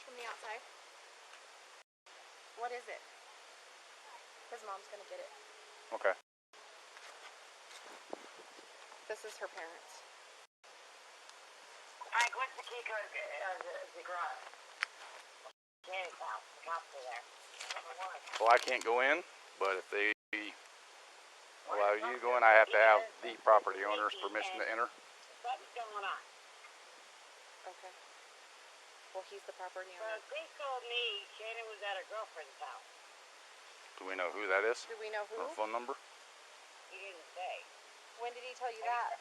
garage from the outside. What is it? His mom's gonna get it. Okay. This is her parents. Alright, what's the key code of the garage? Danny's house. The cops are there. Well, I can't go in, but if they allow you to go in, I have to have the property owner's permission to enter. Something's going on. Okay. Well, he's the property Well, owner. Chris told me Shannon was at her girlfriend's house. Do we know who that is? Do we know who? Or phone number? He didn't say. When did he tell you that?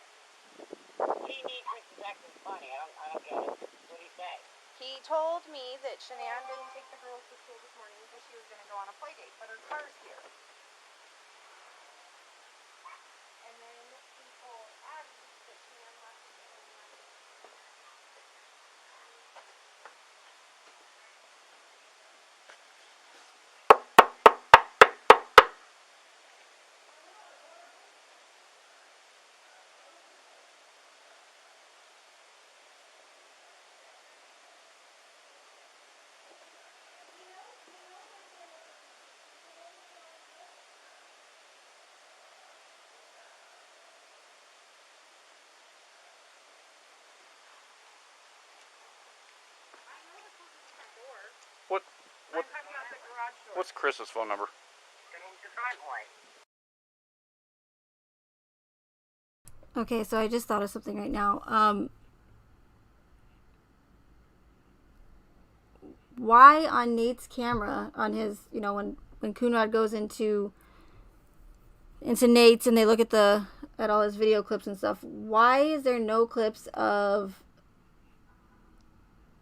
Chris is acting funny. I don't get it. What did he say? He told me that Shanann didn't take the girls to school this morning because she was going to go on a play date, but her car's here. And then he told Abby that Shanann left the game overnight. What? What's Chris's phone number? The driveway. Okay, so I just thought of something right now. Why on Nate's camera, on his, you know, when Coonrod goes into Nate's and they look at all his video clips and stuff, why is there no clips of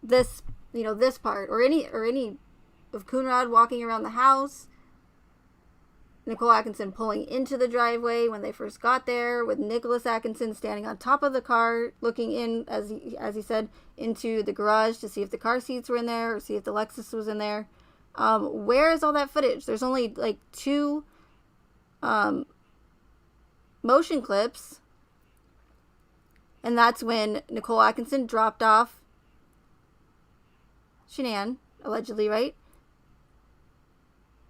this, you know, this part or any of Coonrod walking around the house, Nicole Atkinson pulling into the driveway when they first got there, with Nicholas Atkinson standing on top of the car, looking in, as he said, into the garage to see if the car seats were in there or see if the Lexus was in there. Where is all that footage? There's only like 2 motion clips, and that's when Nicole Atkinson dropped off Shanann, allegedly, right?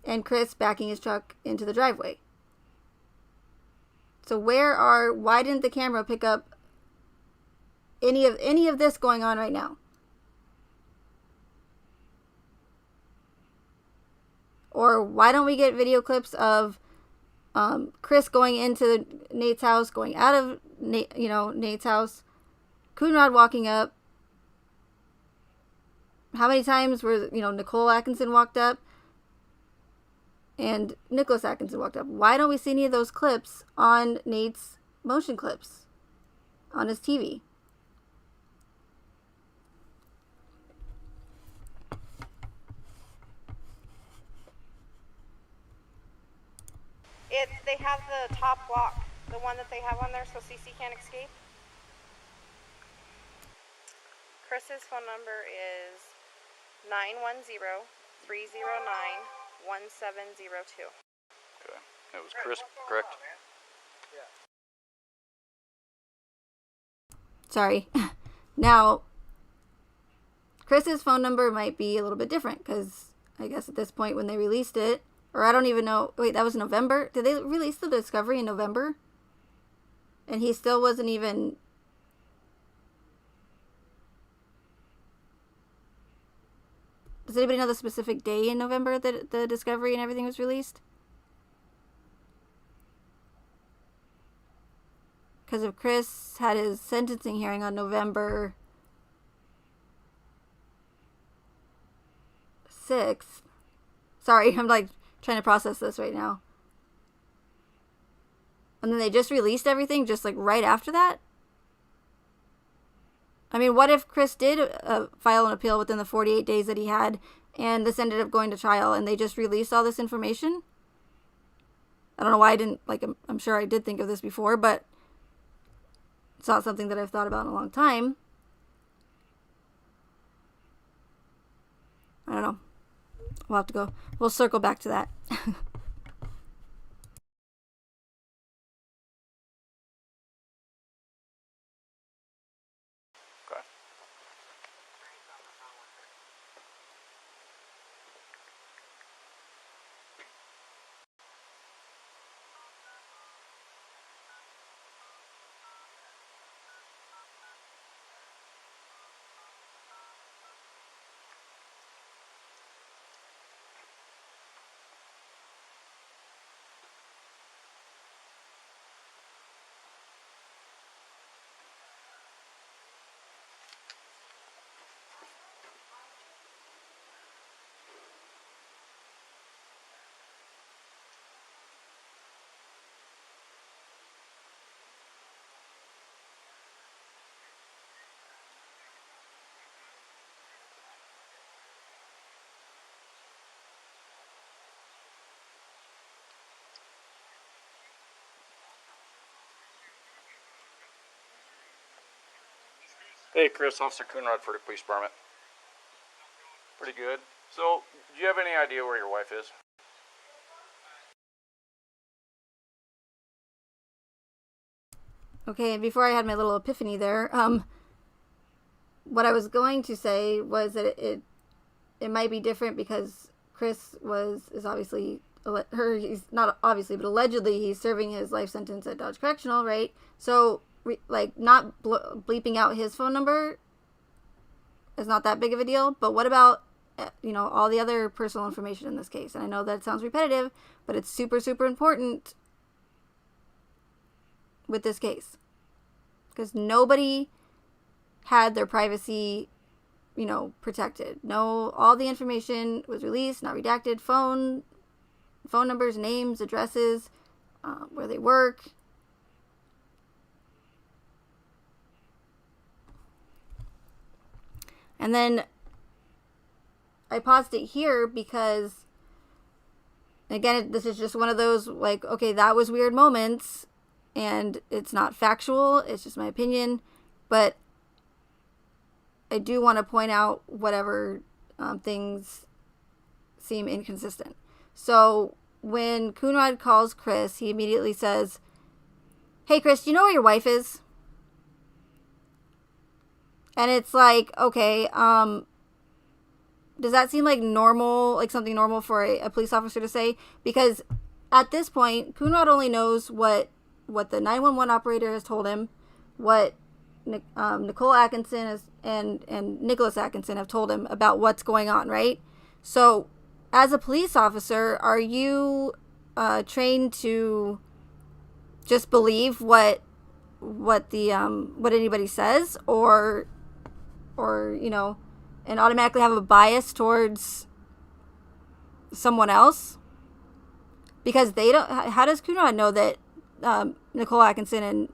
And Chris backing his truck into the driveway. So why didn't the camera pick up any of this going on right now? Or why don't we get video clips of Chris going into Nate's house, going out of Nate's house, Coonrod walking up? How many times were Nicole Atkinson walked up and Nicholas Atkinson walked up? Why don't we see any of those clips on Nate's motion clips on his TV? They have the top lock, the one that they have on there so CC can't escape. Chris's phone number is 910-309-1702. Okay. It was Chris, correct? Sorry. Now, Chris's phone number might be a little bit different because I guess at this point when they released it, or I don't even know. Wait, that was November? Did they release the discovery in November? And he still wasn't even... Does anybody know the specific day in November that the discovery and everything was released? Because if Chris had his sentencing hearing on November 6th... Sorry, I'm like trying to process this right now. And then they just released everything just like right after that? I mean, what if Chris did file an appeal within the 48 days that he had and this ended up going to trial and they just released all this information? I don't know why I didn't, I'm sure I did think of this before, but it's not something that I've thought about in a long time. I don't know. We'll circle back to that. Hey, Chris, Officer Coonrod for the police department. Pretty good. So, do you have any idea where your wife is? Okay, and before I had my little epiphany there, what I was going to say was that it might be different because Chris is obviously he's not obviously, but allegedly he's serving his life sentence at Dodge Correctional, right? So not bleeping out his phone number is not that big of a deal. But what about all the other personal information in this case? And I know that sounds repetitive, but it's super, super important with this case because nobody had their privacy protected. No, all the information was released, not redacted. Phone numbers, names, addresses, where they work. And then I paused it here because, again, this is just one of those, like, okay, that was weird moments, and it's not factual, it's just my opinion, but I do want to point out whatever things seem inconsistent. So when Coonrod calls Chris, he immediately says, "Hey, Chris, do you know where your wife is?" And it's like, okay, does that seem like normal, like something normal for a police officer to say? Because at this point, Coonrod only knows what the 911 operator has told him, what Nicole Atkinson and Nicholas Atkinson have told him about what's going on, right? So, as a police officer, are you trained to just believe what anybody says, or and automatically have a bias towards someone else? Because they don't. How does Coonrod know that Nicole Atkinson and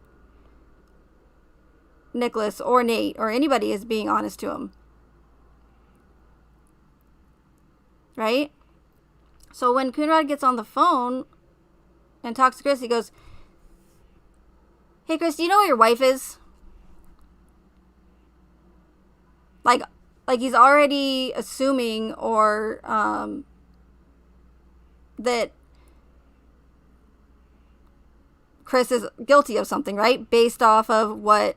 Nicholas or Nate or anybody is being honest to him? Right? So when Coonrod gets on the phone and talks to Chris, he goes, "Hey, Chris, do you know where your wife is?" Like he's already assuming or that Chris is guilty of something, right? Based off of what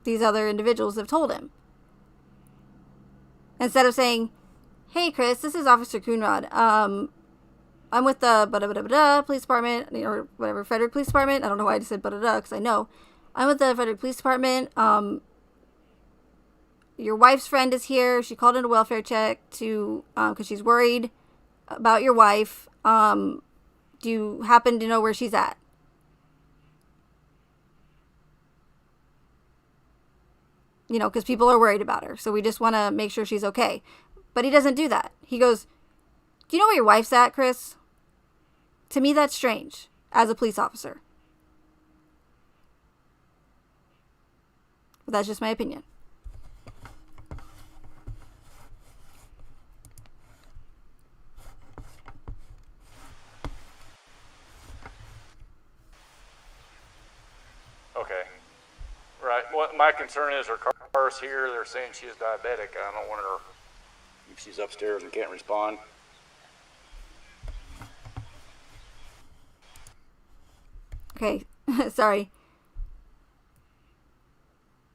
these other individuals have told him. Instead of saying, "Hey, Chris, this is Officer Coonrod. I'm with the police department," or whatever, Frederick Police Department. I don't know why I just said because I know. "I'm with the Frederick Police Department. Your wife's friend is here. She called in a welfare check because she's worried about your wife. Do you happen to know where she's at?" Because people are worried about her. So we just want to make sure she's okay. But he doesn't do that. He goes, "Do you know where your wife's at, Chris?" To me, that's strange as a police officer. But that's just my opinion. Okay. Right. What my concern is, her car's here. They're saying she is diabetic. I don't want her if she's upstairs and can't respond. Okay, sorry.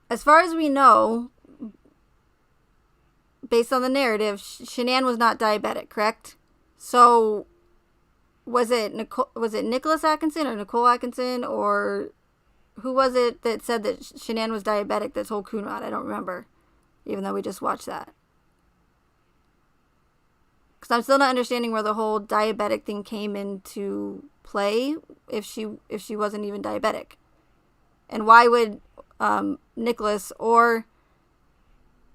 As far as we know, based on the narrative, Shanann was not diabetic, correct? So, was it Nicholas Atkinson or Nicole Atkinson, or who was it that said that Shanann was diabetic that told Coonrod? I don't remember, even though we just watched that. Because I'm still not understanding where the whole diabetic thing came into play if she wasn't even diabetic. And why would Nicholas or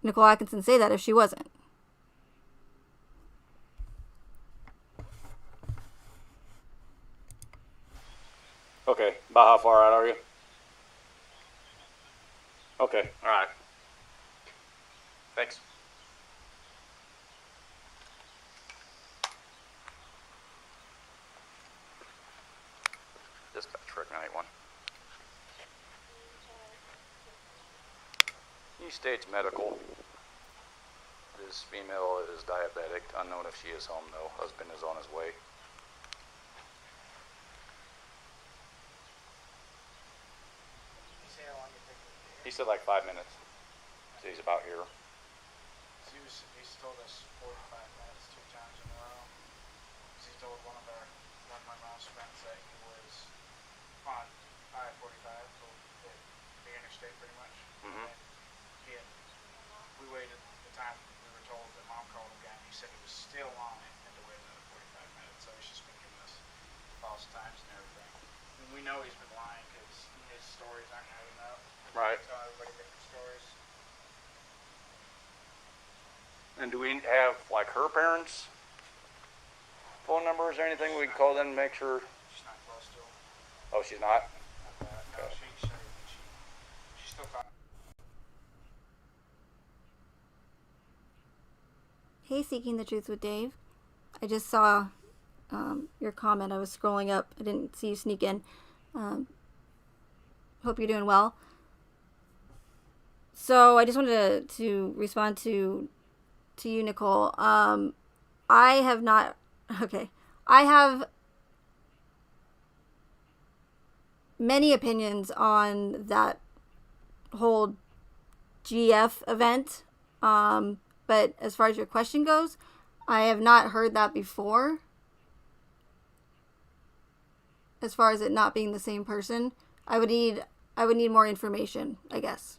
Nicole Atkinson say that if she wasn't? Okay. About how far out are you? Okay. All right. Thanks. Dispatch, Rick 981. He states medical. This female is diabetic. Unknown if she is home though. Husband is on his way. You say how long you think it'll be here? He said like 5 minutes. So he's about here. He's told us 45 minutes 2 times in a row. 'Cause he told one of my mom's friends that he was on I-45, the interstate pretty much. Mhm. And we waited the time we were told that mom called again. He said he was still on it and to wait another 45 minutes. So he's just been giving us false times and everything. And we know he's been lying because his stories aren't adding up. Right. Tell everybody different stories. And do we have like her parents' phone numbers or anything we can call them to make sure? She's not close to him. Oh, she's not? Not that. No, Okay. she's still talking. Hey, Seeking the Truth with Dave. I just saw your comment. I was scrolling up. I didn't see you sneak in. Hope you're doing well. So I just wanted to respond to you, Nicole. I have not... Okay. I have many opinions on that whole GF event. But as far as your question goes, I have not heard that before. As far as it not being the same person, I would need more information, I guess.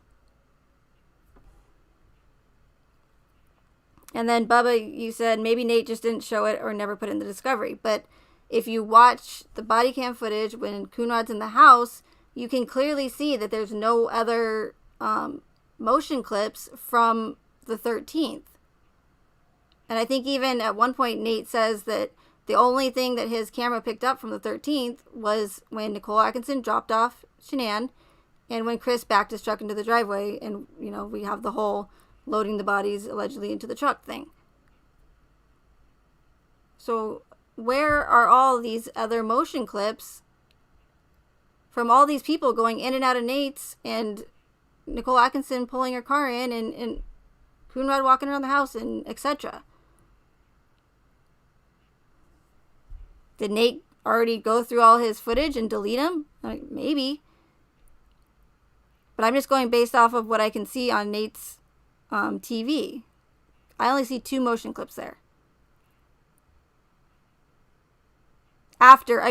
And then Bubba, you said maybe Nate just didn't show it or never put it in the discovery. But if you watch the body cam footage when Coonrod's in the house, you can clearly see that there's no other motion clips from the 13th. And I think even at one point Nate says that the only thing that his camera picked up from the 13th was when Nicole Atkinson dropped off Shanann and when Chris backed his truck into the driveway, and we have the whole loading the bodies allegedly into the truck thing. So where are all these other motion clips from all these people going in and out of Nate's and Nicole Atkinson pulling her car in and Coonrod walking around the house and etc.? Did Nate already go through all his footage and delete them? Maybe. But I'm just going based off of what I can see on Nate's TV. I only see 2 motion clips there. After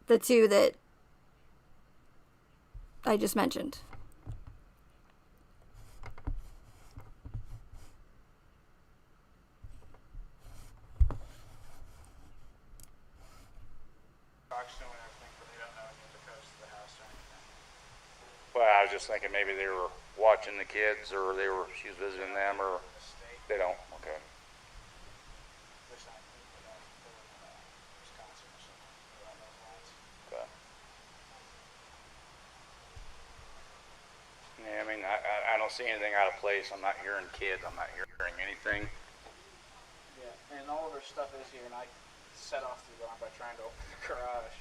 the 2 that I just mentioned. Doing everything, but they don't know any of the codes to the house or anything. Well, I was just thinking maybe they were watching the kids or she was visiting them or The state, they don't. Okay. there's not people that live in Wisconsin or something along those lines. Okay. Yeah, I mean, I don't see anything out of place. I'm not hearing kids. I'm not hearing anything. Yeah, and all of her stuff is here, and I set off the alarm by trying to open the garage.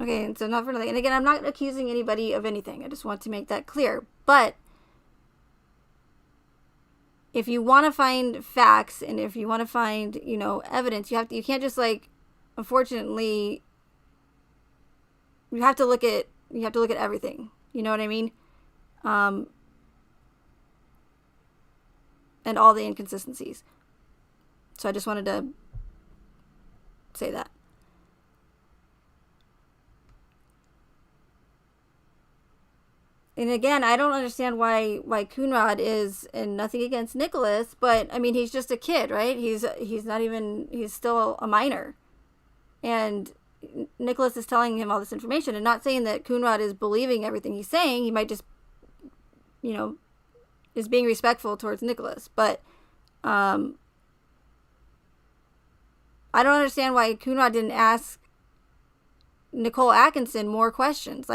Okay, so not for nothing. And again, I'm not accusing anybody of anything. I just want to make that clear. But if you want to find facts and if you want to find, evidence, you can't just unfortunately, you have to look at everything. You know what I mean? And all the inconsistencies. So I just wanted to say that. And again, I don't understand why Coonrod is, and nothing against Nicholas, but I mean, he's just a kid, right? He's still a minor. And Nicholas is telling him all this information, and not saying that Coonrod is believing everything he's saying. He might just, is being respectful towards Nicholas. But I don't understand why Coonrod didn't ask Nicole Atkinson more questions.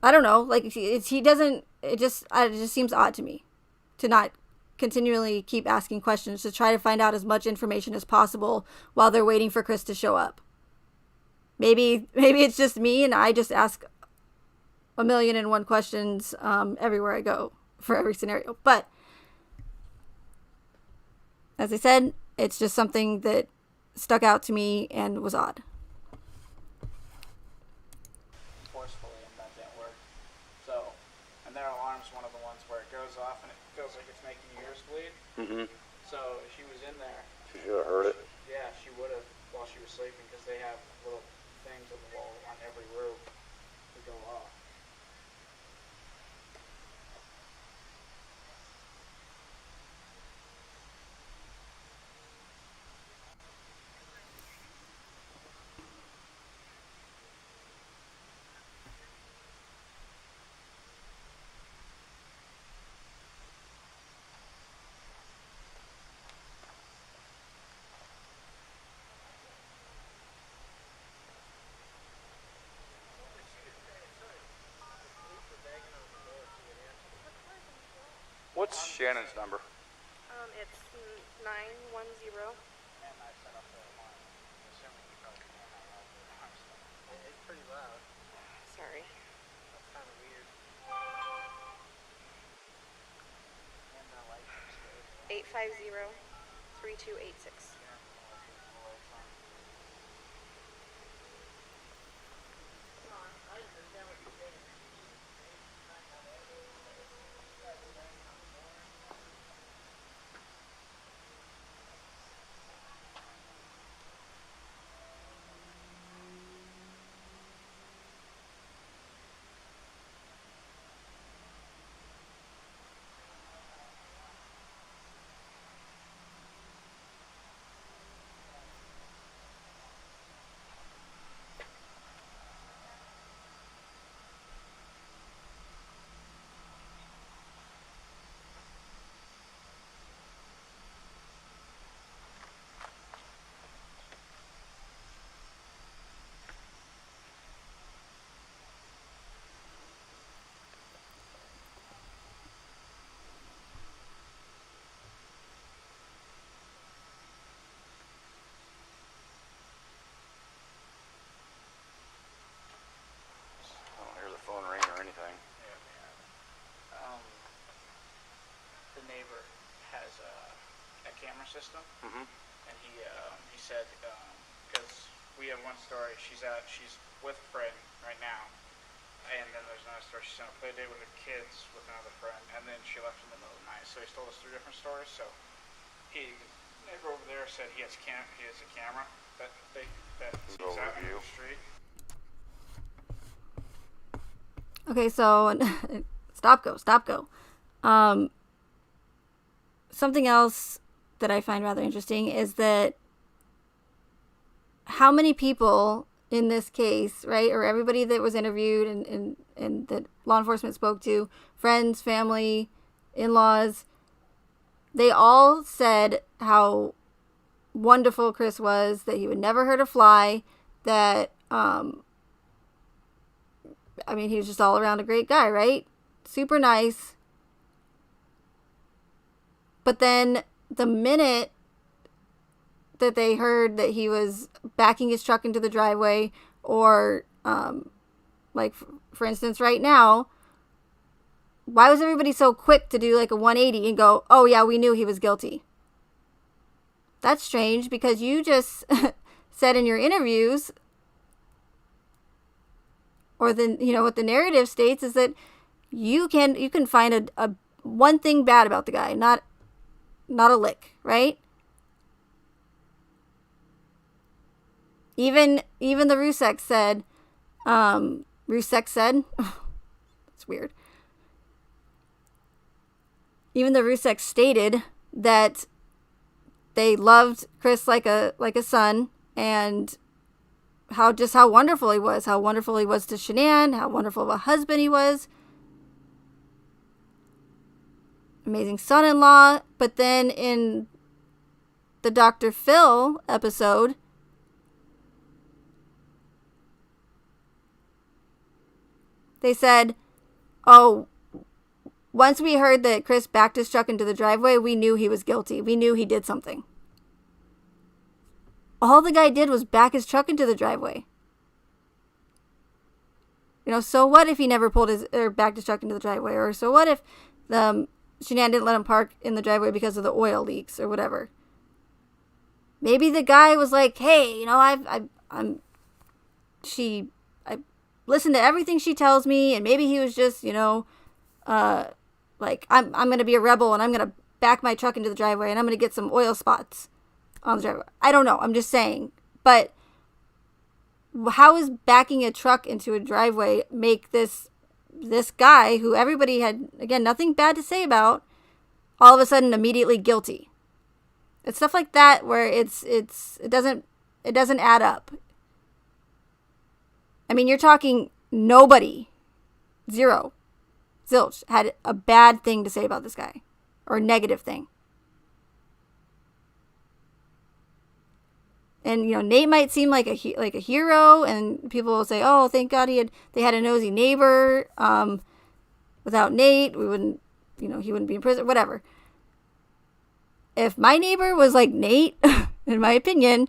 I don't know. He doesn't. It just seems odd to me to not continually keep asking questions to try to find out as much information as possible while they're waiting for Chris to show up. Maybe it's just me and I just ask 1,000,001 questions everywhere I go for every scenario. But as I said, it's just something that stuck out to me and was odd. Forcefully, and that didn't work. So, and their alarm's one of the ones where it goes off and it feels like it's making your ears bleed. Mm-hmm. So if she was in there, She should have heard it. yeah, she would have while she was sleeping, because they have little things on the wall on every room to go off. What's Shannon's number? It's 910. And I set up the alarm, assuming you probably can't have all the alarm stuff. It's pretty loud. Sorry. That's kind of weird. And the lights upstairs. 850-3286. I don't hear the phone ring or anything. The neighbor has a camera system, Mm-hmm. and he said, because we have one story, she's with a friend right now, and then there's another story, she's on a play date with her kids with another friend, and then she left in the middle of the night. So he told us 3 different stories. So neighbor over there said he has a camera that sees out into the street. Okay, so stop go. Something else that I find rather interesting is that how many people in this case, right, or everybody that was interviewed and that law enforcement spoke to, friends, family, in-laws, they all said how wonderful Chris was, that he would never hurt a fly, that, he was just all around a great guy, right? Super nice. But then the minute that they heard that he was backing his truck into the driveway, or for instance right now, why was everybody so quick to do like a 180 and go, oh yeah, we knew he was guilty? That's strange, because you just said in your interviews, or what the narrative states is that you can find a one thing bad about the guy, not a lick, right? Even the Rusek said, it's weird. Even the Rusek stated that they loved Chris like a son, and how wonderful he was to Shanann, how wonderful of a husband he was. Amazing son-in-law. But then in the Dr. Phil episode, they said, oh, once we heard that Chris backed his truck into the driveway, we knew he was guilty. We knew he did something. All the guy did was back his truck into the driveway. so what if he never pulled backed his truck into the driveway? Or so what if Shanann didn't let him park in the driveway because of the oil leaks or whatever? Maybe the guy was like, hey, I listened to everything she tells me, and maybe he was just, like, I'm going to be a rebel, and I'm going to back my truck into the driveway, and I'm going to get some oil spots on the driveway. I don't know. I'm just saying. But how is backing a truck into a driveway make this guy, who everybody had, again, nothing bad to say about, all of a sudden immediately guilty? It's stuff like that where it doesn't add up. I mean, you're talking nobody, zero, zilch, had a bad thing to say about this guy, or a negative thing. And Nate might seem like a hero, and people will say, "Oh, thank God they had a nosy neighbor. Without Nate, we wouldn't, he wouldn't be in prison, whatever." If my neighbor was like Nate, in my opinion,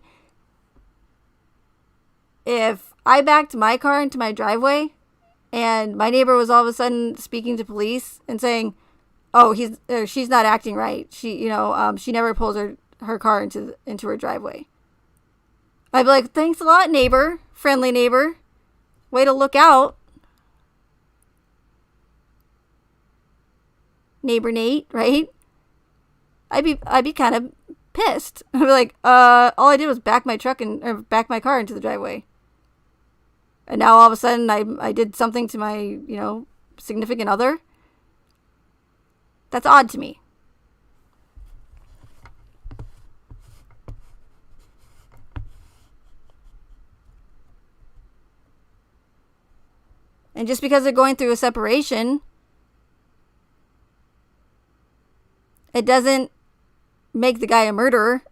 if I backed my car into my driveway and my neighbor was all of a sudden speaking to police and saying, "Oh, she's not acting right. She never pulls her car into her driveway," I'd be like, "Thanks a lot, neighbor, friendly neighbor. Way to look out, neighbor Nate," right? I'd be kind of pissed. I'd be like, all I did was back my car into the driveway. And now all of a sudden I did something to my, significant other. That's odd to me. And just because they're going through a separation, it doesn't make the guy a murderer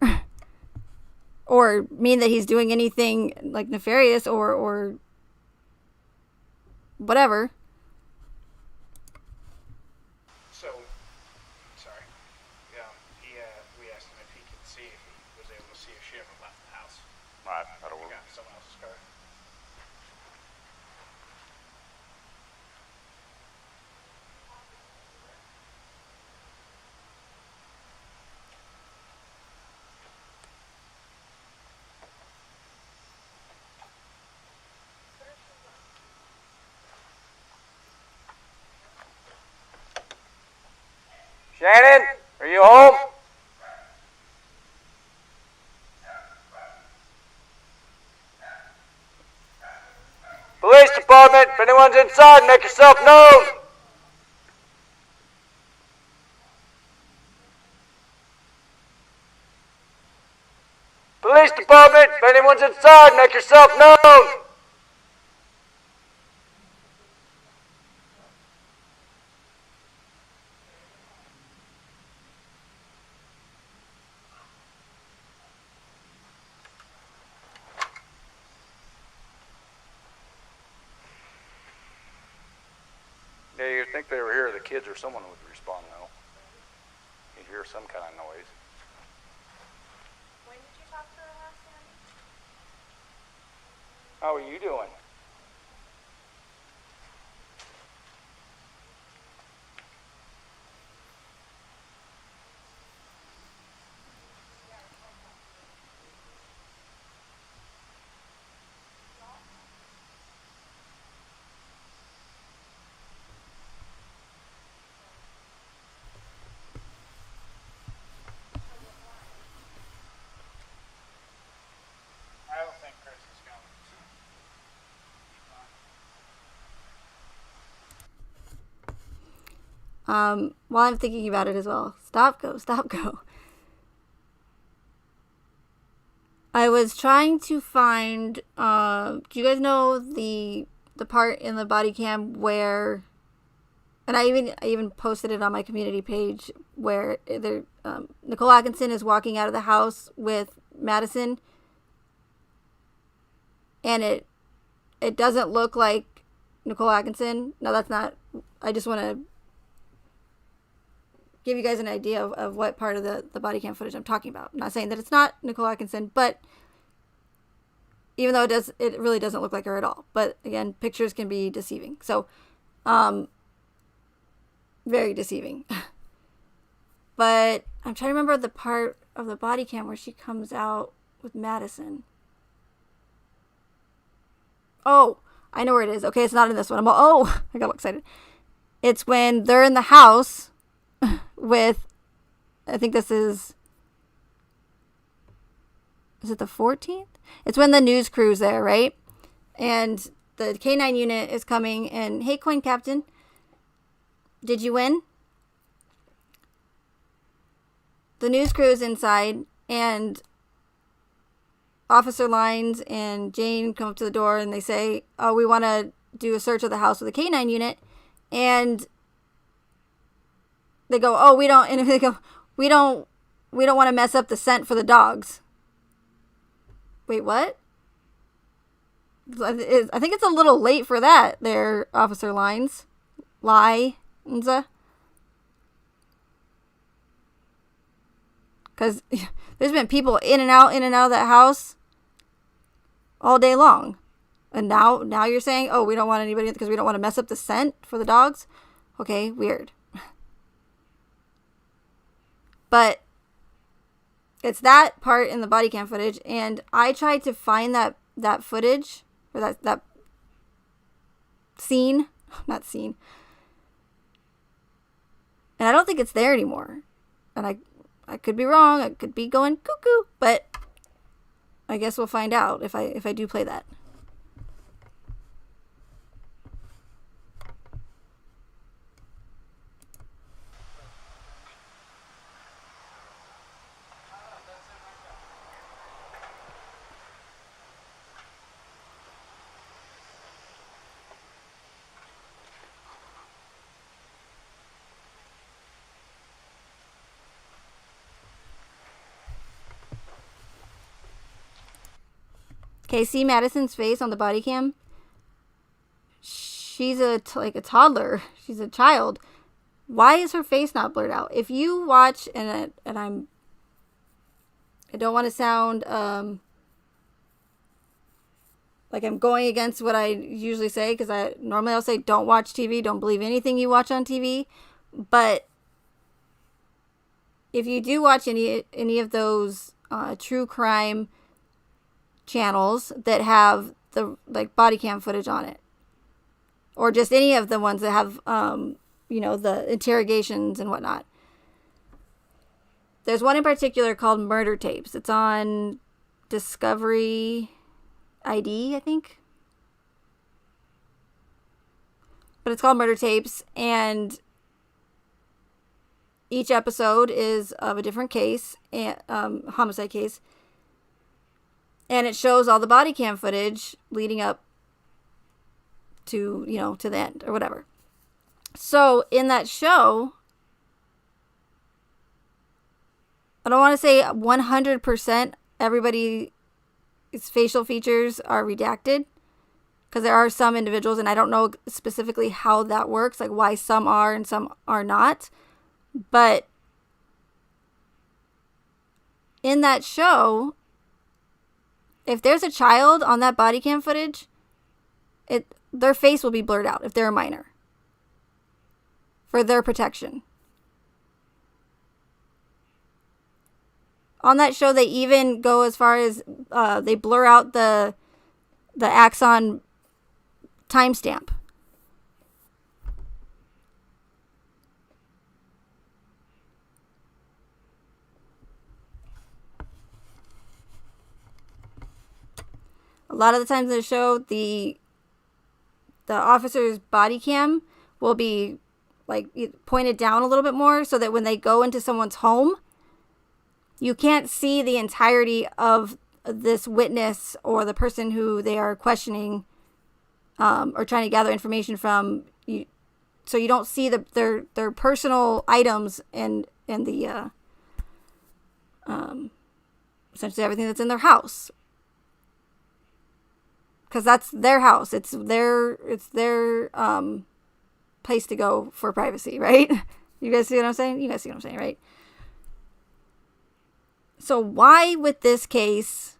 or mean that he's doing anything like nefarious or whatever. So, sorry. We asked him if he could see if he was able to see if she ever left the house. Right, that'll We work. got someone else's car. Shannon, are you home? Police department, if anyone's inside, make yourself known. Police department, if anyone's inside, make yourself known. Yeah, you'd think they were here, the kids or someone would respond though. You'd hear some kind of noise. When did you talk to her last, Sandy? How are you doing? I don't think Chris is going. While I'm thinking about it as well, stop, go. I was trying to find, do you guys know the part in the body cam where, and I even posted it on my community page, where Nicole Atkinson is walking out of the house with Madison, and it doesn't look like Nicole Atkinson. No, that's not, I just want to give you guys an idea of what part of the body cam footage I'm talking about. I'm not saying that it's not Nicole Atkinson, but even though it really doesn't look like her at all. But again, pictures can be deceiving. So, very deceiving. But I'm trying to remember the part of the body cam where she comes out with Madison. Oh, I know where it is. Okay, it's not in this one. I got excited. It's when they're in the house with, I think this is it the 14th? It's when the news crew's there, right? And the K9 unit is coming and, hey, Coin Captain, did you win? The news crew is inside, and Officer Lines and Jane come up to the door and they say, oh, we want to do a search of the house with the K9 unit. And they go, oh, we don't want to mess up the scent for the dogs. Wait, what? I think it's a little late for that there, Officer Lines. Because there's been people in and out of that house all day long. And now you're saying, oh, we don't want anybody because we don't want to mess up the scent for the dogs? Okay, weird. But it's that part in the body cam footage, and I tried to find that footage, or that scene, not scene. And I don't think it's there anymore. And I could be wrong. I could be going cuckoo, but I guess we'll find out if I do play that. Okay, see Madison's face on the body cam? She's a toddler. She's a child. Why is her face not blurred out? If you watch, I don't want to sound like I'm going against what I usually say, because I'll say don't watch TV, don't believe anything you watch on TV. But if you do watch any of those true crime channels that have the body cam footage on it, or just any of the ones that have the interrogations and whatnot, there's one in particular called Murder Tapes. It's on Discovery ID, I think, but it's called Murder Tapes, and each episode is of a different case, homicide case. And it shows all the body cam footage leading up to, to the end or whatever. So in that show, I don't want to say 100% everybody's facial features are redacted, because there are some individuals, and I don't know specifically how that works, like why some are and some are not. But in that show, if there's a child on that body cam footage, their face will be blurred out if they're a minor, for their protection. On that show, they even go as far as they blur out the Axon timestamp. A lot of the times in the show, the officer's body cam will be pointed down a little bit more, so that when they go into someone's home, you can't see the entirety of this witness or the person who they are questioning or trying to gather information from. So you don't see their personal items and the essentially everything that's in their house. Because that's their house. It's their place to go for privacy, right? You guys see what I'm saying? You guys see what I'm saying, right? So why with this case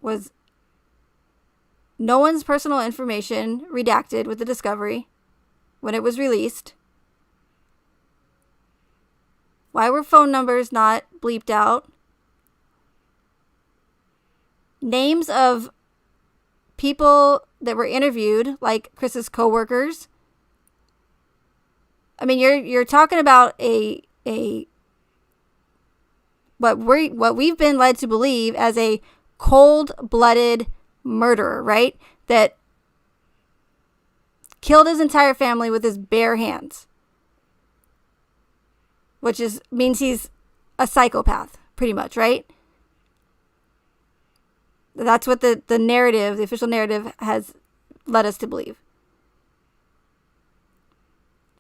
was no one's personal information redacted with the discovery when it was released? Why were phone numbers not bleeped out? Names of people that were interviewed, like Chris's coworkers. I mean, you're talking about what we've been led to believe as a cold-blooded murderer, right? That killed his entire family with his bare hands. Which means he's a psychopath, pretty much, right? That's what the narrative, the official narrative, has led us to believe.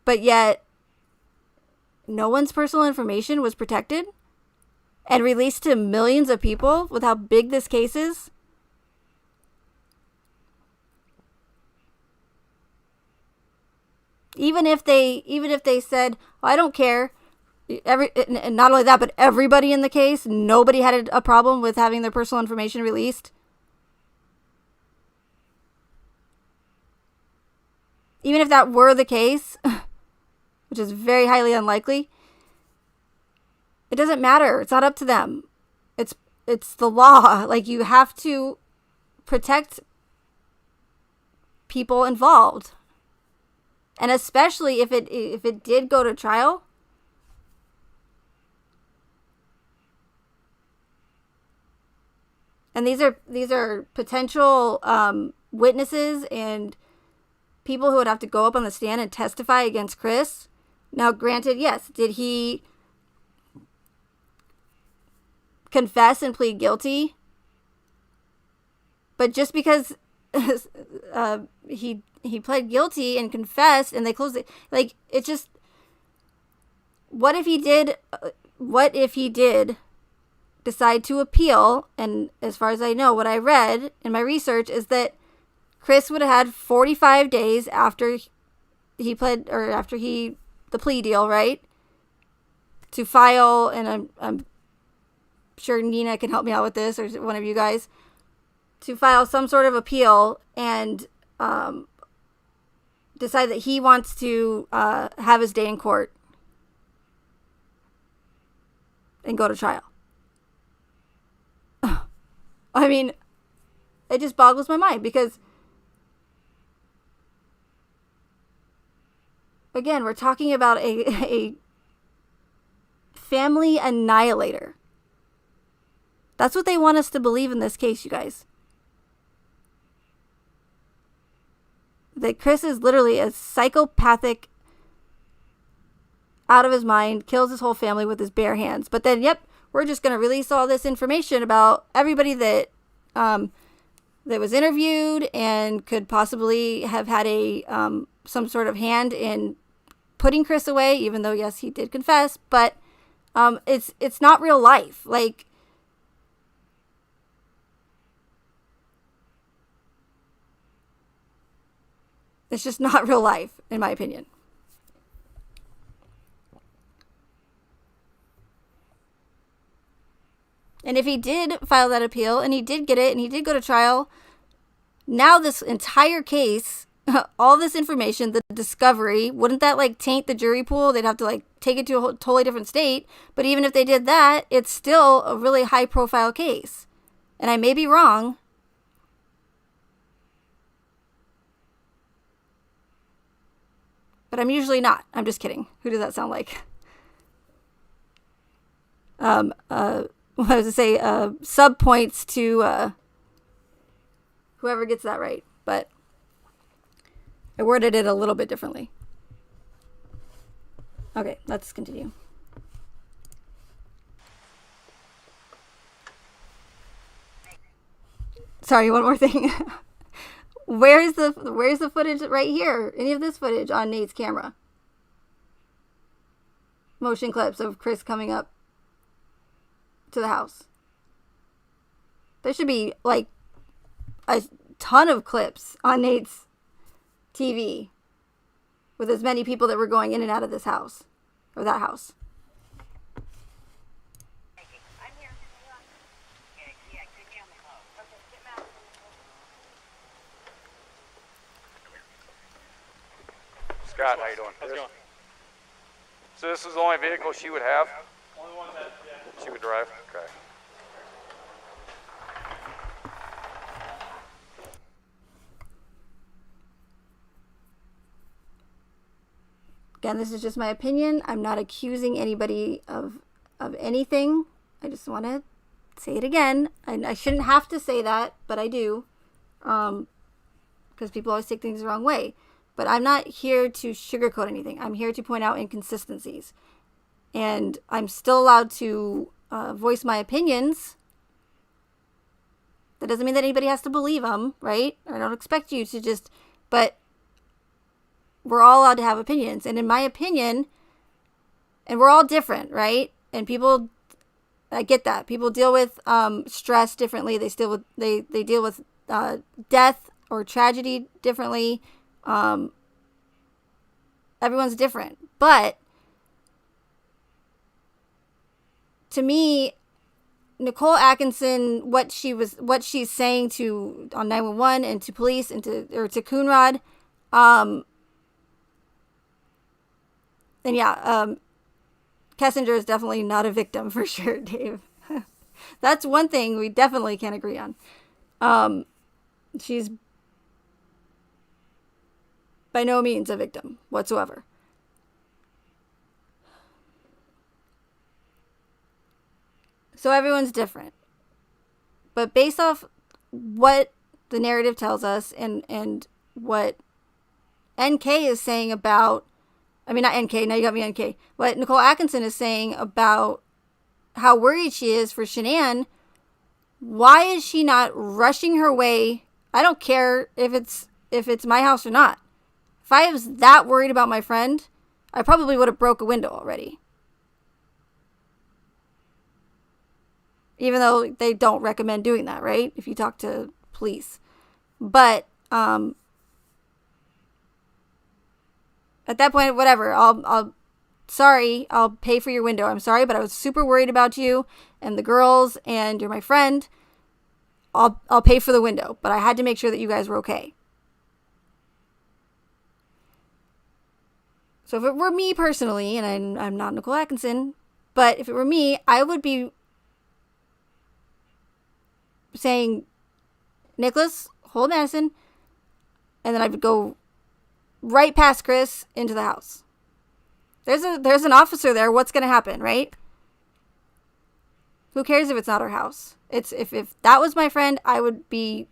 But yet, no one's personal information was protected and released to millions of people with how big this case is. Even if they said, oh, I don't care. And not only that, but everybody in the case, nobody had a problem with having their personal information released. Even if that were the case, which is very highly unlikely, it doesn't matter. It's not up to them. It's the law. Like, you have to protect people involved. And especially if it did go to trial. And these are potential witnesses and people who would have to go up on the stand and testify against Chris. Now, granted, yes, did he confess and plead guilty? But just because he pled guilty and confessed and they closed it, like, it just, what if he did decide to appeal? And as far as I know, what I read in my research is that Chris would have had 45 days after he pled, or after the plea deal, right, to file, and I'm sure Nina can help me out with this, or one of you guys, to file some sort of appeal and decide that he wants to have his day in court and go to trial. I mean, it just boggles my mind because, again, we're talking about a family annihilator. That's what they want us to believe in this case, you guys. That Chris is literally a psychopathic, out of his mind, kills his whole family with his bare hands. But then, yep, we're just going to release all this information about everybody that that was interviewed and could possibly have had some sort of hand in putting Chris away, even though, yes, he did confess. But it's not real life. Like, it's just not real life, in my opinion. And if he did file that appeal, and he did get it, and he did go to trial, now this entire case, all this information, the discovery, wouldn't that, like, taint the jury pool? They'd have to, like, take it to a totally different state. But even if they did that, it's still a really high-profile case. And I may be wrong. But I'm usually not. I'm just kidding. Who does that sound like? What I was to say, sub points to whoever gets that right. But I worded it a little bit differently. Okay, let's continue. Sorry, one more thing. Where's the footage right here? Any of this footage on Nate's camera? Motion clips of Chris coming up to the house. There should be like a ton of clips on Nate's TV with as many people that were going in and out of this house or that house. I'm here. Yeah, can you hear me? Okay, Scott, how you doing? How's it going? So this is the only vehicle she would have? Only one that, yeah. She would drive? Okay. Again, this is just my opinion. I'm not accusing anybody of anything. I just want to say it again. I shouldn't have to say that, but I do. Because people always take things the wrong way. But I'm not here to sugarcoat anything. I'm here to point out inconsistencies. And I'm still allowed to voice my opinions. That doesn't mean that anybody has to believe them, right? I don't expect you to just... But we're all allowed to have opinions. And in my opinion, and we're all different, right? And people, I get that. People deal with stress differently. They deal with death or tragedy differently. Everyone's different. But to me, Nicole Atkinson, what she's saying on 911 and to police and to Coonrod, then yeah, Kessinger is definitely not a victim for sure, Dave. That's one thing we definitely can agree on. She's by no means a victim whatsoever. So everyone's different. But based off what the narrative tells us and what NK is saying about, I mean, not NK, now you got me NK. What Nicole Atkinson is saying about how worried she is for Shanann, why is she not rushing her way? I don't care if it's my house or not. If I was that worried about my friend, I probably would have broke a window already. Even though they don't recommend doing that, right? If you talk to police. But at that point, whatever. I'll pay for your window. I'm sorry, but I was super worried about you and the girls, and you're my friend. I'll pay for the window, but I had to make sure that you guys were okay. So if it were me personally, and I'm not Nicole Atkinson, but if it were me, I would be saying, Nicholas, hold Madison, and then I would go right past Chris into the house. There's an officer there. What's going to happen, right? Who cares if it's not our house? It's if that was my friend, I would be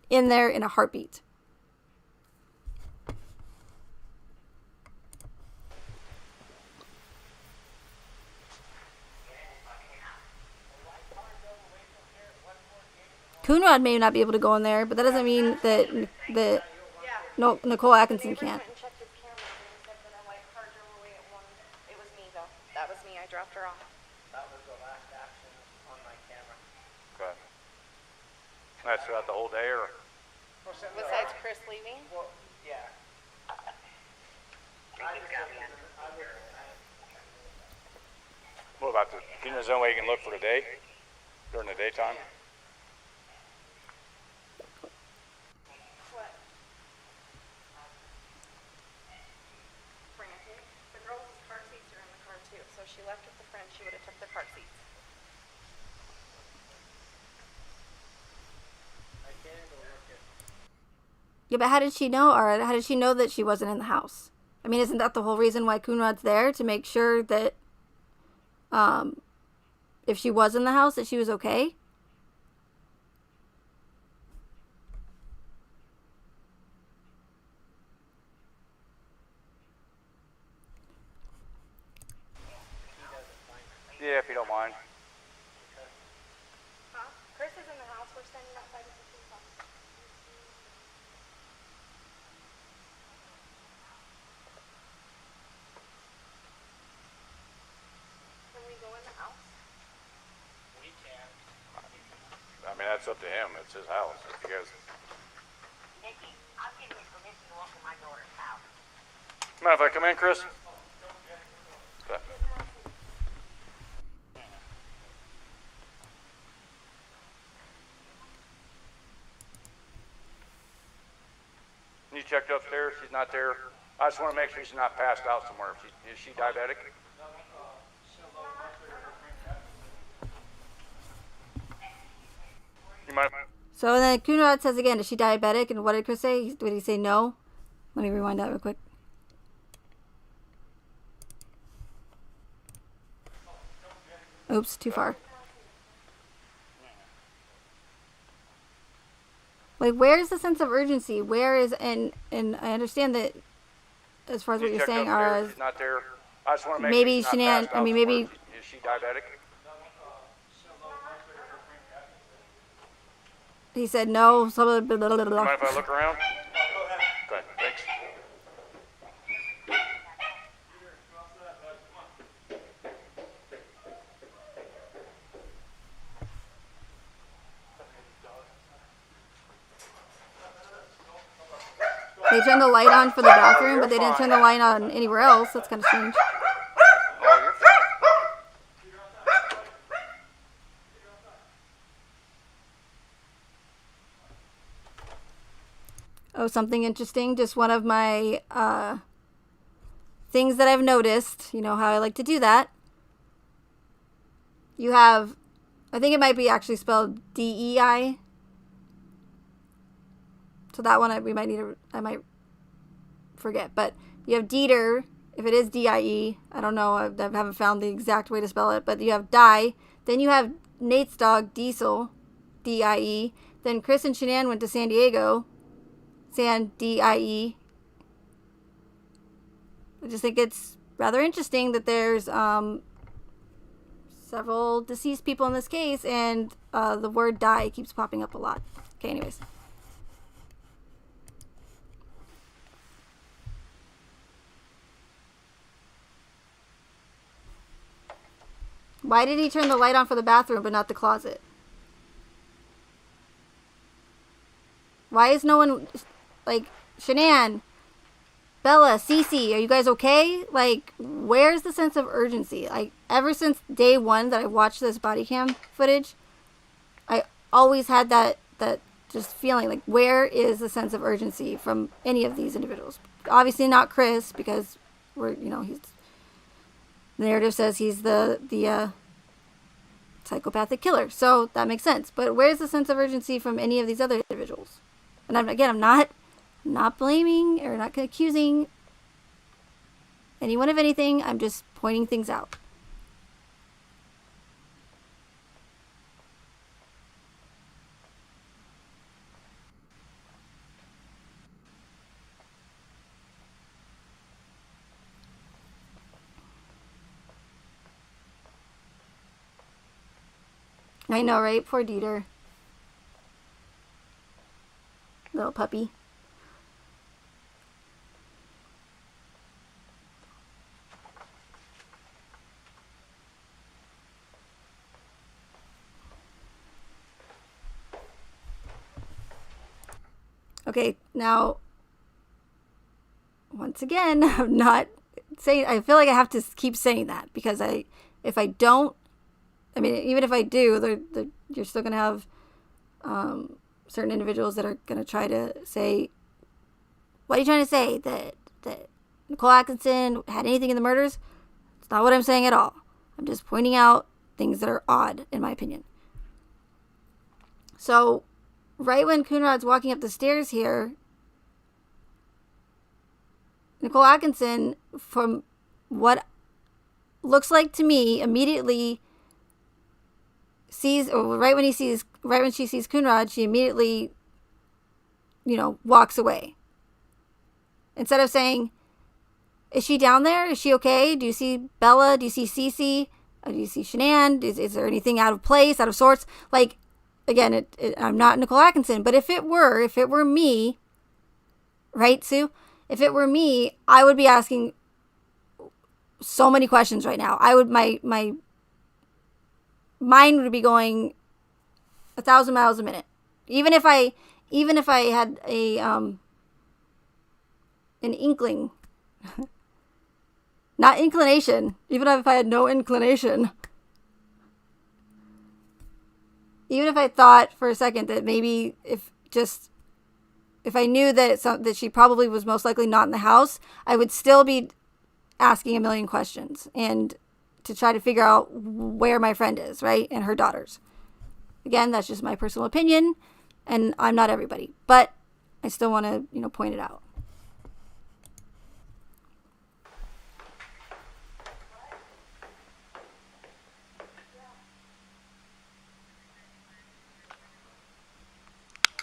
in there in a heartbeat. Coonrod may not be able to go in there, but that doesn't mean that Nicole Atkinson can't. And checked his camera and said that a white car drove away at 1. It was me though. That was me. I dropped her off. That was the last action on my camera. Okay. That's throughout the whole day, or? Besides Chris leaving. Well, yeah. What about can you zone where you can look for the day? During the daytime? What? Frantic. The girls' car seats are in the car too. So she left with the friend. She would have took the car seats. I can't go look at. Yeah, but how did she know, or how did she know that she wasn't in the house? I mean, isn't that the whole reason why Coonrod's there? To make sure that if she was in the house, that she was okay? Yeah, if you don't mind. Huh? Chris is in the house. We're standing outside of the police office. Can we go in the house? We can. I mean, that's up to him. It's his house. If you guys... Nikki, I'm giving you permission to walk in my daughter's house. Mind if I come in, Chris? Okay. You checked upstairs. She's not there. I just want to make sure she's not passed out somewhere. Is she diabetic? You might. So then Coonrod says again, is she diabetic? And what did Chris say? Did he say no? Let me rewind that real quick. Oops, too far. Like, where is the sense of urgency? Where is, and I understand that as far as what you're saying are, She's not there. I just want to make maybe sure she's not passed out maybe, somewhere. Is she diabetic? he said no. So blah, blah, blah, blah, You blah. mind if I look around? Okay, thanks. They turned the light on for the bathroom, but they didn't turn the light on anywhere else. That's kind of strange. Oh, you're fine. Oh, something interesting. Just one of my things that I've noticed. You know how I like to do that. You have, I think it might be actually spelled DEI. So that one we might need to, I might forget. But you have Dieter, if it is DIE. I don't know. I haven't found the exact way to spell it. But you have Die. Then you have Nate's dog, Diesel, DIE. Then Chris and Shanann went to San Diego. San, DIE. I just think it's rather interesting that there's several deceased people in this case, and the word die keeps popping up a lot. Okay, anyways. Why did he turn the light on for the bathroom but not the closet? Why is no one, like, Shanann, Bella, Cece, are you guys okay? Like, where's the sense of urgency? Like, ever since day one that I watched this body cam footage, I always had that just feeling, like, where is the sense of urgency from any of these individuals? Obviously not Chris, because we're, you know, he's, the narrative says he's the psychopathic killer, so that makes sense. But where's the sense of urgency from any of these other individuals? And I'm not blaming or not accusing anyone of anything. I'm just pointing things out. I know, right? Poor Dieter. Little puppy. Okay, now, once again, I'm not saying, I feel like I have to keep saying that, because if I don't, I mean, even if I do, you're still going to have certain individuals that are going to try to say, what are you trying to say? That Nicole Atkinson had anything in the murders? It's not what I'm saying at all. I'm just pointing out things that are odd, in my opinion. So, right when Coonrod's walking up the stairs here, Nicole Atkinson, from what looks like to me, immediately sees, or right when she sees Coonrod, she immediately, walks away. Instead of saying, is she down there? Is she okay? Do you see Bella? Do you see Cece? Do you see Shanann? Is there anything out of place, out of sorts? Like, again, I'm not Nicole Atkinson, but if it were me, right, Sue? If it were me, I would be asking so many questions right now. My mind would be going 1,000 miles a minute. Even if I had an inkling, not inclination, even if I had no inclination, even if I thought for a second that maybe if just if I knew that that she probably was most likely not in the house, I would still be asking a million questions and to try to figure out where my friend is, right? And her daughters. Again, that's just my personal opinion, and I'm not everybody, but I still want to, point it out.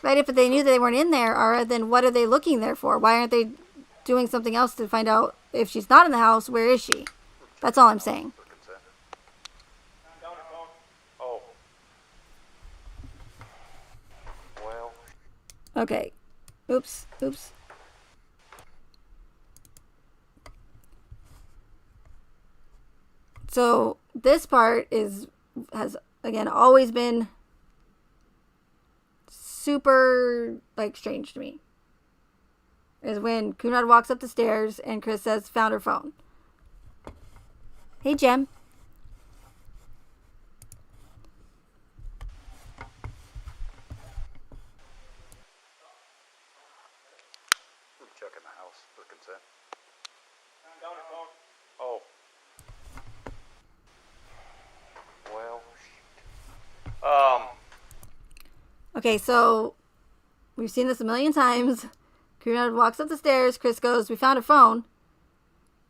Right, if they knew that they weren't in there, Ara, then what are they looking there for? Why aren't they doing something else to find out if she's not in the house, where is she? That's all I'm saying. Oh. Well. Okay. Oops. So this part has again always been super strange to me. Is when Coonrod walks up the stairs and Chris says, "Found her phone." Hey, Jem. Checking the house for consent. Oh. Well, shoot. Okay, so we've seen this a million times. Coonrod walks up the stairs. Chris goes, "We found her phone."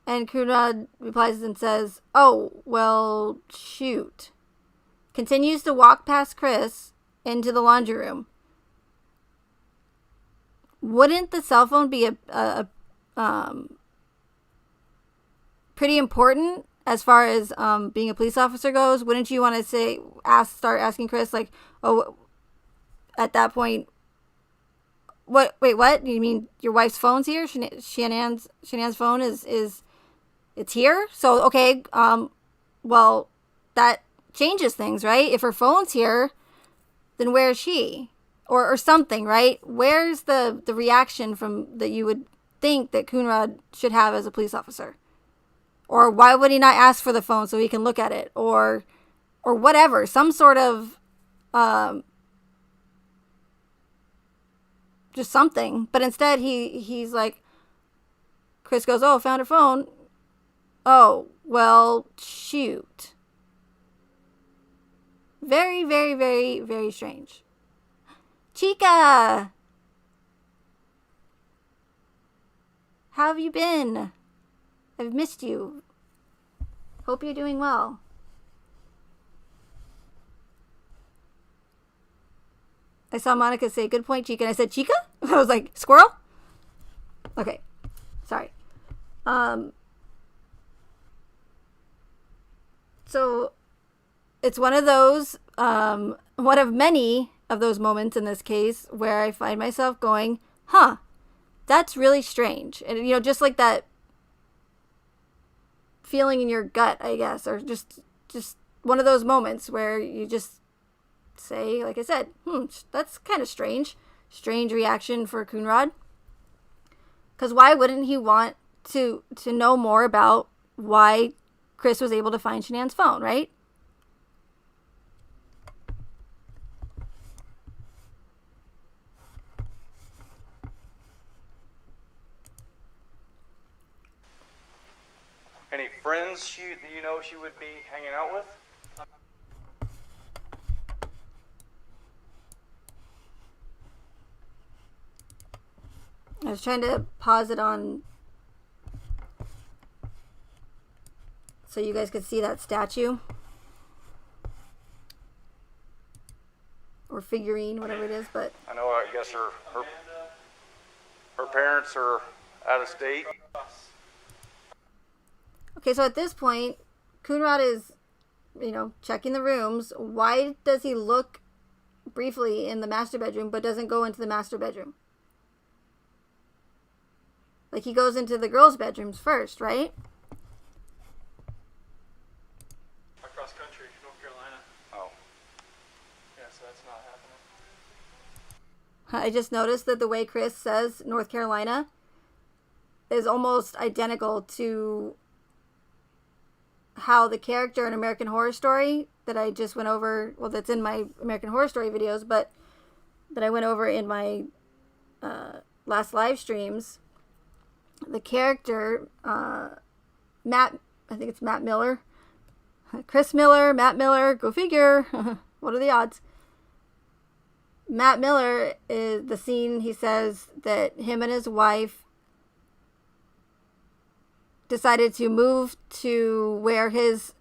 And Coonrod replies and says, "Oh, well, shoot." Continues to walk past Chris into the laundry room. Wouldn't the cell phone be a pretty important as far as being a police officer goes? Wouldn't you want to start asking Chris oh, at that point, what? Wait, what? You mean your wife's phone's here? Shanahan's phone is it's here? So okay, well, that changes things, right? If her phone's here, then where is she? Or something, right? Where's the reaction from that you would think that Coonrod should have as a police officer? Or why would he not ask for the phone so he can look at it? Or whatever. Some sort of just something. But instead he's like, Chris goes, "Oh, found her phone. Oh, well, shoot." Very, very, very, very strange. Chica! How have you been? I've missed you. Hope you're doing well. I saw Monica say, "Good point, Chica." And I said, "Chica?" I was like, "Squirrel?" Okay. Sorry. So it's one of those, one of many of those moments in this case where I find myself going, that's really strange. And, just like that feeling in your gut, I guess, or just one of those moments where you just say, like I said, that's kind of strange. Strange reaction for Coonrod. Because why wouldn't he want to know more about why Chris was able to find Shanann's phone, right? Any friends she would be hanging out with? I was trying to pause it on so you guys could see that statue or figurine, whatever it is, but I know. I guess her parents are out of state. okay. So at this point, Coonrod is, checking the rooms. Why does he look briefly in the master bedroom but doesn't go into the master bedroom? Like, he goes into the girls' bedrooms first, right? Across country, North Carolina. Oh. Yeah, so that's not happening. I just noticed that the way Chris says North Carolina is almost identical to how the character in American Horror Story that I just went over, well, that's in my American Horror Story videos, but that I went over in my last live streams, the character, Matt, I think it's Matt Miller, Chris Miller, Matt Miller, go figure. What are the odds? Matt Miller is the scene, he says that him and his wife decided to move to where his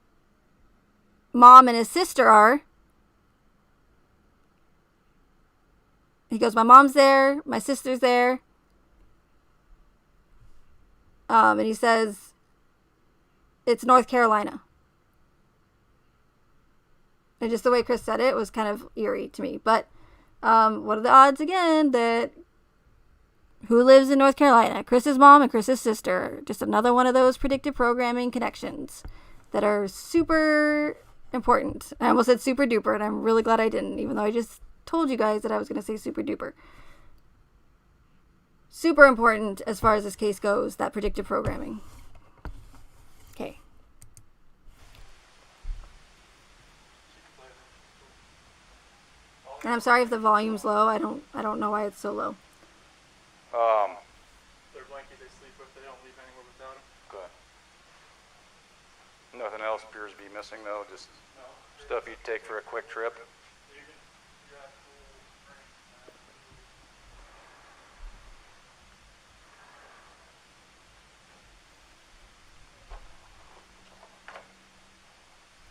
mom and his sister are. He goes, my mom's there, my sister's there. And he says, it's North Carolina. And just the way Chris said it was kind of eerie to me. But what are the odds again that who lives in North Carolina? Chris's mom and Chris's sister. Just another one of those predictive programming connections that are super important. I almost said super duper, and I'm really glad I didn't, even though I just told you guys that I was going to say super duper. Super important as far as this case goes, that predictive programming. Okay. And I'm sorry if the volume's low. I don't know why it's so low. Their blanket they sleep with, they don't leave anywhere without them. Good. Nothing else appears to be missing though, just No. stuff you take for a quick trip. You can, you're absolutely right.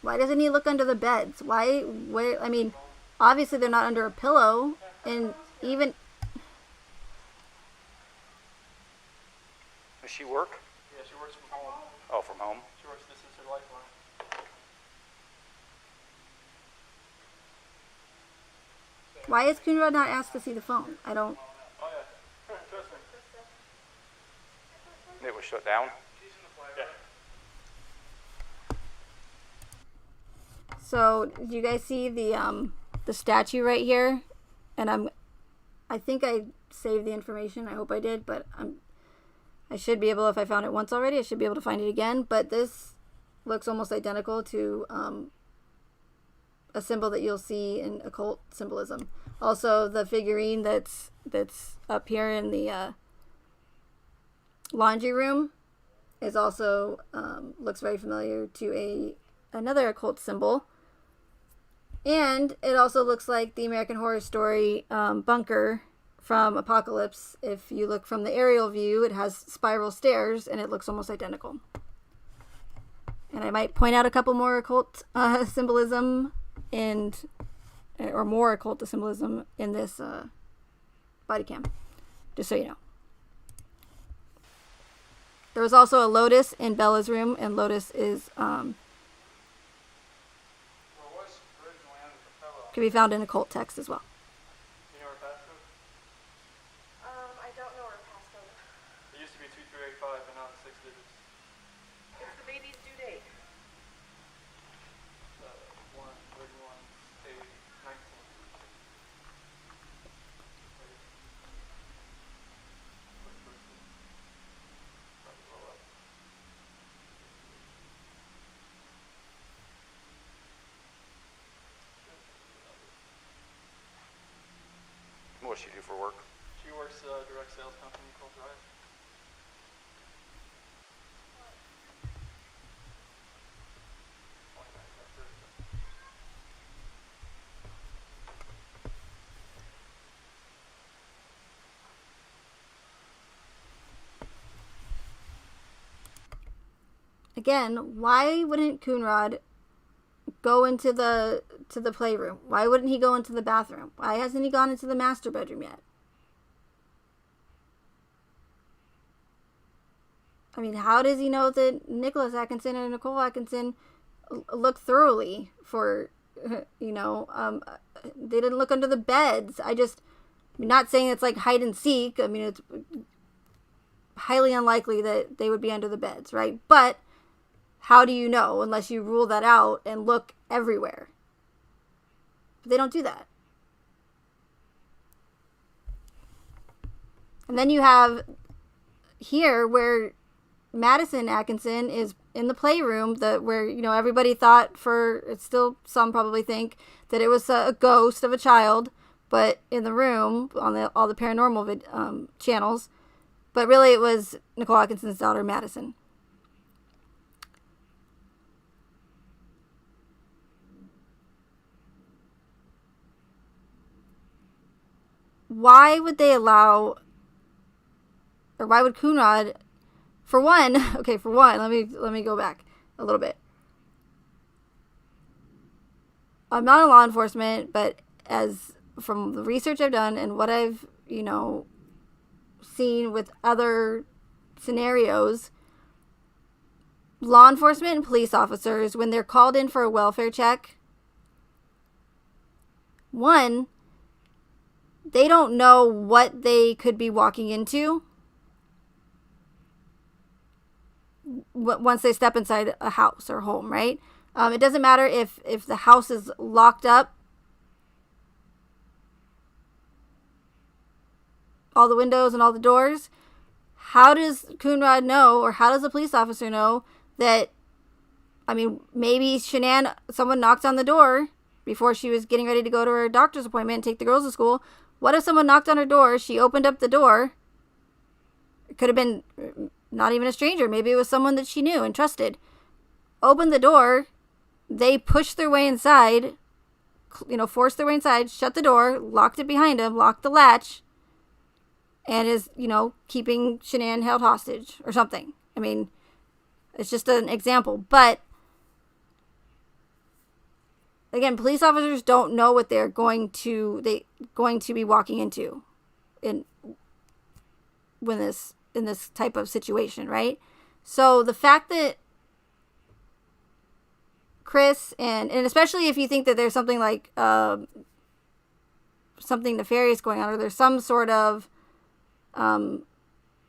Why doesn't he look under the beds? Why? Where? I mean, obviously they're not under a pillow, and even. Does she work? Yeah, she works from home. Oh, from home? She works, this is her lifeline. Why is Coonrod not asked to see the phone? I don't. Oh yeah, trust me. It was shut down? Yeah. So, do you guys see the statue right here? And I think I saved the information. I hope I did, but I should be able, if I found it once already, I should be able to find it again. But this looks almost identical to a symbol that you'll see in occult symbolism. Also, the figurine that's up here in the laundry room is also looks very familiar to another occult symbol. And it also looks like the American Horror Story bunker from Apocalypse. If you look from the aerial view, it has spiral stairs, and it looks almost identical. And I might point out a couple more occult symbolism or more occult symbolism in this body cam, just so you know. There was also a lotus in Bella's room, and lotus is can be found in occult text as well. You know her passcode? I don't know her passcode. It used to be 2385, but now it's 6 digits. It's the baby's due date. 1/31/19. What does she do for work? She works a direct sales company called Drive. Again, why wouldn't Coonrod go into the playroom? Why wouldn't he go into the bathroom? Why hasn't he gone into the master bedroom yet? I mean, how does he know that Nicholas Atkinson and Nicole Atkinson look thoroughly for, they didn't look under the beds. I'm not saying it's like hide and seek. I mean, it's highly unlikely that they would be under the beds, right? But how do you know unless you rule that out and look everywhere? But they don't do that. And then you have here where Madison Atkinson is in the playroom, where everybody thought, it's still some probably think that it was a ghost of a child, but in the room on all the paranormal channels. But really, it was Nicole Atkinson's daughter, Madison. Why would they allow, or why would Coonrod, for one, let me go back a little bit. I'm not in law enforcement, but as from the research I've done and what I've, seen with other scenarios, law enforcement and police officers, when they're called in for a welfare check, one, they don't know what they could be walking into once they step inside a house or home, right? It doesn't matter if the house is locked up, all the windows and all the doors. How does Coonrod know, or how does a police officer know that, maybe someone knocked on the door before she was getting ready to go to her doctor's appointment and take the girls to school. What if someone knocked on her door, she opened up the door, it could have been not even a stranger, maybe it was someone that she knew and trusted, opened the door, they pushed their way inside, forced their way inside, shut the door, locked it behind them, locked the latch, and is, keeping Shanann held hostage or something. It's just an example. But, again, police officers don't know what they're going to be walking into in this type of situation, right? So the fact that Chris, and especially if you think that there's something like something nefarious going on, or there's some sort of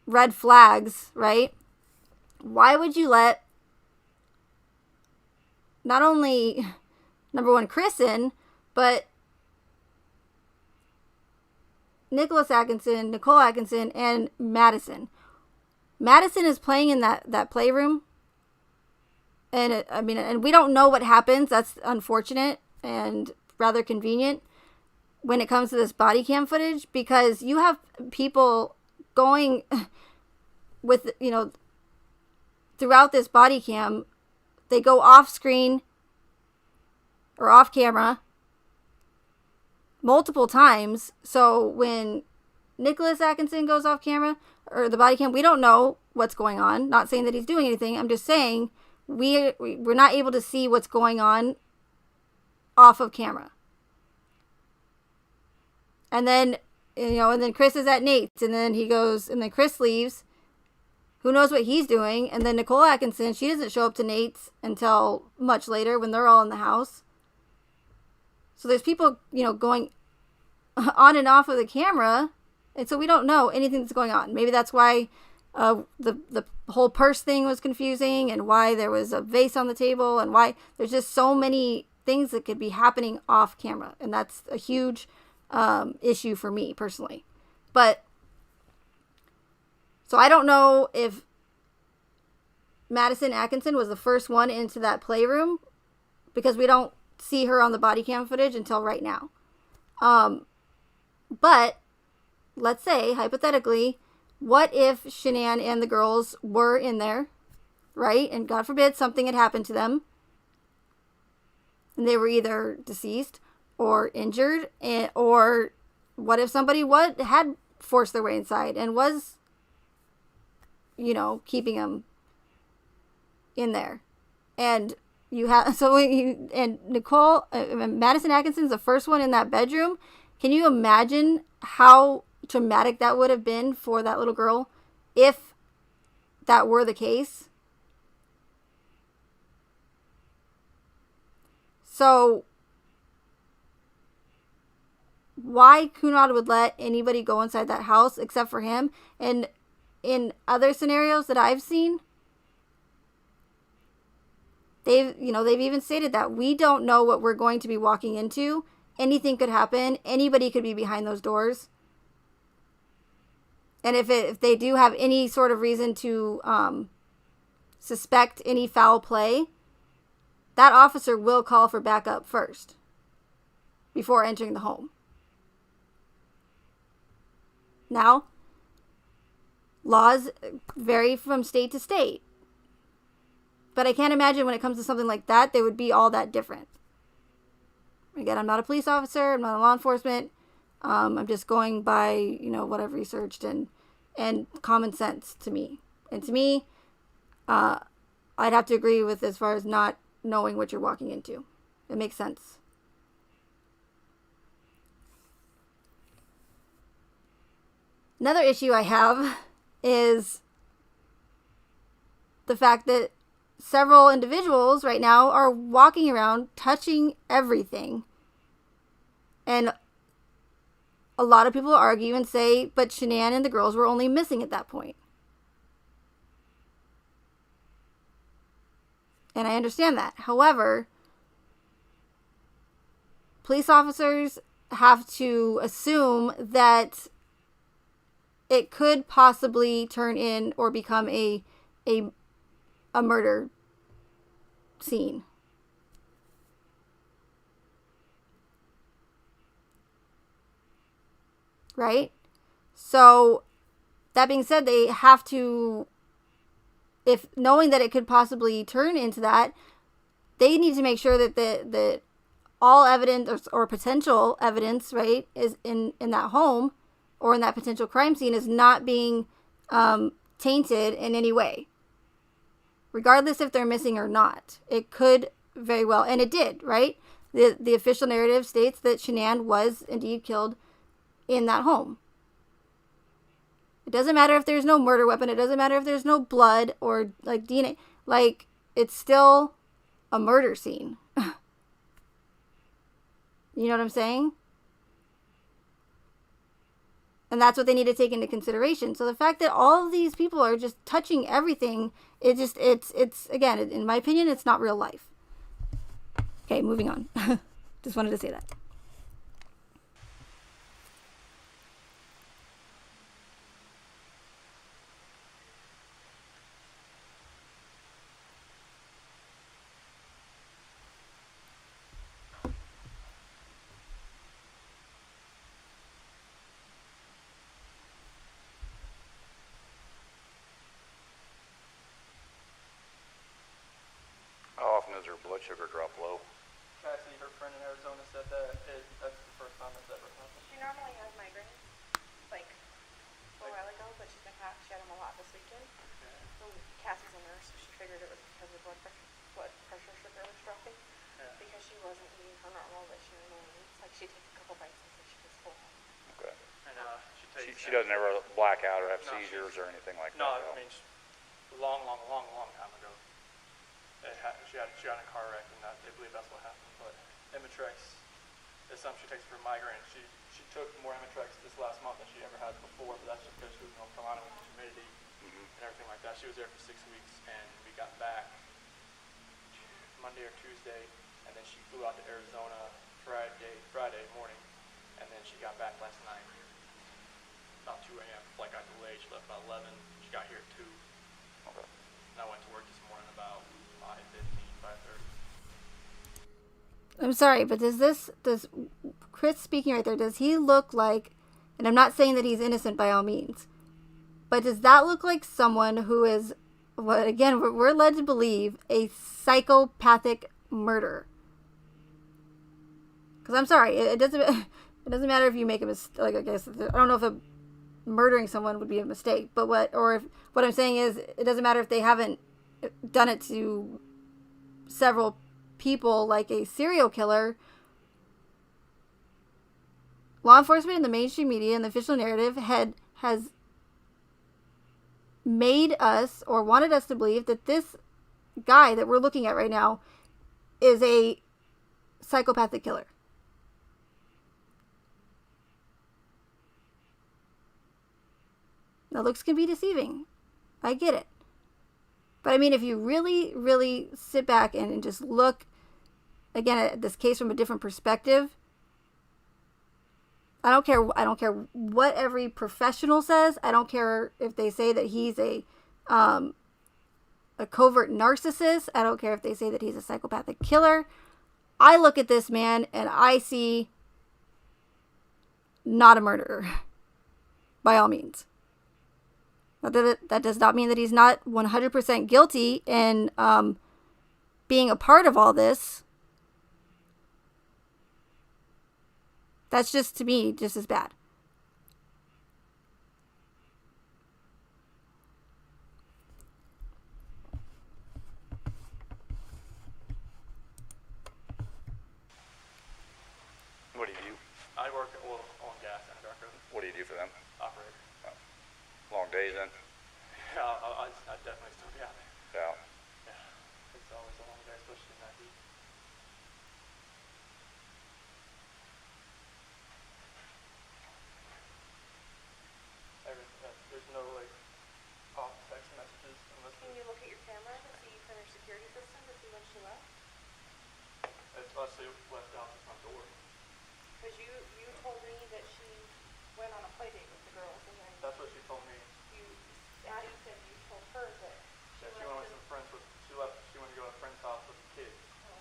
red flags, right? Why would you let not only number one Chris in, but Nicholas Atkinson, Nicole Atkinson, and Madison? Madison is playing in that playroom, and and we don't know what happens. That's unfortunate and rather convenient when it comes to this body cam footage, because you have people going with, throughout this body cam, they go off screen or off camera multiple times. So when Nicholas Atkinson goes off camera or the body cam, we don't know what's going on. Not saying that he's doing anything. I'm just saying we're not able to see what's going on off of camera. And then, and then Chris is at Nate's, and then and then Chris leaves. Who knows what he's doing? And then Nicole Atkinson, she doesn't show up to Nate's until much later when they're all in the house. So there's people, going on and off of the camera, and so we don't know anything that's going on. Maybe that's why the whole purse thing was confusing, and why there was a vase on the table, and why there's just so many things that could be happening off camera, and that's a huge issue for me personally. But so I don't know if Madison Atkinson was the first one into that playroom, because we don't see her on the body cam footage until right now. But let's say, hypothetically, what if Shanann and the girls were in there, right? And God forbid something had happened to them, and they were either deceased or injured, or what if somebody had forced their way inside and was, keeping them in there? And and Nicole, Madison Atkinson's the first one in that bedroom. Can you imagine how traumatic that would have been for that little girl if that were the case? So why Coonrod would let anybody go inside that house except for him? And in other scenarios that I've seen, they've even stated that we don't know what we're going to be walking into. Anything could happen. Anybody could be behind those doors. And if they do have any sort of reason to suspect any foul play, that officer will call for backup first before entering the home. Now, laws vary from state to state. But I can't imagine when it comes to something like that, they would be all that different. Again, I'm not a police officer. I'm not a law enforcement. I'm just going by, what I've researched and common sense to me. And to me, I'd have to agree with as far as not knowing what you're walking into. It makes sense. Another issue I have is the fact that several individuals right now are walking around touching everything. And a lot of people argue and say, but Shanann and the girls were only missing at that point. And I understand that. However, police officers have to assume that it could possibly turn in or become a murder scene. Right? So, that being said, they have to, if knowing that it could possibly turn into that, they need to make sure that all evidence or potential evidence, right, is in that home or in that potential crime scene is not being tainted in any way. Regardless if they're missing or not. It could very well, and it did, right? The official narrative states that Shanann was indeed killed in that home. It doesn't matter if there's no murder weapon. It doesn't matter if there's no blood or like DNA. Like, it's still a murder scene. You know what I'm saying? And that's what they need to take into consideration. So the fact that all of these people are just touching everything, it's again, in my opinion, it's not real life. Okay, moving on. Just wanted to say that. How often does her blood sugar drop low? Cassie, her friend in Arizona, said that that's the first time it's ever happened. She normally has migraines, like a while ago, but she had them a lot this weekend. So Cassie's a nurse, so she figured it was because her blood pressure sugar was dropping. Yeah. Because she wasn't eating her normal that she normally eats. Like, she'd take a couple bites until she was full. Okay. And She doesn't ever black out or have No, seizures or anything like No, that. I mean, a long time ago. She had a car wreck, and they believe that's what happened. But Imitrex is something she takes for migraine. She took more Imitrex this last month than she ever had before, but that's just because she was in North Carolina with the humidity and everything like that. She was there for 6 weeks, and we got back Monday or Tuesday, and then she flew out to Arizona Friday morning, and then she got back last night about 2 a.m. Flight got delayed. She left about 11. She got here at 2. Okay. And I went to work this morning about 5:15, 5:30. I'm sorry, but does Chris speaking right there, does he look like, and I'm not saying that he's innocent by all means, but does that look like someone who is, what again, we're led to believe, a psychopathic murderer? Because I'm sorry, it doesn't matter if you make a mistake. Like, I guess I don't know if murdering someone would be a mistake, but what I'm saying is, it doesn't matter if they haven't done it to several people like a serial killer. Law enforcement and the mainstream media and the official narrative has made us or wanted us to believe that this guy that we're looking at right now is a psychopathic killer. Now, looks can be deceiving. I get it. But I mean, if you really, really sit back and just look, again, at this case from a different perspective, I don't care what every professional says. I don't care if they say that he's a covert narcissist. I don't care if they say that he's a psychopathic killer. I look at this man and I see not a murderer by all means. That does not mean that he's not 100% guilty in being a part of all this. That's just, to me, just as bad. What do you do? I work at oil and gas and dark road What do you do for them? operator. Long days then? Yeah, I'd definitely still be out there. Yeah. Yeah, it's always a long day, especially in that heat. There's no like off text messages unless Can you look at your camera to see from your security system to see when she left? it's unless they left out the front door. Because you told me that she went on a play date with the girls, and then That's what she told me. Addie said you told her that That she went with some friends with. She went to go to a friend's house with the kids.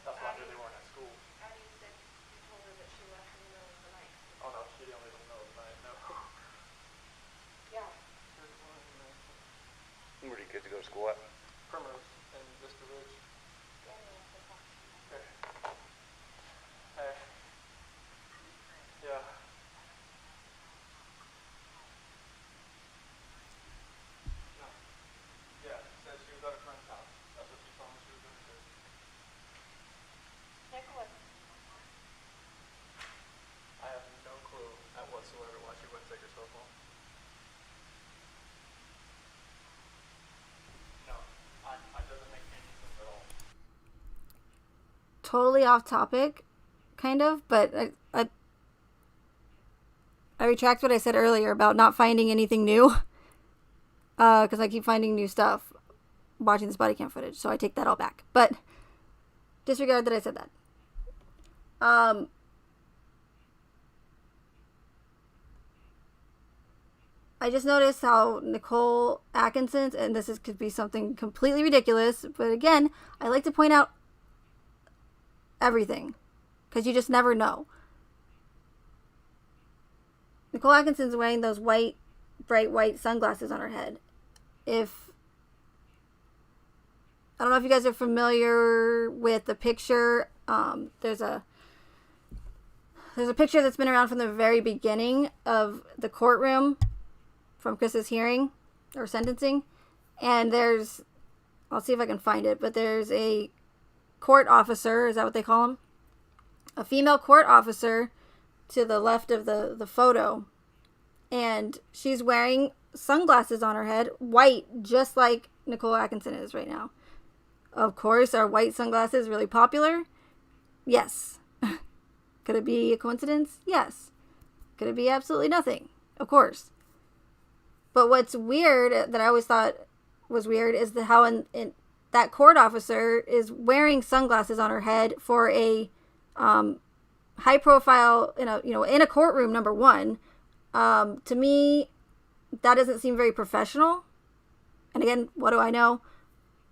That's why I knew they weren't at school. Addie said you told her that she left in the middle of the night. Oh no, she didn't leave in the middle of the night. No. Yeah. Where do you kids go to school at? Primrose and Vista Ridge. Danny wants to talk to you. Okay. Hey. Yeah. No. Yeah, she said she was at a friend's house. That's what she told me she was going to do. Nicholas. I have no clue at whatsoever why she wouldn't take herself home. No, it doesn't make any sense at all. Totally off topic, kind of, but I retract what I said earlier about not finding anything new, because I keep finding new stuff watching this body cam footage, so I take that all back. But disregard that I said that. I just noticed how Nicole Atkinson, and could be something completely ridiculous, but again, I like to point out everything, because you just never know. Nicole Atkinson's wearing those bright white sunglasses on her head. I don't know if you guys are familiar with the picture. There's a picture that's been around from the very beginning of the courtroom from Chris's hearing or sentencing. And I'll see if I can find it, but there's a court officer, is that what they call him? A female court officer to the left of the photo. And she's wearing sunglasses on her head, white, just like Nicole Atkinson is right now. Of course, are white sunglasses really popular? Yes. Could it be a coincidence? Yes. Could it be absolutely nothing? Of course. But what's weird, that I always thought was weird, is how in that court officer is wearing sunglasses on her head for a high profile in a courtroom, number one. To me, that doesn't seem very professional. And again, what do I know?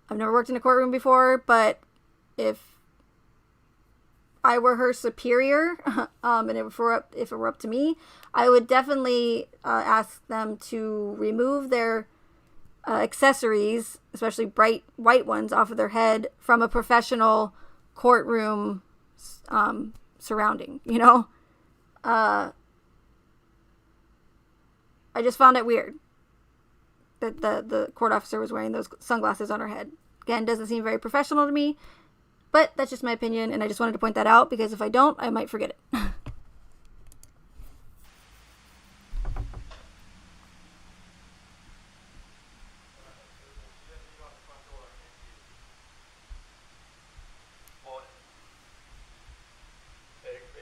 I've never worked in a courtroom before, but if I were her superior, and if it were up to me, I would definitely ask them to remove their accessories, especially bright white ones, off of their head from a professional courtroom surrounding, I just found it weird that the court officer was wearing those sunglasses on her head. Again, doesn't seem very professional to me, but that's just my opinion, and I just wanted to point that out, because if I don't, I might forget it.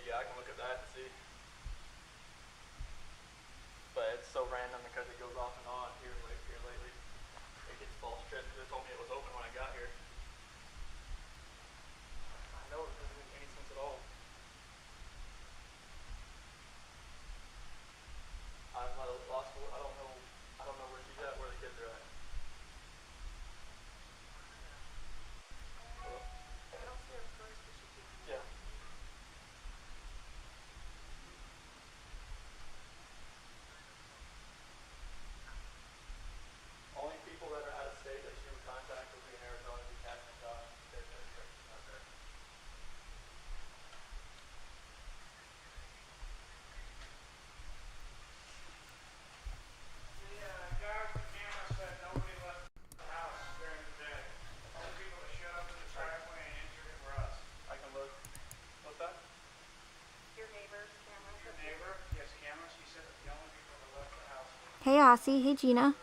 Yeah, I can look at that and see. But it's so random because it goes off and on here lately. It gets false trips. They told me it was open when I got here. I know it doesn't make any sense at all. Cassie. Hey, Gina.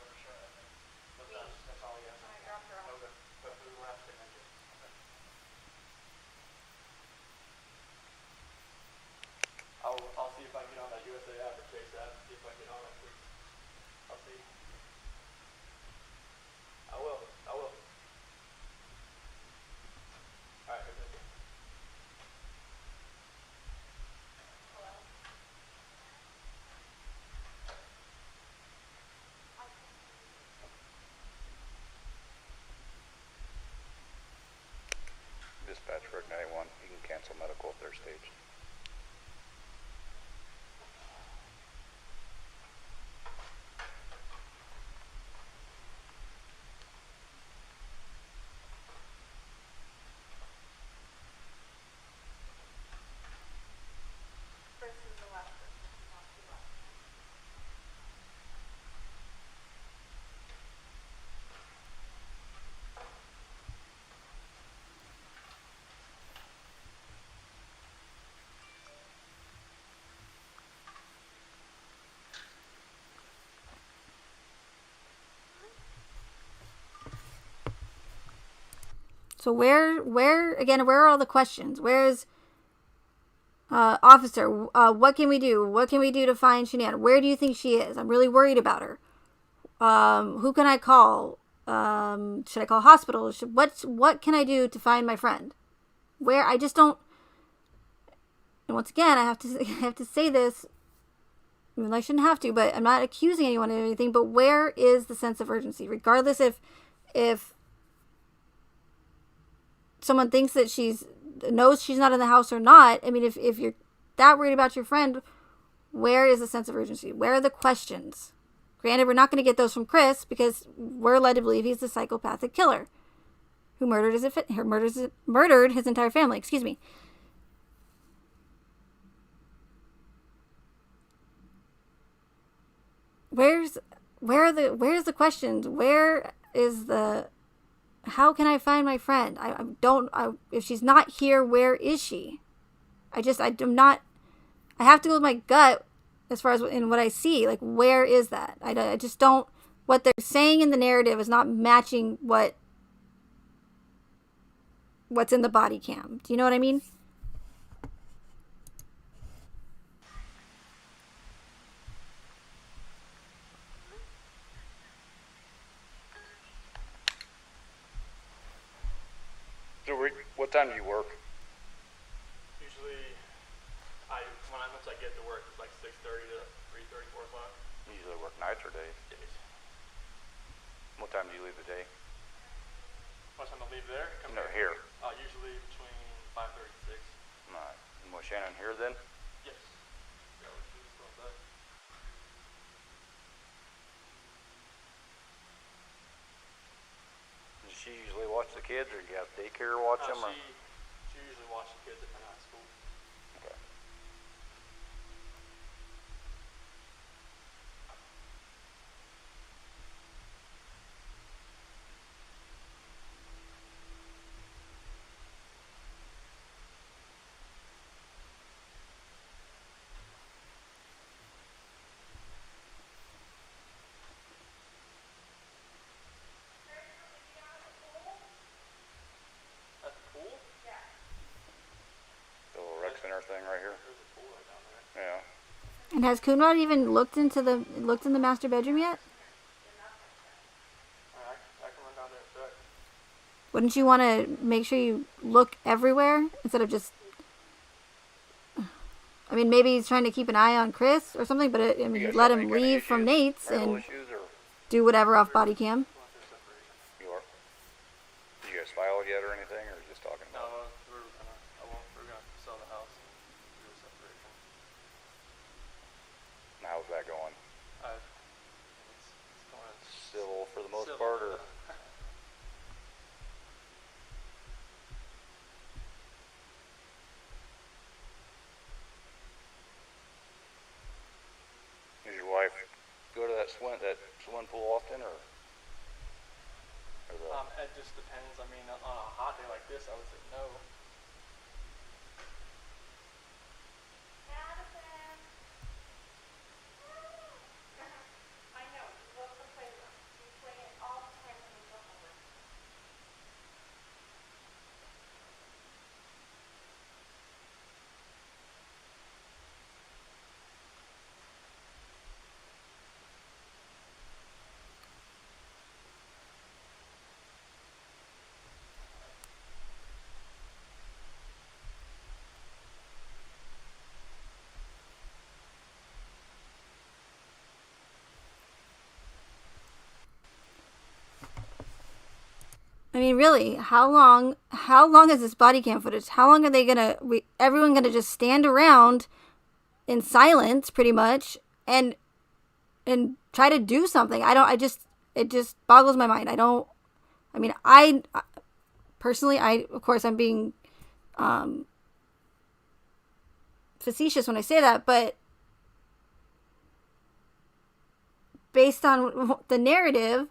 That's all he has. I dropped her off. Okay. But who left and then you? Okay. I'll see if I can get on that USA app or Chase app. See if I can get on that, please. I'll see. I will. All right. Okay. Dispatch Rick 91. You can cancel medical if they're staged. Chris is the last person to talk to last time. So where again? Where are all the questions? Where's officer? What can we do? What can we do to find Shanann? Where do you think she is? I'm really worried about her. Who can I call? Should I call hospital? What can I do to find my friend? Where I just don't. And once again, I have to say this. I mean, I shouldn't have to, but I'm not accusing anyone of anything. But where is the sense of urgency? Regardless if someone thinks that knows she's not in the house or not. I mean, if you're that worried about your friend, where is the sense of urgency? Where are the questions? Granted, we're not going to get those from Chris because we're led to believe he's the psychopathic killer who murdered his entire family. Excuse me. Where's the questions? Where is the? How can I find my friend? If she's not here, where is she? I'm not. I have to go with my gut as far as in what I see. Like, where is that? I just don't. What they're saying in the narrative is not matching what's in the body cam. Do you know what I mean? So what time do you work? Usually, once I get to work, it's like 6:30 to 3:30, 4 o'clock. You usually work nights or days? Days. What time do you leave the day? What time I leave there? Come No, here. Usually between 5:30 and 6. Alright. And was Shannon here then? Yes. Yeah, we're still in bed. Does she usually watch the kids, or do you have daycare watch them? Or? She usually watches the kids if they're not at school. Okay. At the pool? The little rec center thing right here? There's a pool right down there. Yeah. And has Coonrod even looked in the master bedroom yet? Alright, I can run down there and check. Wouldn't you want to make sure you look everywhere instead of just? I mean, maybe he's trying to keep an eye on Chris or something, but I mean, you let him leave from Nate's Mental and issues, or do whatever off body cam. you are? Did you guys file it yet or anything, or just talking No, about it? we're gonna sell the house and do a separation. And how's that going? It's going Civil for the most civil. part, or? Does your wife go to that swimming pool often, or the, It just depends. I mean, on a hot day like this, I would say no. I know. mean, really, how long is this body cam footage? How long are they everyone gonna just stand around in silence pretty much and try to do something? It just boggles my mind. I personally, of course, I'm being facetious when I say that, but based on the narrative,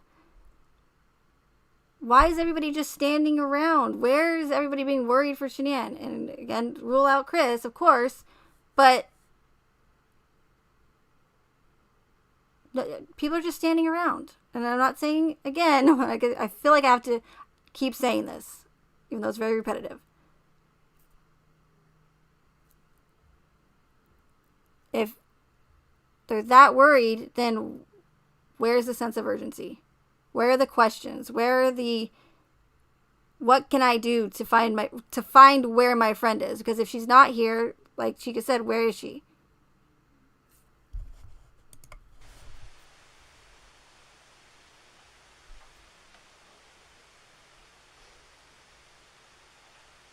why is everybody just standing around? Where is everybody being worried for Shanann? And again, rule out Chris, of course, but people are just standing around. And I'm not saying, again, I feel like I have to keep saying this, even though it's very repetitive. If they're that worried, then where's the sense of urgency? Where are the questions? What can I do to find where my friend is? Because if she's not here, like Chica said, where is she?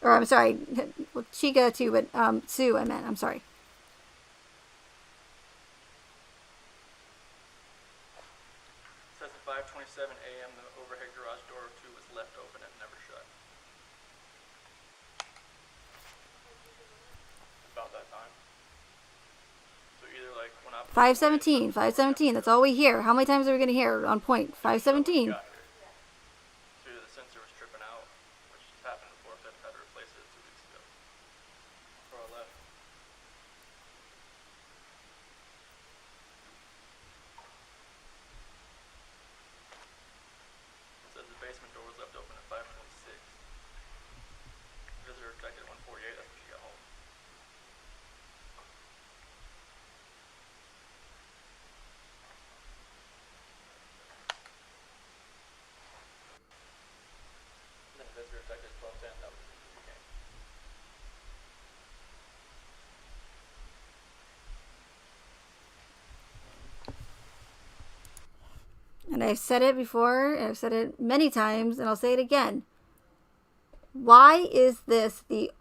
Or I'm sorry, well, Chica too, but Sue, I meant. I'm sorry. It says at 5:27 a.m. the overhead garage door 2 was left open and never shut. About that time. So either like when I 5:17. That's all we hear. How many times are we going to hear on point? 5:17. got here. So either the sensor was tripping out, which has happened before, if they've had to replace it 2 weeks ago. Before I left. It says the basement door was left open at 5:26. Visitor checked at 1:48. That's when she got home. And then the visitor checked at 12:10. That was when she came. And I've said it before, and I've said it many times, and I'll say it again. Why is this the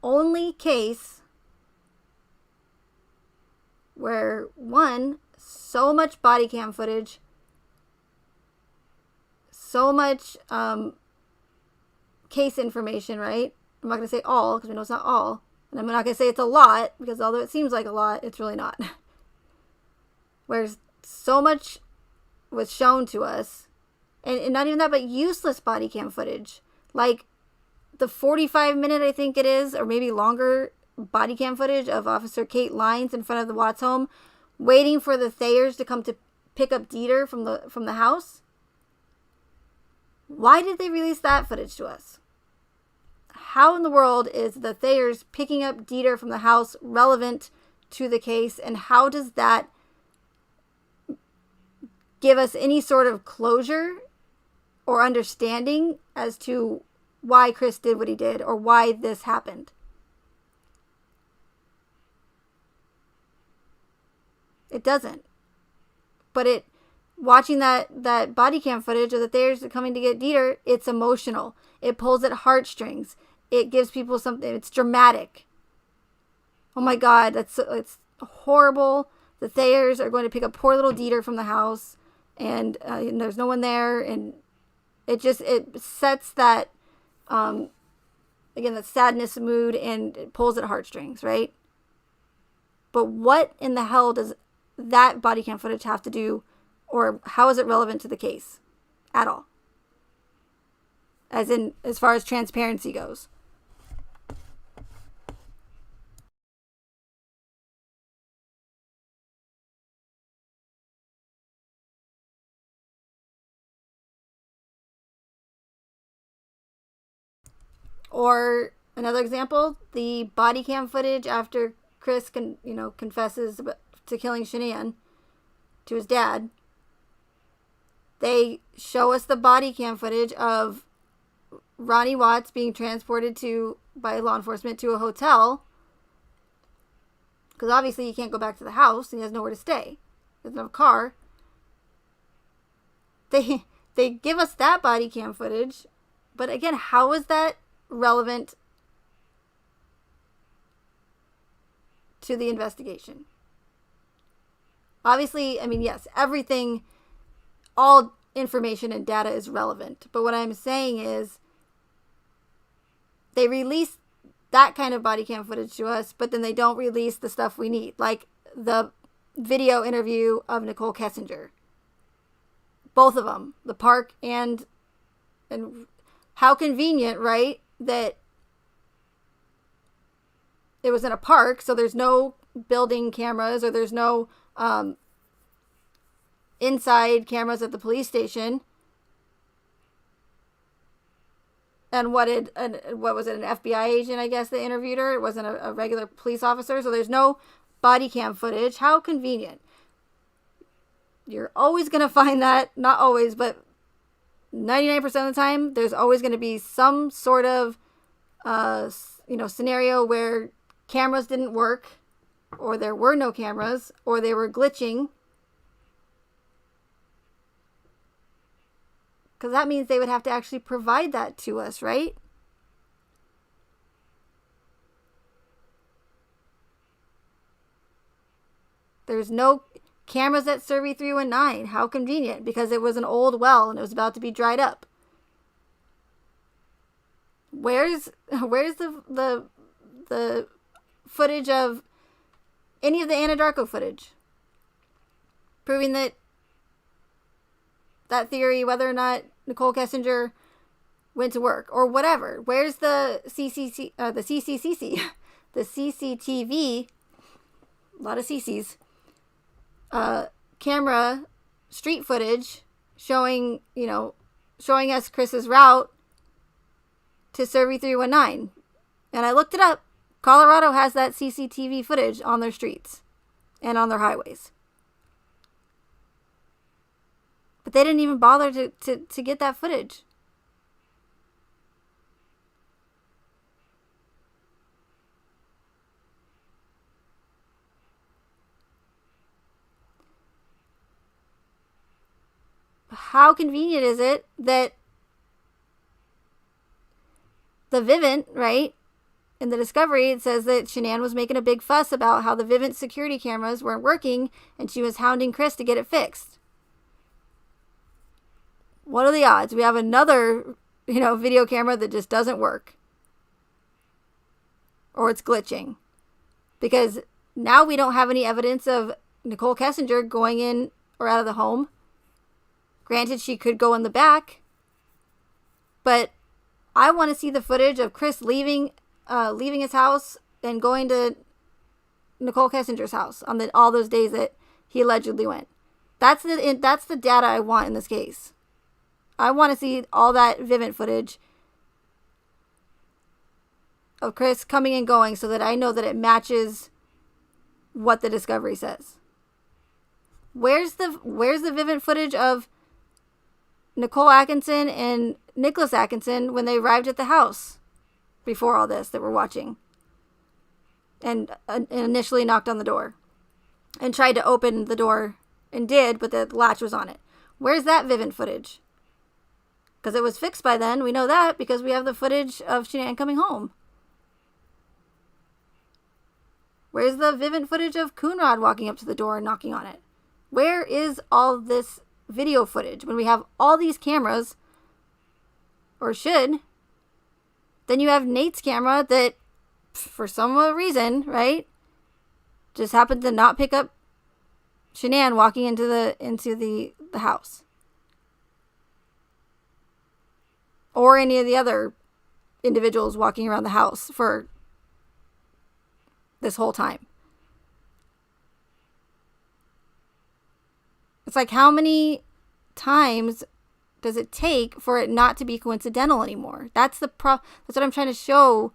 only case where, one, so much body cam footage, so much case information, right? I'm not going to say all, because we know it's not all. And I'm not going to say it's a lot, because although it seems like a lot, it's really not. Whereas so much was shown to us, and not even that, but useless body cam footage, like the 45-minute, I think it is, or maybe longer, body cam footage of Officer Kate Lines in front of the Watts home, waiting for the Thayers to come to pick up Dieter from the house. Why did they release that footage to us? How in the world is the Thayers picking up Dieter from the house relevant to the case, and how does that give us any sort of closure or understanding as to why Chris did what he did or why this happened? It doesn't. But watching that body cam footage of the Thayers coming to get Dieter, it's emotional. It pulls at heartstrings. It gives people something. It's dramatic. Oh my God, it's horrible. The Thayers are going to pick up poor little Dieter from the house, and there's no one there, and it sets that again, that sadness mood, and it pulls at heartstrings, right? But what in the hell does that body cam footage have to do, or how is it relevant to the case at all? As far as transparency goes. Or another example, the body cam footage after Chris confesses to killing Shanann to his dad. They show us the body cam footage of Ronnie Watts being transported by law enforcement to a hotel, because obviously he can't go back to the house and he has nowhere to stay. He doesn't have a car. They give us that body cam footage, But again, how is that relevant to the investigation? Obviously, I mean, yes, everything, all information and data is relevant. But what I'm saying is they release that kind of body cam footage to us, but then they don't release the stuff we need, like the video interview of Nicole Kessinger. Both of them, the park and how convenient, right? That it was in a park, so there's no building cameras or there's no inside cameras at the police station. And what was it, an FBI agent, I guess, that interviewed her? It wasn't a regular police officer, so there's no body cam footage. How convenient. You're always going to find that, not always, but 99% of the time, there's always going to be some sort of, scenario where cameras didn't work, or there were no cameras, or they were glitching. Because that means they would have to actually provide that to us, right? There's no cameras at Survey 319. How convenient, because it was an old well and it was about to be dried up. Where's the footage of any of the Anadarko footage proving that theory, whether or not Nicole Kessinger went to work or whatever? Where's the CCTV, a lot of CCs, camera street footage showing us Chris's route to Survey 319? And I looked it up. Colorado has that CCTV footage on their streets and on their highways. But they didn't even bother to get that footage. How convenient is it that the Vivint, right, in the discovery, it says that Shanann was making a big fuss about how the Vivint security cameras weren't working and she was hounding Chris to get it fixed. What are the odds? We have another, video camera that just doesn't work. Or it's glitching. Because now we don't have any evidence of Nicole Kessinger going in or out of the home. Granted, she could go in the back. But I want to see the footage of Chris leaving his house and going to Nicole Kessinger's house on all those days that he allegedly went. That's the data I want in this case. I want to see all that Vivint footage of Chris coming and going so that I know that it matches what the discovery says. Where's the Vivint footage of Nicole Atkinson and Nicholas Atkinson when they arrived at the house before all this that we're watching? And initially knocked on the door and tried to open the door and did, but the latch was on it. Where's that Vivint footage? Because it was fixed by then. We know that because we have the footage of Shanann coming home. Where's the Vivint footage of Coonrod walking up to the door and knocking on it? Where is all this video footage when we have all these cameras, or should? Then you have Nate's camera that, for some reason, right, just happened to not pick up Shanann walking into the house. Or any of the other individuals walking around the house for this whole time. It's like, how many times does it take for it not to be coincidental anymore? That's what I'm trying to show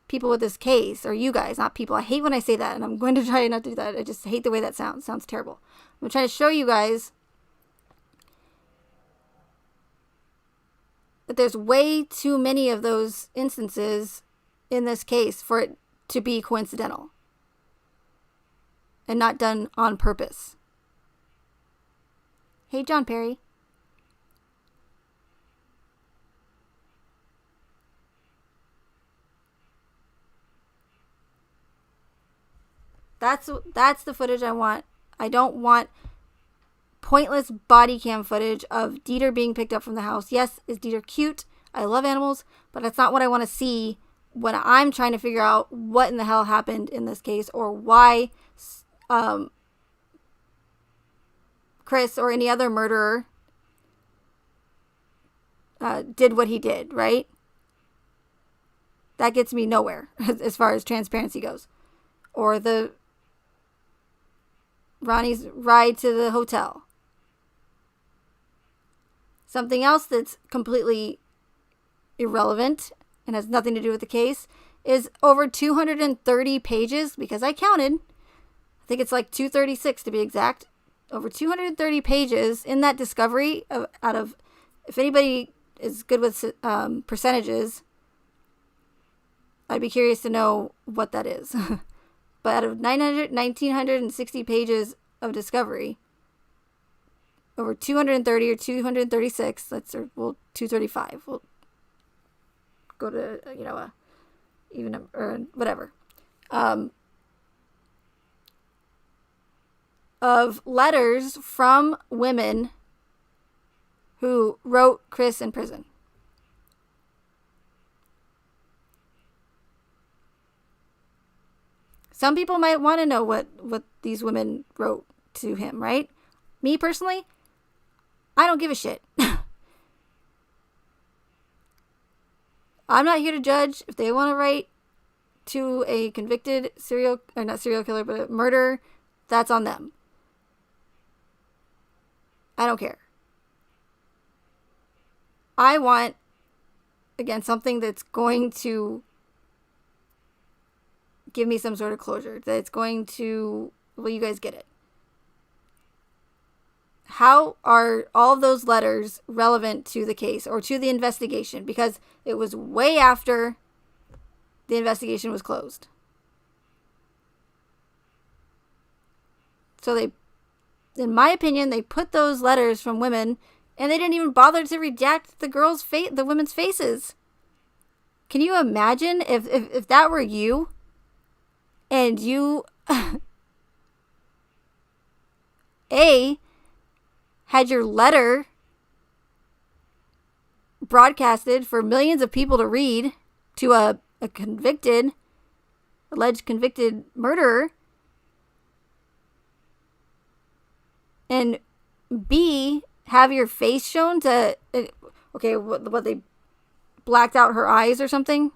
people with this case, or you guys, not people. I hate when I say that, and I'm going to try not to do that. I just hate the way that sounds. It sounds terrible. I'm trying to show you guys that there's way too many of those instances in this case for it to be coincidental and not done on purpose. Hey, John Perry. That's the footage I want. I don't want pointless body cam footage of Dieter being picked up from the house. Yes, is Dieter cute? I love animals, but that's not what I want to see when I'm trying to figure out what in the hell happened in this case, or why Chris or any other murderer did what he did, right? That gets me nowhere as far as transparency goes. Or Ronnie's ride to the hotel. Something else that's completely irrelevant and has nothing to do with the case is over 230 pages, because I counted. I think it's like 236 to be exact. Over 230 pages in that discovery out of, if anybody is good with percentages, I'd be curious to know what that is. But out of 1,960 pages of discovery, over 230 or 236, 235. We'll go to, or whatever. Of letters from women who wrote Chris in prison. Some people might want to know what these women wrote to him, right? Me personally, I don't give a shit. I'm not here to judge. If they want to write to a convicted not serial killer, but a murderer, that's on them. I don't care. I want, again, something that's going to give me some sort of closure. That's going to, well, you guys get it. How are all of those letters relevant to the case or to the investigation? Because it was way after the investigation was closed. So they, in my opinion, they put those letters from women and they didn't even bother to redact the women's faces. Can you imagine if that were you and you had your letter broadcasted for millions of people to read to a alleged convicted murderer, and B, have your face shown to, what they blacked out her eyes or something?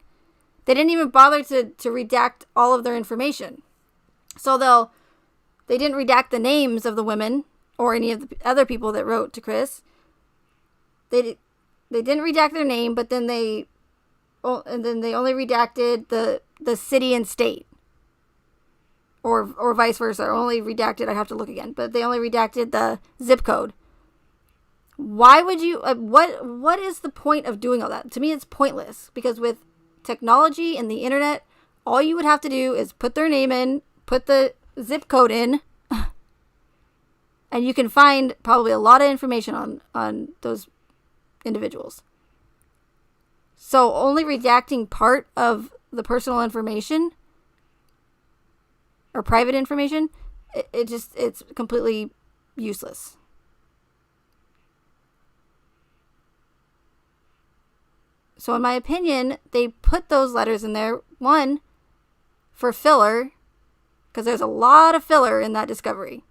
They didn't even bother to redact all of their information. So they didn't redact the names of the women or any of the other people that wrote to Chris. They didn't redact their name, but then they only redacted the city and state, or vice versa. Only redacted. I have to look again, but they only redacted the zip code. Why would you? What is the point of doing all that? To me, it's pointless, because with technology and the internet, all you would have to do is put their name in, put the zip code in, and you can find probably a lot of information on those individuals. So only redacting part of the personal information or private information, it's completely useless. So in my opinion, they put those letters in there, one, for filler, because there's a lot of filler in that discovery.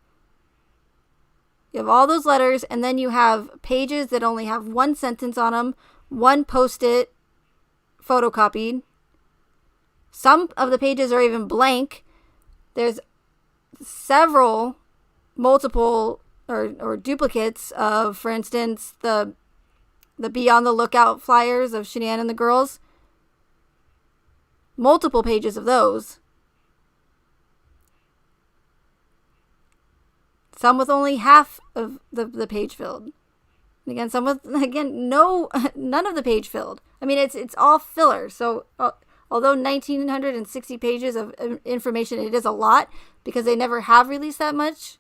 You have all those letters, and then you have pages that only have one sentence on them, one post-it photocopied. Some of the pages are even blank. There's multiple or duplicates of, for instance, the Be on the Lookout flyers of Shanann and the girls. Multiple pages of those. Some with only half of the page filled. And again, none of the page filled. I mean, it's all filler. So although 1,960 pages of information, it is a lot, because they never have released that much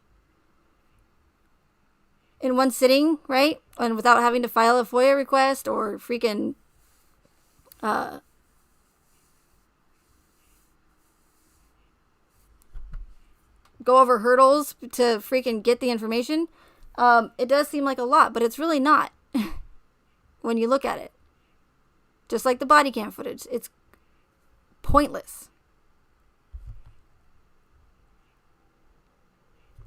in one sitting, right? And without having to file a FOIA request or freaking go over hurdles to freaking get the information. It does seem like a lot, but it's really not when you look at it. Just like the body cam footage, it's pointless.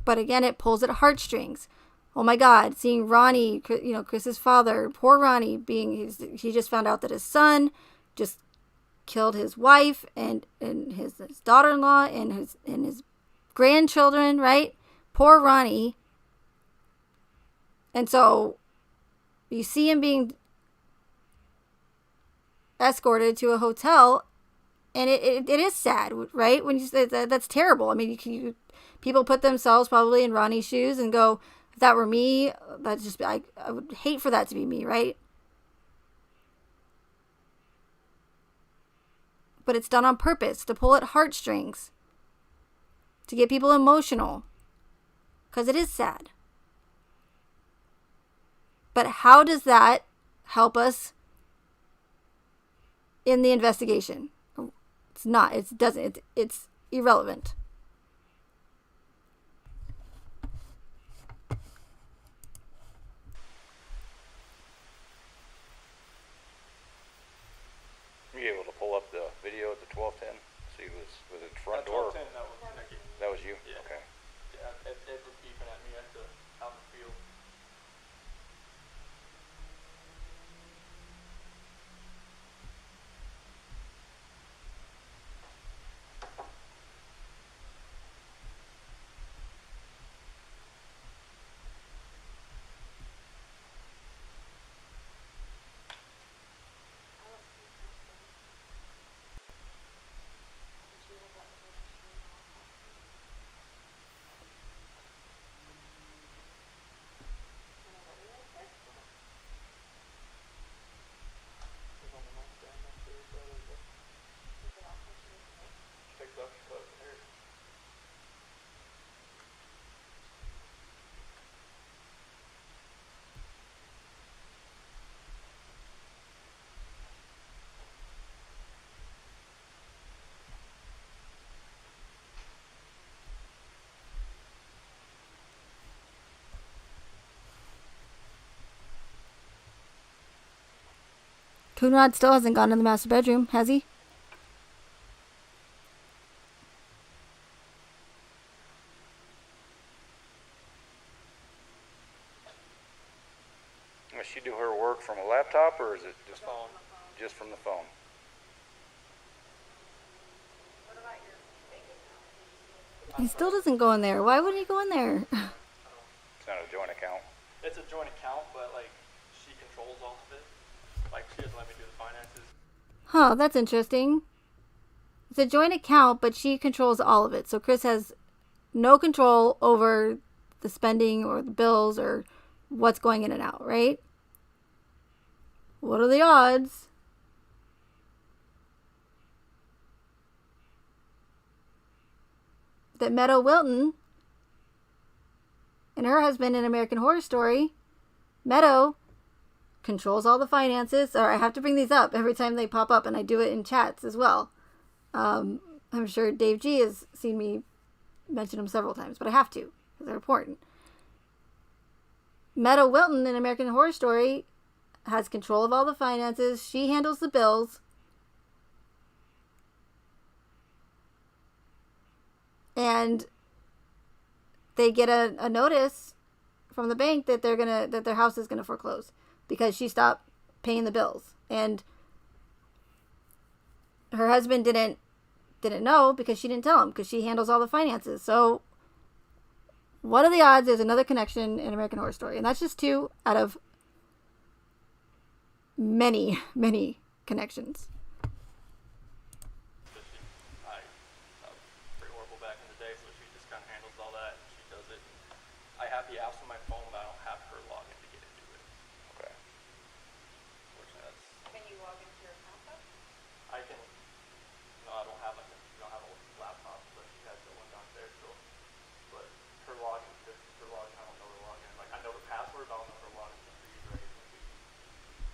But again, it pulls at heartstrings. Oh my God, seeing Ronnie, Chris's father, poor Ronnie, he just found out that his son just killed his wife and his daughter-in-law and his grandchildren, right? Poor Ronnie. And so you see him being escorted to a hotel, and it is sad, right? When you say that's terrible. I mean, people put themselves probably in Ronnie's shoes and go, if that were me, I would hate for that to be me, right? But it's done on purpose to pull at heartstrings, to get people emotional, because it is sad. But how does that help us in the investigation? It's not. It doesn't. It's irrelevant. Were you able to pull up the video at the 1210? See who was it front At door? 12:10, that was Nikki. That was you? Yeah. Okay. Yeah, it was beeping at me out in the field. Takes off your clothes and hair. Coonrod still hasn't gone in the master bedroom, has he? Does she do her work from a laptop, or is it just Phone. just from the phone? He still doesn't go in there. Why would he go in there? It's not a joint account. It's a joint account, but like she controls all of it. Like she doesn't let me do the finances. Huh, that's interesting. It's a joint account, but she controls all of it. So Chris has no control over the spending or the bills or what's going in and out, right? What are the odds? That Meadow Wilton and her husband in American Horror Story, Meadow controls all the finances. Or I have to bring these up every time they pop up, and I do it in chats as well. I'm sure Dave G has seen me mention them several times, but I have to because they're important. Meadow Wilton in American Horror Story has control of all the finances. She handles the bills. And they get a notice from the bank that that their house is gonna foreclose because she stopped paying the bills. And her husband didn't know because she didn't tell him because she handles all the finances. So what are the odds there's another connection in American Horror Story? And that's just 2 out of many, many connections. I'm pretty horrible back in the day, so she just kind of handles all that. She does it. I have the apps on my phone, but I don't have her log in to get into it. Okay. Unfortunately, that's. Can you log into your account though? I can. No, I don't have like don't have a laptop, but she has the one downstairs still. But her login is different. Her login, I don't know her login. Like I know the password, but I don't know her login for user agency.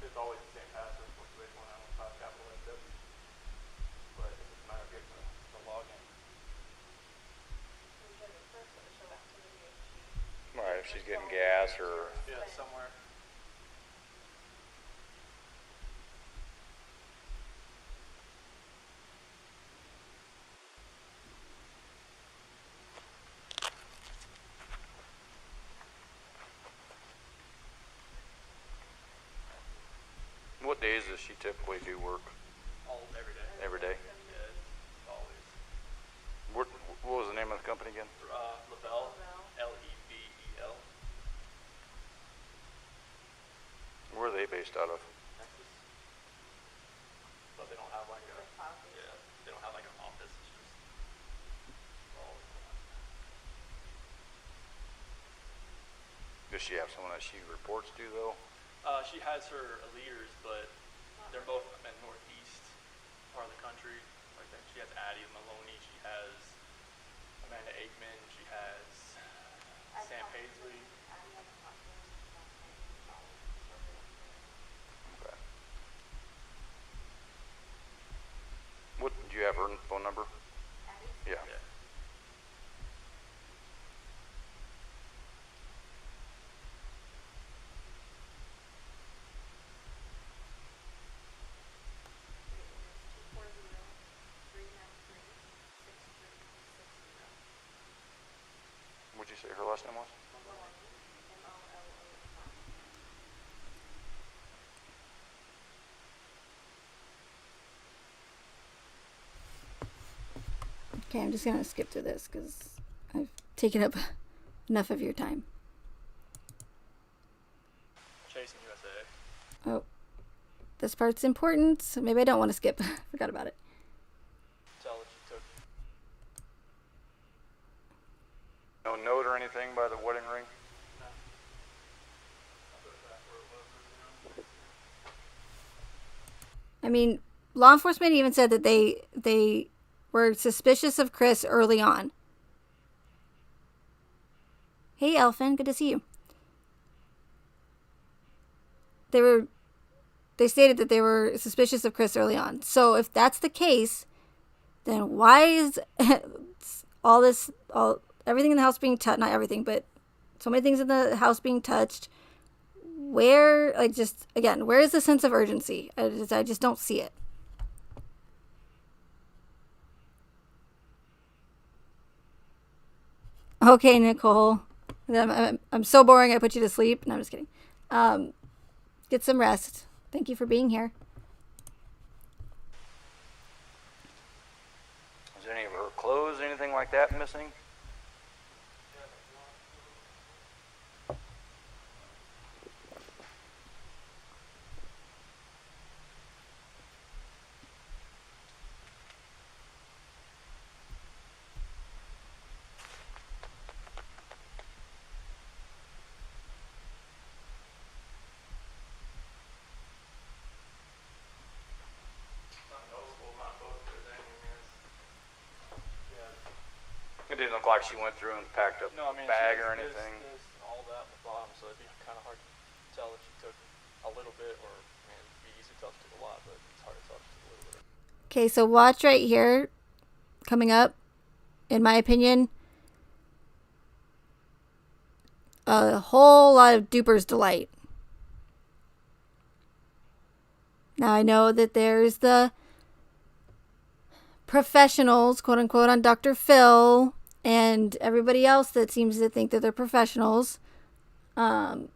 It's always the same password, 42819, capital letters. she's getting gas or. Yeah, somewhere. What days does she typically do work? Every day. Every day? Yeah, it's always. What was the name of the company again? Lebel, Lebel. Where are they based out of? Texas. But they don't have like a, yeah, they don't have like an office. It's just all. Does she have someone that she reports to though? She has her leaders, but they're both in northeast part of the country. Like that, she has Addie Maloney. She has Amanda Aikman. She has Sam Paisley. Okay. What, do you have her phone number? Yeah. Yeah. What'd you say her last name was? Okay, I'm just gonna skip through this because I've taken up enough of your time. Chasing USA. Oh, this part's important, so maybe I don't want to skip. Forgot about it. Tell that she took. No note or anything by the wedding ring? I mean, law enforcement even said that they were suspicious of Chris early on. Hey, Elfin, good to see you. They stated that they were suspicious of Chris early on. So if that's the case, then why is everything in the house being touched? Not everything, but so many things in the house being touched. Where, like, just again, where is the sense of urgency? I just don't see it. Okay, Nicole. I'm so boring. I put you to sleep. No, I'm just kidding. Get some rest. Thank you for being here. Is any of her clothes, anything like that missing? It didn't look like she went through and packed up No, I mean, a bag she or has anything. This, all that at the bottom, so it'd be kind of hard to tell if she took a little bit, or I mean, it'd be easy to tell if she took a lot, but it's hard to tell if she took a little bit. Okay, so watch right here. Coming up, in my opinion, a whole lot of Duper's Delight. Now, I know that there's the professionals, quote unquote, on Dr. Phil and everybody else that seems to think that they're professionals. And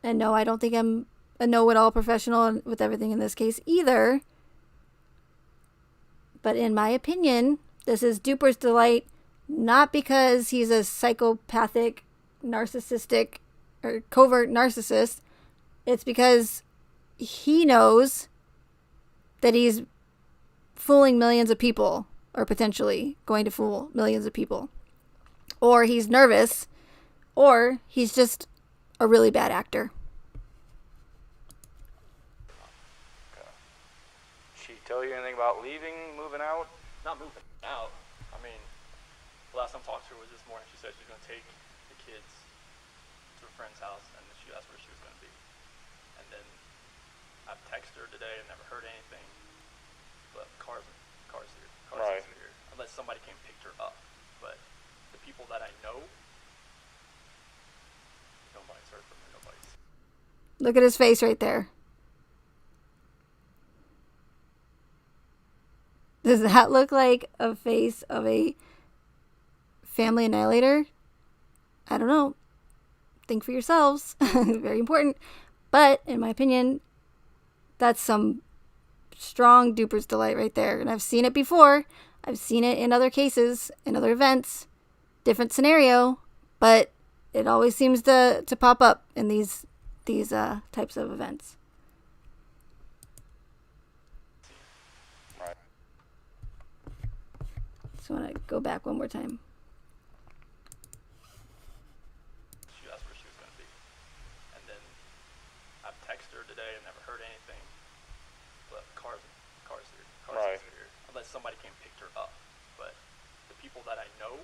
no, I don't think I'm a know-it-all professional with everything in this case either. But in my opinion, this is Duper's Delight, not because he's a psychopathic, narcissistic, or covert narcissist. It's because he knows that he's fooling millions of people, or potentially going to fool millions of people. Or he's nervous, or he's just a really bad actor. She tell you anything about leaving, moving out? Not moving out. I mean, the last time I talked to her was this morning. She said she was going to take the kids to a friend's house, and then she asked where she was going to be. And then I've texted her today and never heard anything. But cars here. Right. Here. Unless somebody came and picked her up. But the people that I know, Look at his face right there. Does that look like a face of a family annihilator? I don't know. Think for yourselves. Very important. But in my opinion, that's some strong duper's delight right there. And I've seen it before. I've seen it in other cases, in other events, different scenario, but it always seems to pop up in these types of events. Right. Just want to go back one more time. She asked where she was going to be. And then I've texted her today and never heard anything. But cars here. Right. Here. Unless somebody came and picked her up. But the people that I know,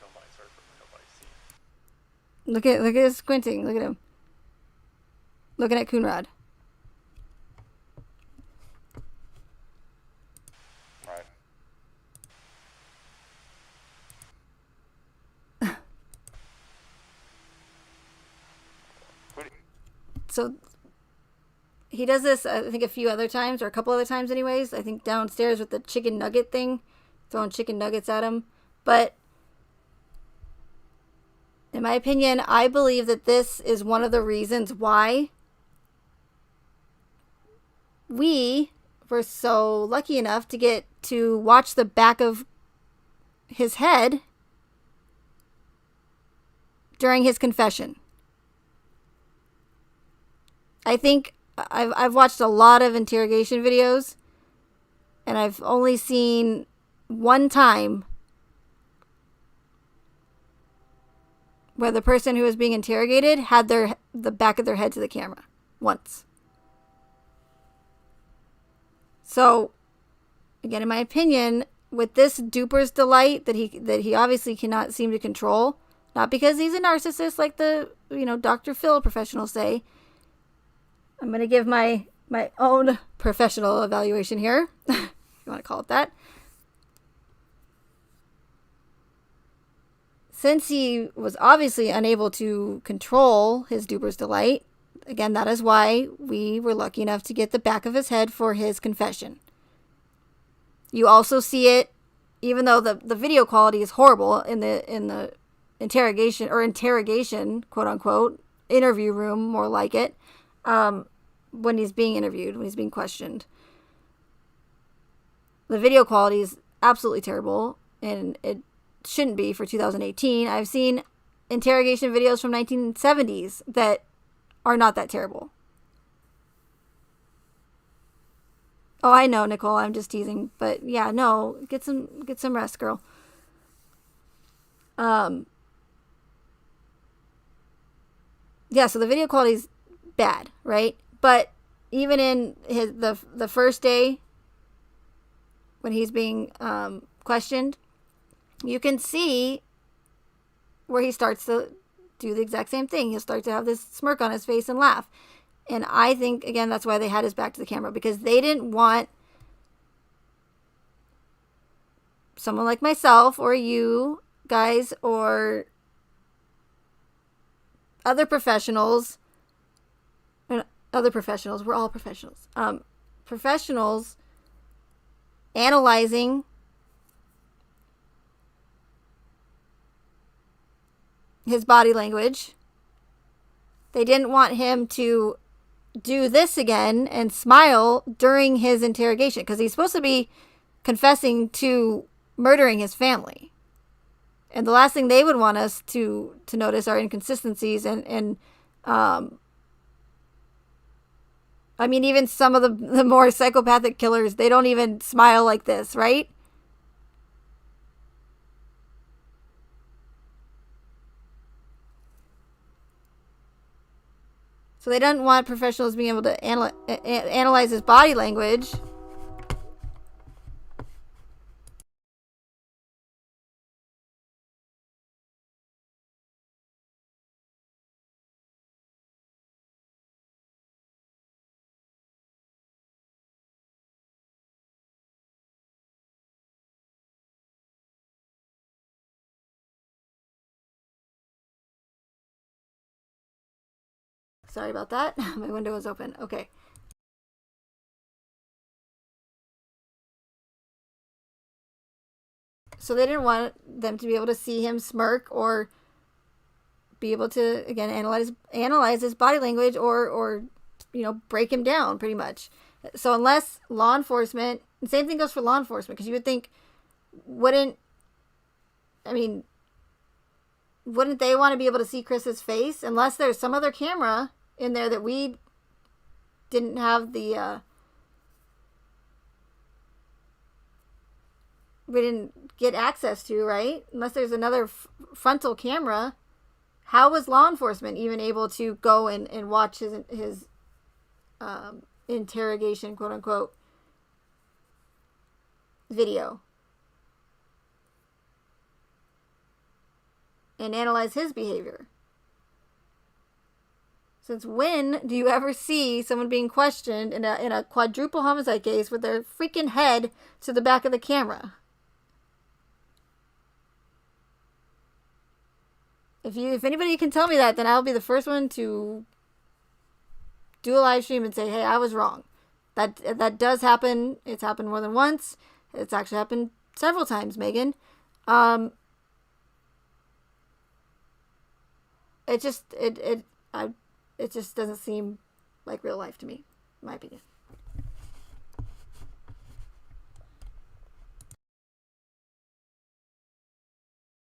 nobody's heard from her, nobody's seen her. Look at his squinting. Look at him. Looking at Coonrod. Right. So he does this, I think, a few other times, or a couple other times anyways. I think downstairs with the chicken nugget thing, throwing chicken nuggets at him. But in my opinion, I believe that this is one of the reasons why we were so lucky enough to get to watch the back of his head during his confession. I think I've watched a lot of interrogation videos, and I've only seen one time where the person who was being interrogated had the back of their head to the camera. Once. So, again, in my opinion, with this duper's delight that he obviously cannot seem to control, not because he's a narcissist like the Dr. Phil professionals say. I'm going to give my own professional evaluation here, if you want to call it that. Since he was obviously unable to control his duper's delight, again, that is why we were lucky enough to get the back of his head for his confession. You also see it, even though the video quality is horrible in the interrogation, quote unquote, interview room, more like it, when he's being interviewed, when he's being questioned. The video quality is absolutely terrible, and it shouldn't be for 2018. I've seen interrogation videos from 1970s that are not that terrible. Oh, I know, Nicole, I'm just teasing, but yeah, no, get some rest, girl. Yeah, so the video quality is bad, right? But even in the first day when he's being questioned, you can see where he starts to do the exact same thing. He'll start to have this smirk on his face and laugh. And I think, again, that's why they had his back to the camera, because they didn't want someone like myself or you guys or other professionals. We're all professionals. Professionals analyzing his body language. They didn't want him to do this again and smile during his interrogation, because he's supposed to be confessing to murdering his family. And the last thing they would want us to notice are inconsistencies and I mean, even some of the more psychopathic killers, they don't even smile like this, right? So they don't want professionals being able to analyze his body language. Sorry about that. My window was open. Okay. So they didn't want them to be able to see him smirk or be able to, again, analyze his body language or break him down pretty much. So unless law enforcement, and same thing goes for law enforcement, because you would think, wouldn't they want to be able to see Chris's face? Unless there's some other camera in there that we didn't have we didn't get access to, right? Unless there's another frontal camera, how was law enforcement even able to go and watch his interrogation, quote unquote, video and analyze his behavior? Since when do you ever see someone being questioned in a quadruple homicide case with their freaking head to the back of the camera? If anybody can tell me that, then I'll be the first one to do a live stream and say, hey, I was wrong. That does happen. It's happened more than once. It's actually happened several times, Megan. It just doesn't seem like real life to me, in my opinion.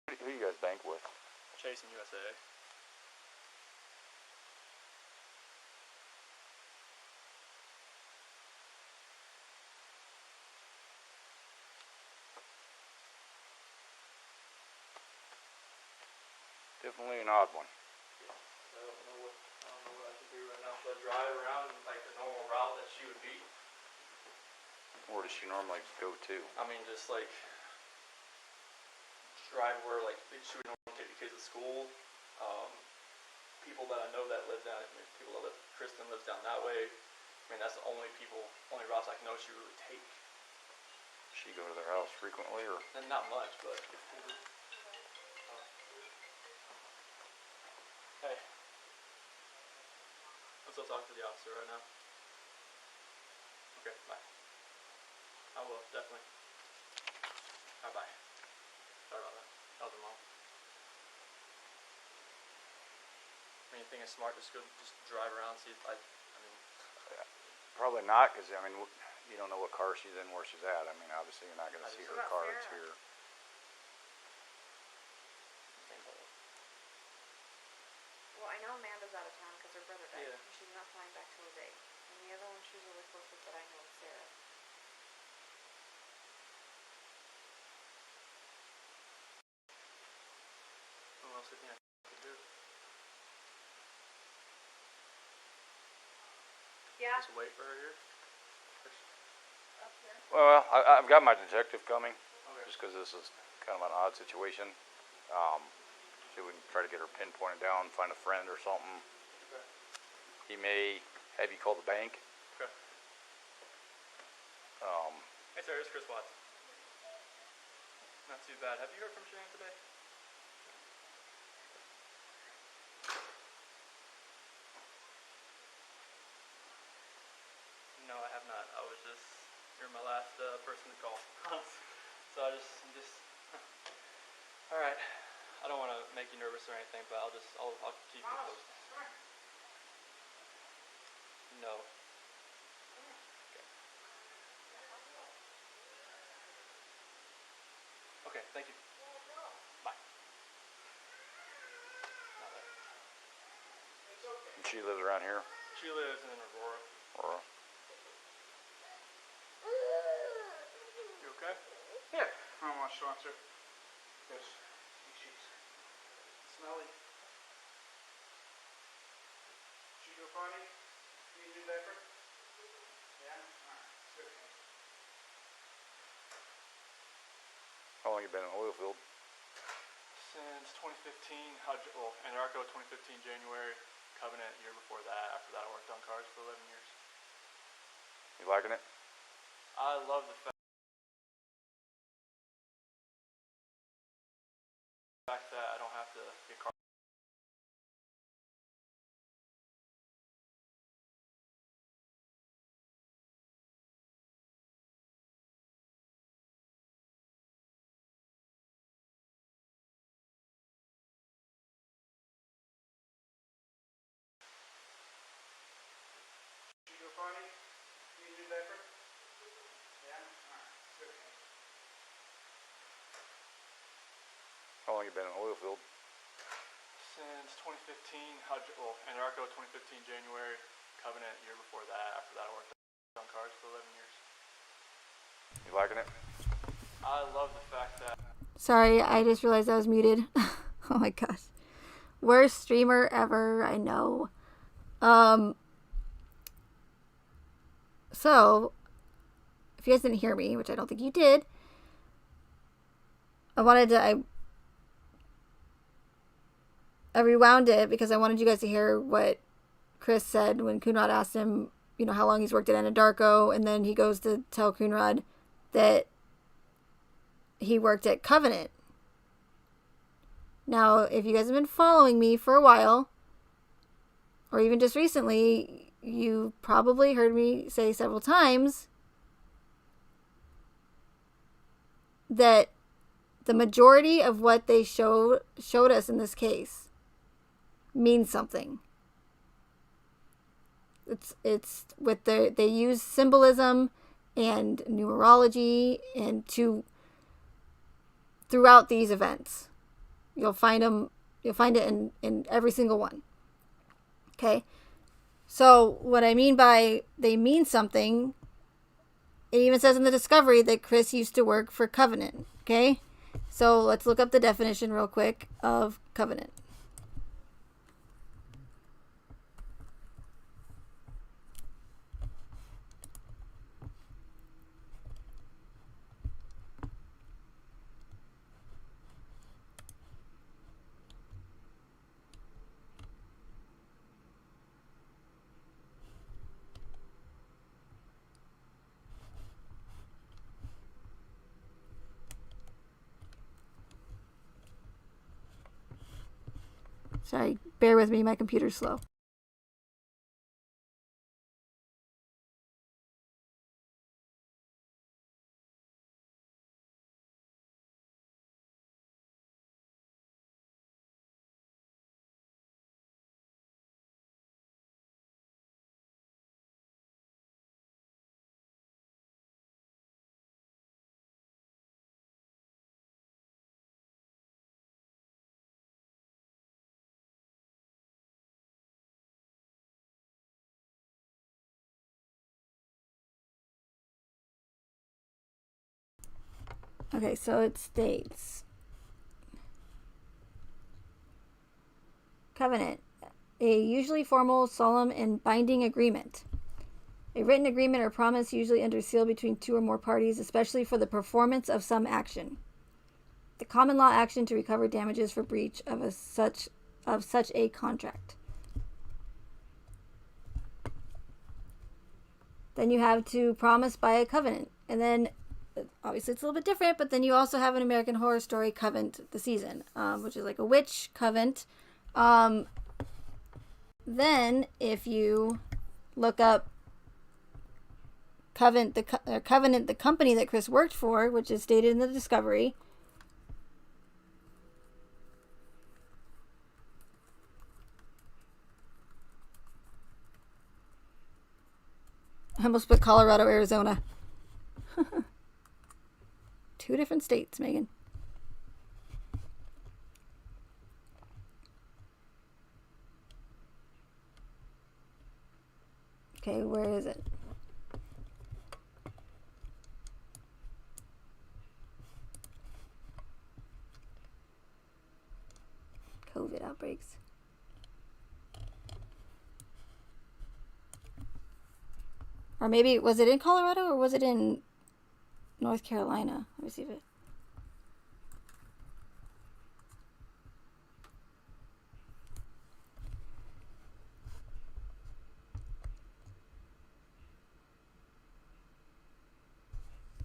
Who you guys bank with? Chase and USA. Definitely an odd one. I don't know what I should do right now. Should I drive around like the normal route that she would be? Where does she normally go to? I mean, just like drive where like she would normally take the kids to school. People that I know that live down, people that live, Kristen lives down that way. I mean, that's the only routes I know she would really take. Does she go to their house frequently, or? And not much, but. Hey. I'm still talking to the officer right now. Okay, bye. I will, definitely. Bye. Sorry about that. That was her mom. I mean, you think it's smart just drive around, see if Probably not, because, you don't know what car she's in, where she's at. I mean, obviously you're not going to see her car that's here. Well, I know Amanda's out of town because her brother died. Yeah. And she's not flying back till a day. And the other one she was really close with that I know is Sarah. What else do you think I could do? Yeah. Just wait for her here? Up here. Well, I've got my detective coming, Okay. just because this is kind of an odd situation. So we can try to get her pinpointed down, find a friend or something. Okay. He may have you call the bank. Okay. Hey, sir, it's Chris Watts. Not too bad. Have you heard from Sharon today? No, I have not. You're my last person to call. So I'm just. All right. I don't want to make you nervous or anything, but I'll keep you posted. No. Okay, thank you. Bye. Not bad. And she lives around here, She lives in Aurora. or? You okay? Yeah, I don't want to answer. Yes. She's smelly. She go potty? Need a new diaper? Yeah? Alright, good. How long you been in the oil field? Since 2015, Anarco 2015 January, Covenant year before that. After that, I worked on cars for 11 years. You liking it? I love the fact that I don't have to get car long you been in the oil field? Since 2015, well, Anadarko 2015 January, Covenant year before that. After that, I worked on cars for 11 years. You liking it? I love the fact that. Sorry, I just realized I was muted. Oh my gosh. Worst streamer ever, I know. So, if you guys didn't hear me, which I don't think you did, I rewound it because I wanted you guys to hear what Chris said when Coonrod asked him, you know, how long he's worked at Anadarko, and then he goes to tell Coonrod that he worked at Covenant. Now, if you guys have been following me for a while, or even just recently, you probably heard me say several times that the majority of what they showed us in this case means something. It's with they use symbolism and numerology and throughout these events. You'll find it in every single one. Okay? So what I mean by they mean something, it even says in the discovery that Chris used to work for Covenant. Okay? So let's look up the definition real quick of Covenant. Sorry, bear with me, my computer's slow. Okay, so it states Covenant, a usually formal, solemn, and binding agreement. A written agreement or promise usually under seal between two or more parties, especially for the performance of some action. The common law action to recover damages for breach of such a contract. Then you have to promise by a covenant. And then, obviously it's a little bit different, but then you also have an American Horror Story Covenant, the season, which is like a witch covenant. Then, if you look up Covenant, the company that Chris worked for, which is stated in the discovery, I almost put Colorado, Arizona. 2 different states, Megan. Okay, where is it? COVID outbreaks. Or maybe, was it in Colorado or was it in North Carolina? Let me see if it...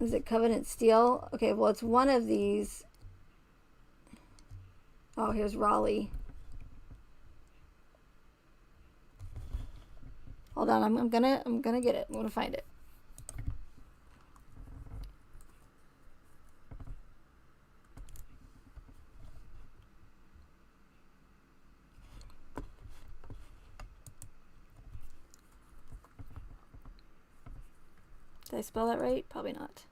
Is it Covenant Steel? Okay, well, it's one of these. Oh, here's Raleigh. Hold on, I'm gonna get it. I'm gonna find it. Did I spell that right? Probably not.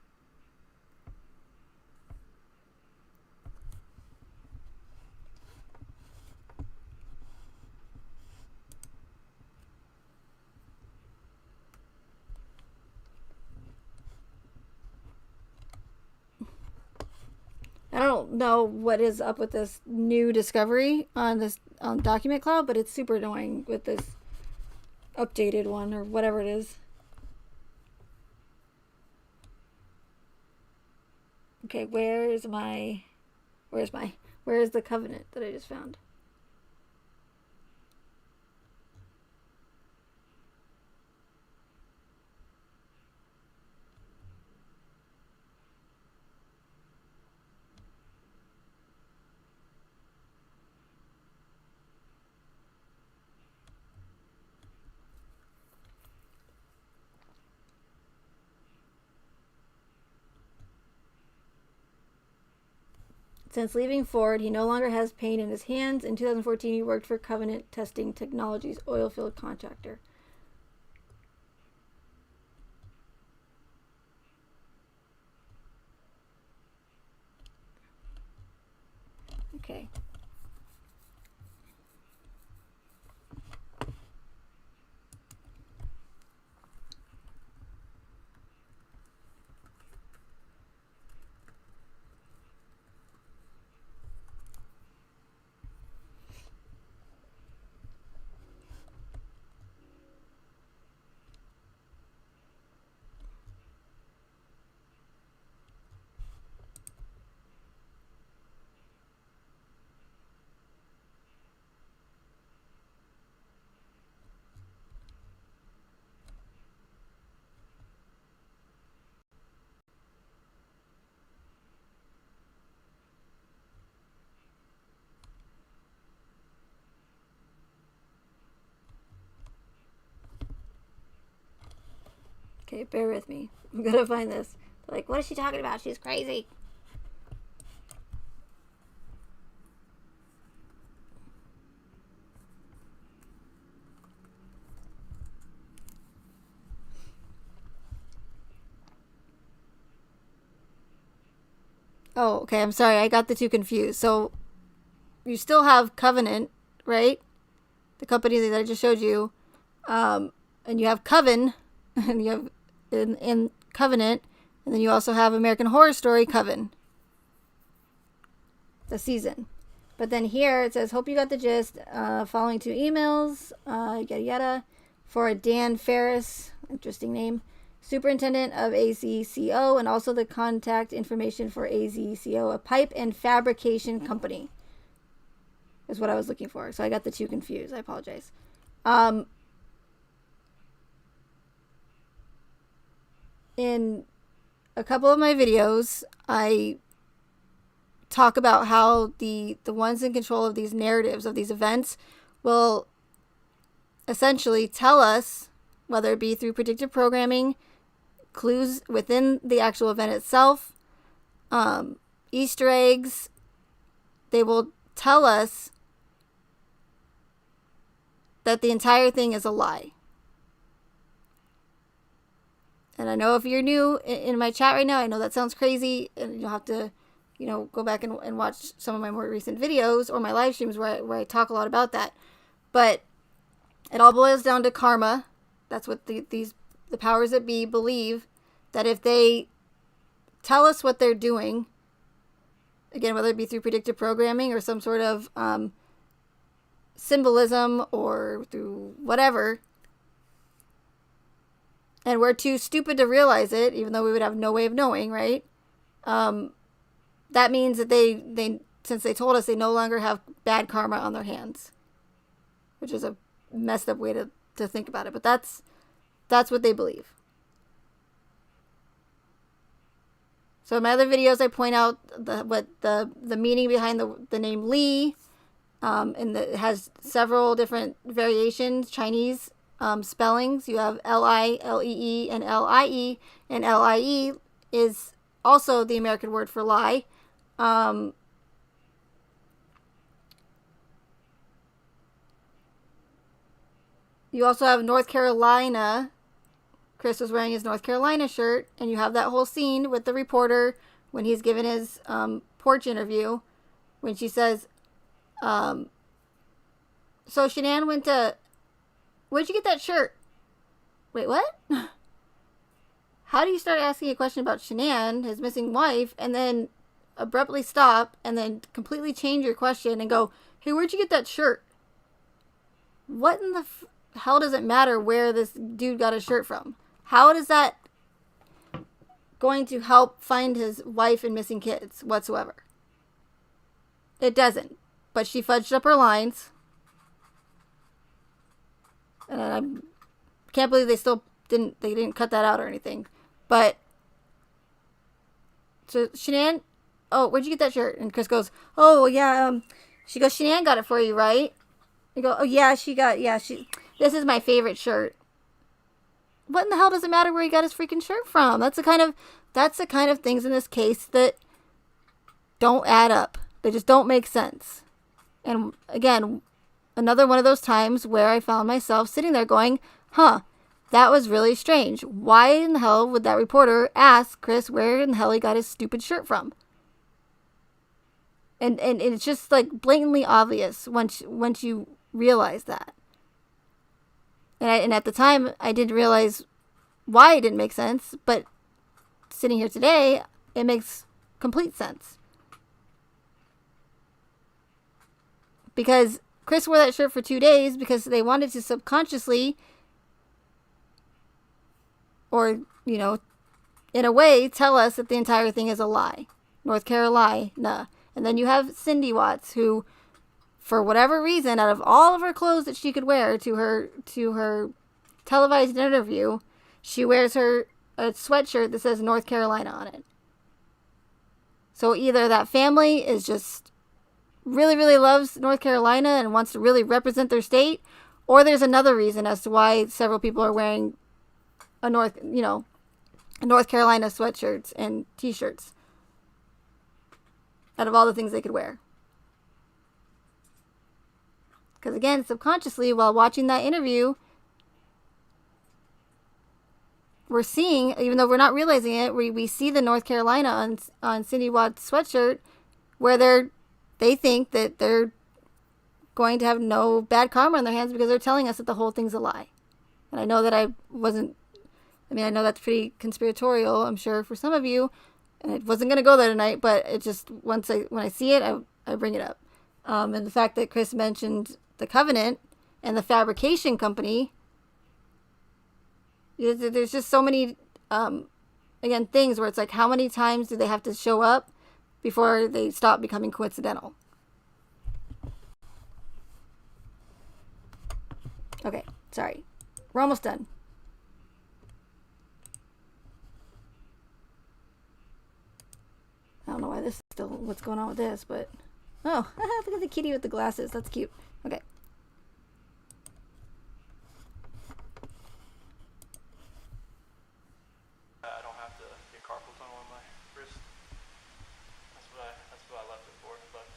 I don't know what is up with this new discovery on this on Document Cloud, but it's super annoying with this updated one or whatever it is. Okay, where is the covenant that I just found? Since leaving Ford, he no longer has pain in his hands. In 2014, he worked for Covenant Testing Technologies, oilfield contractor. Okay. Okay, bear with me. I'm gonna find this. Like, what is she talking about? She's crazy. Oh, okay. I'm sorry. I got the two confused. So, you still have Covenant, right? The company that I just showed you. And you have Coven, and you have in Covenant, and then you also have American Horror Story Coven. The season. But then here it says, hope you got the gist. Following two emails, yada yada, for Dan Ferris, interesting name, superintendent of AZCO, and also the contact information for AZCO, a pipe and fabrication company, is what I was looking for. So I got the two confused. I apologize. In a couple of my videos, I talk about how the ones in control of these narratives, of these events, will essentially tell us, whether it be through predictive programming, clues within the actual event itself, Easter eggs, they will tell us that the entire thing is a lie. And I know if you're new in my chat right now, I know that sounds crazy, and you'll have to, go back and watch some of my more recent videos or my live streams where I talk a lot about that. But it all boils down to karma. That's what the powers that be believe, that if they tell us what they're doing, again, whether it be through predictive programming or some sort of symbolism or through whatever, and we're too stupid to realize it, even though we would have no way of knowing, right? That means that they since they told us, they no longer have bad karma on their hands, which is a messed up way to think about it. But that's what they believe. So in my other videos, I point out the meaning behind the name Lee, and it has several different variations, Chinese spellings. You have L-I-L-E-E and L-I-E, and L-I-E is also the American word for lie. You also have North Carolina. Chris was wearing his North Carolina shirt, and you have that whole scene with the reporter when he's given his porch interview, when she says, so Shanann went to, where'd you get that shirt? Wait, what? How do you start asking a question about Shanann, his missing wife, and then abruptly stop and then completely change your question and go, hey, where'd you get that shirt? What in the hell does it matter where this dude got his shirt from? How is that going to help find his wife and missing kids whatsoever? It doesn't. But she fudged up her lines. And I can't believe they didn't cut that out or anything. But so Shanann, oh, where'd you get that shirt? And Chris goes, oh yeah, she goes, Shanann got it for you, right? I go, oh yeah, this is my favorite shirt. What in the hell does it matter where he got his freaking shirt from? That's the kind of things in this case that don't add up. They just don't make sense. And again, another one of those times where I found myself sitting there going, huh, that was really strange. Why in the hell would that reporter ask Chris where in the hell he got his stupid shirt from? And it's just like blatantly obvious once you realize that. And at the time, I didn't realize why it didn't make sense, but sitting here today, it makes complete sense. Because Chris wore that shirt for 2 days because they wanted to subconsciously, or, you know, in a way, tell us that the entire thing is a lie. North Carolina. And then you have Cindy Watts, who, for whatever reason, out of all of her clothes that she could wear to her televised interview, she wears a sweatshirt that says North Carolina on it. So either that family is just really, really loves North Carolina and wants to really represent their state, or there's another reason as to why several people are wearing North Carolina sweatshirts and t-shirts out of all the things they could wear. Because again, subconsciously, while watching that interview, we're seeing, even though we're not realizing it, we see the North Carolina on Cindy Watts' sweatshirt, where they think that they're going to have no bad karma on their hands because they're telling us that the whole thing's a lie. And I know that I know that's pretty conspiratorial, I'm sure, for some of you, and it wasn't going to go there tonight, but it just, when I see it, I bring it up. And the fact that Chris mentioned the Covenant and the fabrication company, there's just so many, again, things where it's like, how many times do they have to show up before they stop becoming coincidental? Okay, sorry. We're almost done. I don't know why this is still, what's going on with this, but, oh, look at the kitty with the glasses. That's cute. Okay. I don't have to get carpal tunnel on my wrist. That's what I left it for. I left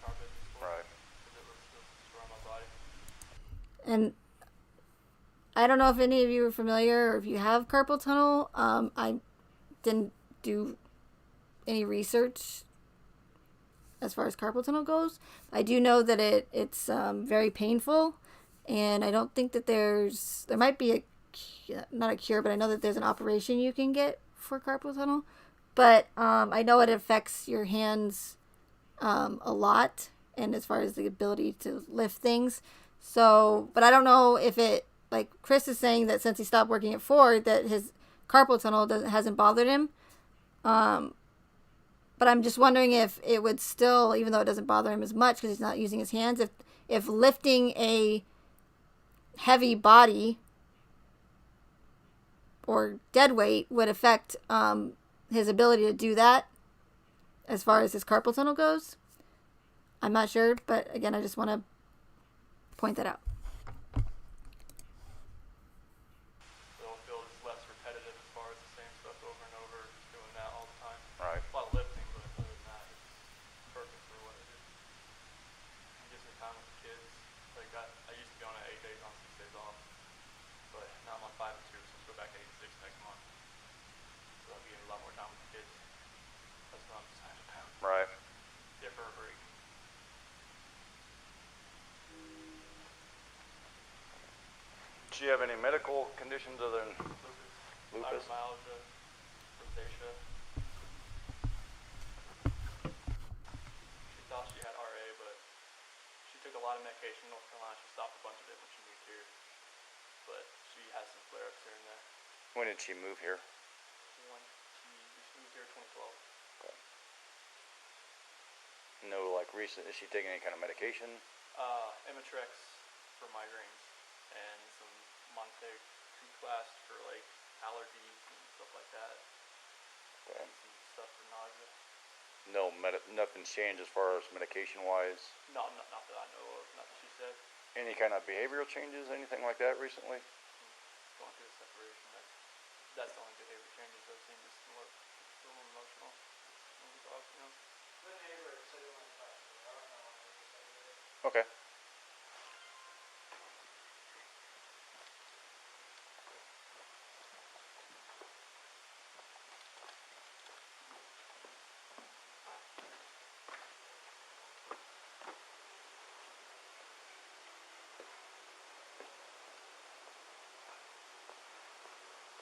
carpet for. Right. Because it was around my body. And I don't know if any of you are familiar or if you have carpal tunnel. I didn't do any research as far as carpal tunnel goes. I do know that it's very painful, and I don't think that there might be not a cure, but I know that there's an operation you can get for carpal tunnel. But I know it affects your hands a lot, and as far as the ability to lift things. So, but I don't know if it, like Chris is saying that since he stopped working at Ford, that his carpal tunnel hasn't bothered him. But I'm just wondering if it would still, even though it doesn't bother him as much because he's not using his hands, if lifting a heavy body or dead weight would affect his ability to do that as far as his carpal tunnel goes. I'm not sure, but again, I just want to point that out. So it'll feel just less repetitive as far as the same stuff over and over, just doing that all the time. Right. A lot of lifting, but other than that, it's perfect for what it is. It gives me time with the kids. Like I used to be on 8 days on, 6 days off, but now I'm on 5 and 2, so let's go back to 8 and 6 next month. So I'll be getting a lot more time with the kids. That's what I'm just trying to pound. Right. Get for a break. Do you have any medical conditions other than lupus? Fibromyalgia, rosacea. a lot of medication in North Carolina. She stopped a bunch of it when she moved here, but she has some flare-ups here and there. When did she move here? When she moved here in 2012. No, like recent. Is she taking any kind of medication? Imitrex for migraines and some Monteg class for like allergies and stuff like that. Okay. And some stuff for nausea. No, nothing's changed as far as medication wise. Not that I know of. Not that she said. Any kind of behavioral changes, anything like that recently? Going through the separation. That's the only behavior changes I've seen. Just more, a little emotional. When we talk, you know. The neighbor said it went fast. I don't know what to say with it. Okay.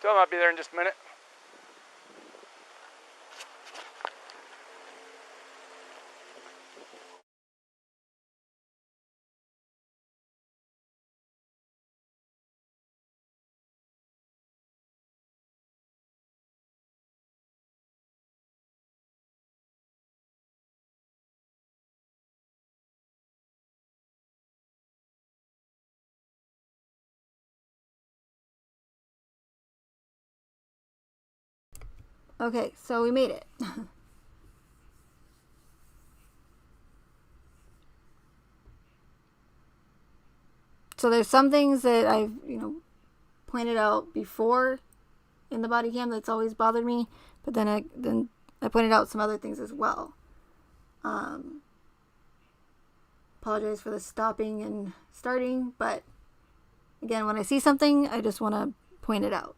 Tell him I'll be there in just a minute. Okay, so we made it. So there's some things that I've, pointed out before in the body cam that's always bothered me, but then I pointed out some other things as well. Apologize for the stopping and starting, but again, when I see something, I just want to point it out.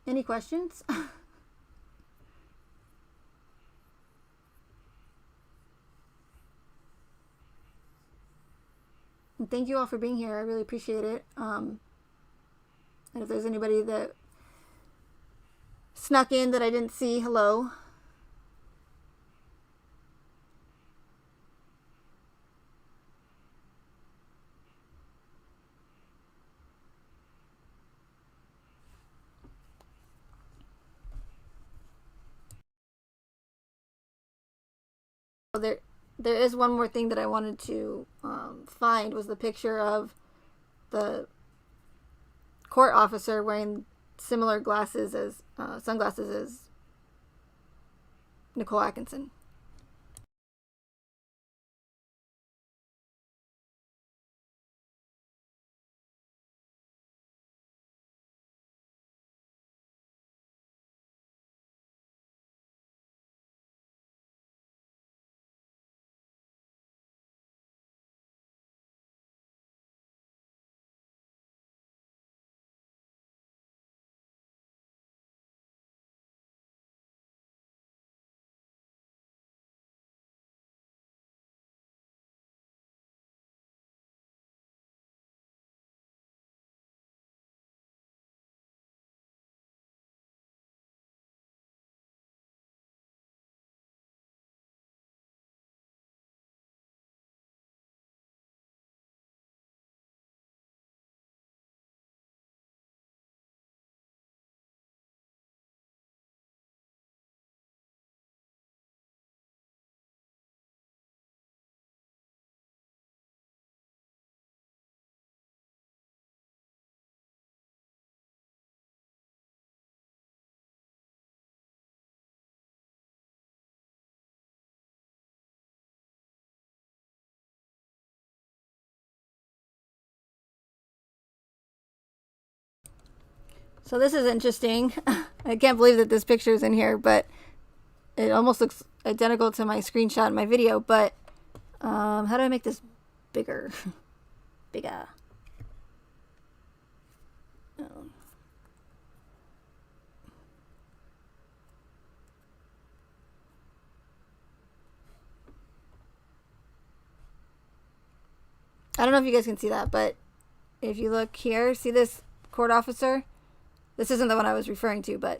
Any questions? And thank you all for being here. I really appreciate it. And if there's anybody that snuck in that I didn't see, hello. There is one more thing that I wanted to find, was the picture of the court officer wearing similar glasses as sunglasses as Nicole Atkinson. So this is interesting. I can't believe that this picture is in here, but it almost looks identical to my screenshot in my video. But how do I make this bigger? Bigger. Oh. I don't know if you guys can see that, but if you look here, see this court officer? This isn't the one I was referring to, but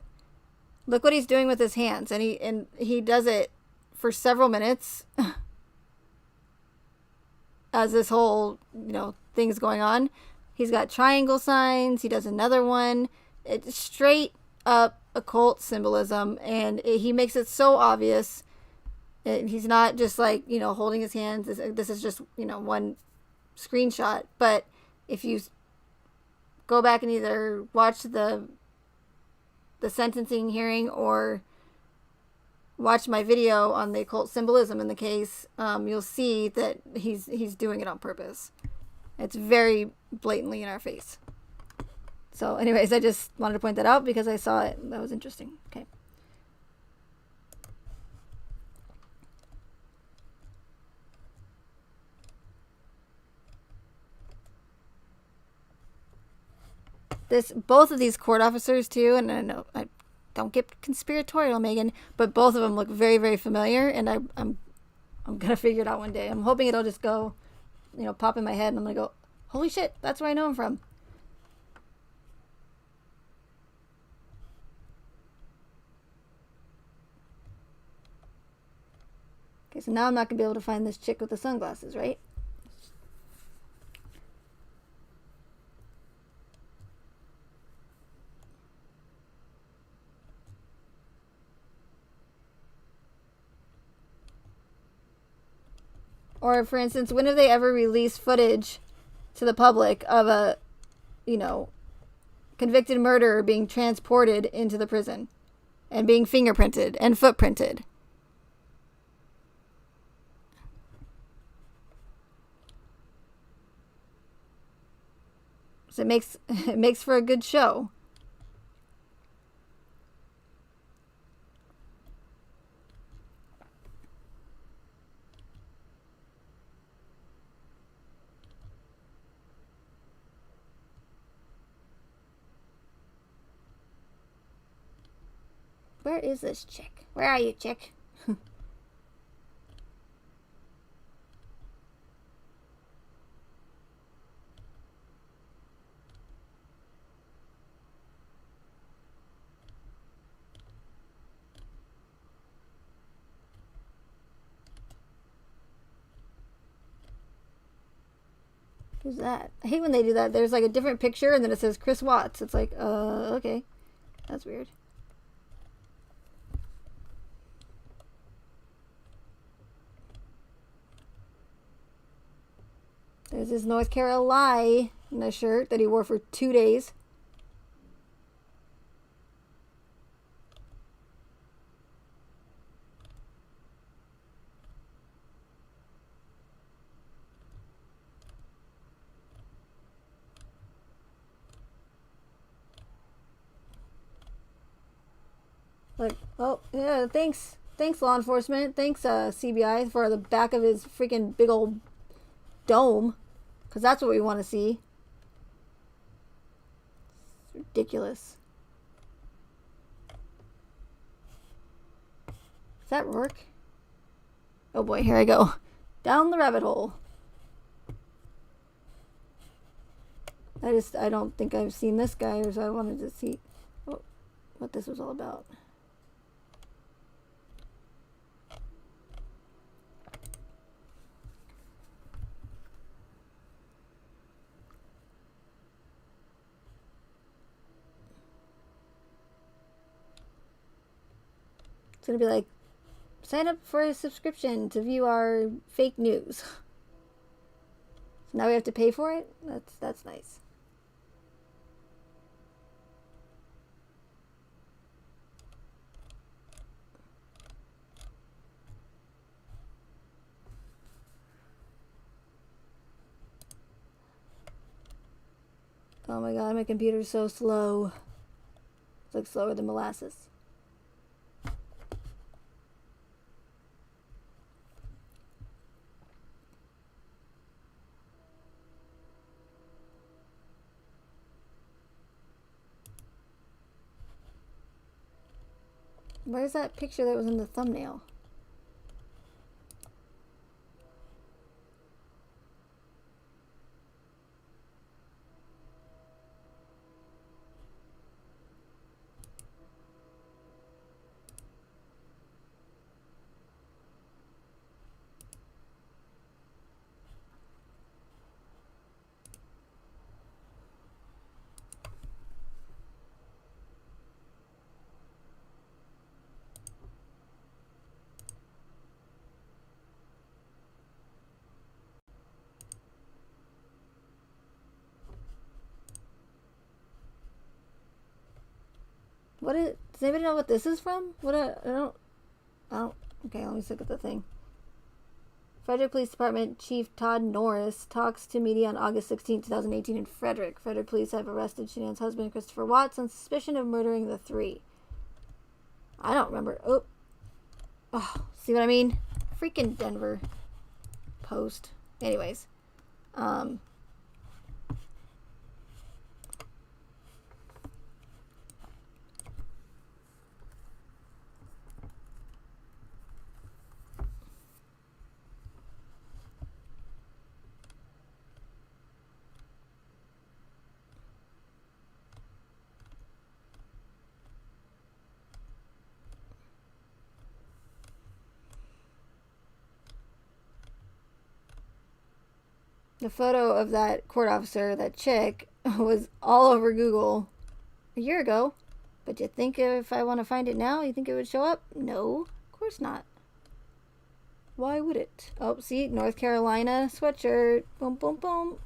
look what he's doing with his hands, and he does it for several minutes. as this whole, thing's going on. He's got triangle signs. He does another one. It's straight up occult symbolism, and he makes it so obvious. He's not just like, holding his hands. This is just, one screenshot. But if you go back and either watch the sentencing hearing or watch my video on the occult symbolism in the case, you'll see that he's doing it on purpose. It's very blatantly in our face. So anyways, I just wanted to point that out because I saw it. That was interesting. Okay. Both of these court officers too, and I know I don't get conspiratorial, Megan, but both of them look very, very familiar, and I'm gonna figure it out one day. I'm hoping it'll just go, pop in my head, and I'm gonna go, holy shit, that's where I know him from. Okay, so now I'm not gonna be able to find this chick with the sunglasses, right? Or, for instance, when have they ever released footage to the public of a, convicted murderer being transported into the prison and being fingerprinted and footprinted? So it makes for a good show. Where is this chick? Where are you, chick? Who's that? I hate when they do that. There's like a different picture and then it says Chris Watts. It's like, okay. That's weird. There's his North Carolina shirt that he wore for 2 days. Like, oh, yeah, thanks, law enforcement. Thanks, CBI, for the back of his freaking big old dome. Because that's what we want to see. It's ridiculous. Does that work? Oh boy, here I go. Down the rabbit hole. I don't think I've seen this guy, or so I wanted to see what this was all about. It's going to be like, sign up for a subscription to view our fake news. So now we have to pay for it? That's nice. Oh my god, my computer's so slow. It's like slower than molasses. Where's that picture that was in the thumbnail? does anybody know what this is from? I don't, okay, let me just look at the thing. Frederick Police Department Chief Todd Norris talks to media on August 16, 2018 in Frederick. Frederick police have arrested Shanann's husband, Christopher Watts, on suspicion of murdering the three. I don't remember. Oh, see what I mean? Freaking Denver Post. Anyways. The photo of that court officer, that chick, was all over Google a year ago. But you think if I want to find it now, you think it would show up? No, of course not. Why would it? Oh, see, North Carolina sweatshirt. Boom, boom, boom.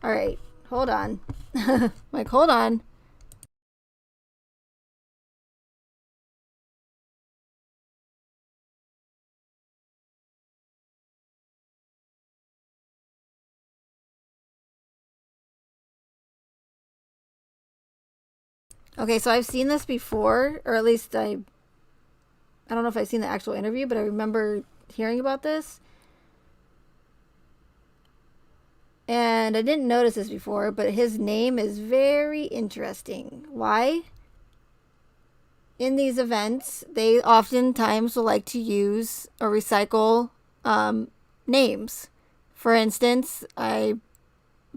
All right, hold on. Like, hold on. Okay, so I've seen this before, or at least I don't know if I've seen the actual interview, but I remember hearing about this. And I didn't notice this before, but his name is very interesting. Why? In these events, they oftentimes will like to use or recycle names. For instance, I